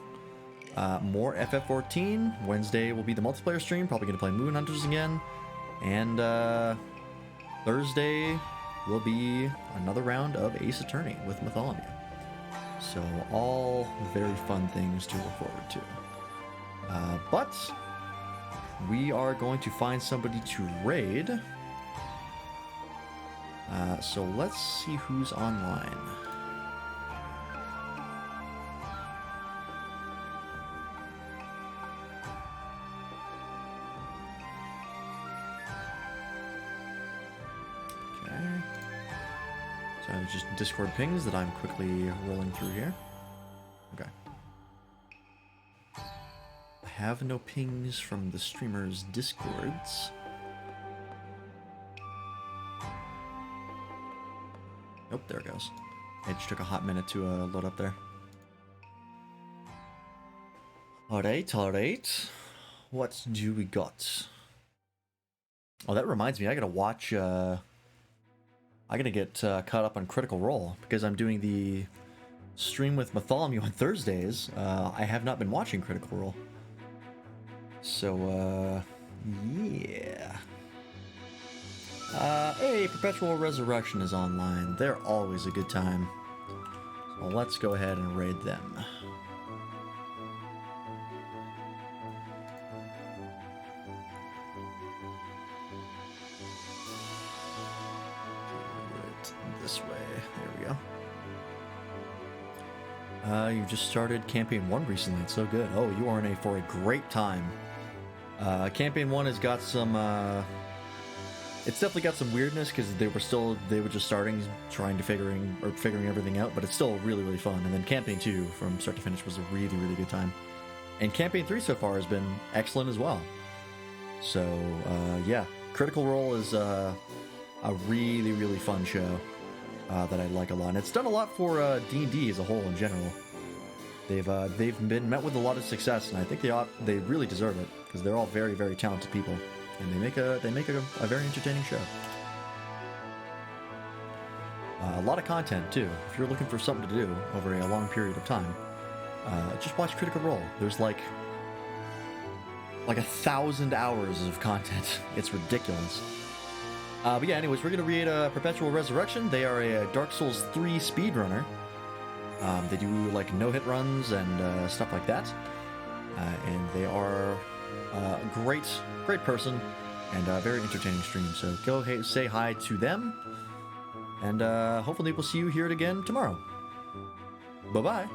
more FF14. Wednesday will be the multiplayer stream, probably going to play Moon Hunters again. And Thursday will be another round of Ace Attorney with Bartholomew. So all very fun things to look forward to. But we are going to find somebody to raid. So let's see who's online. So it's just Discord pings that I'm quickly rolling through here. Okay. I have no pings from the streamers' Discords. Nope, there it goes. It just took a hot minute to load up there. Alright. What do we got? Oh, that reminds me, I gotta watch, I gotta get caught up on Critical Role, because I'm doing the stream with Bartholomew on Thursdays. I have not been watching Critical Role. So, yeah. Hey, Perpetual Resurrection is online. They're always a good time. So let's go ahead and raid them. This way. There we go. You just started Campaign 1 recently. It's so good. Oh, you are in for a great time. Campaign 1 has got some... it's definitely got some weirdness because they were just starting, trying to figuring everything out, but it's still really, really fun. And then Campaign 2, from start to finish, was a really, really good time. And Campaign 3 so far has been excellent as well. So, yeah. Critical Role is a really, really fun show. That I like a lot, and it's done a lot for D&D as a whole in general. They've been met with a lot of success, and I think they really deserve it because they're all very, very talented people, and they make a very entertaining show. A lot of content too. If you're looking for something to do over a long period of time, just watch Critical Role. There's like 1,000 hours of content. It's ridiculous. But yeah, anyways, we're going to read Perpetual Resurrection. They are a Dark Souls 3 speedrunner. They do like no-hit runs and stuff like that. And they are a great person and a very entertaining stream. So go say hi to them. And hopefully we'll see you here again tomorrow. Bye-bye.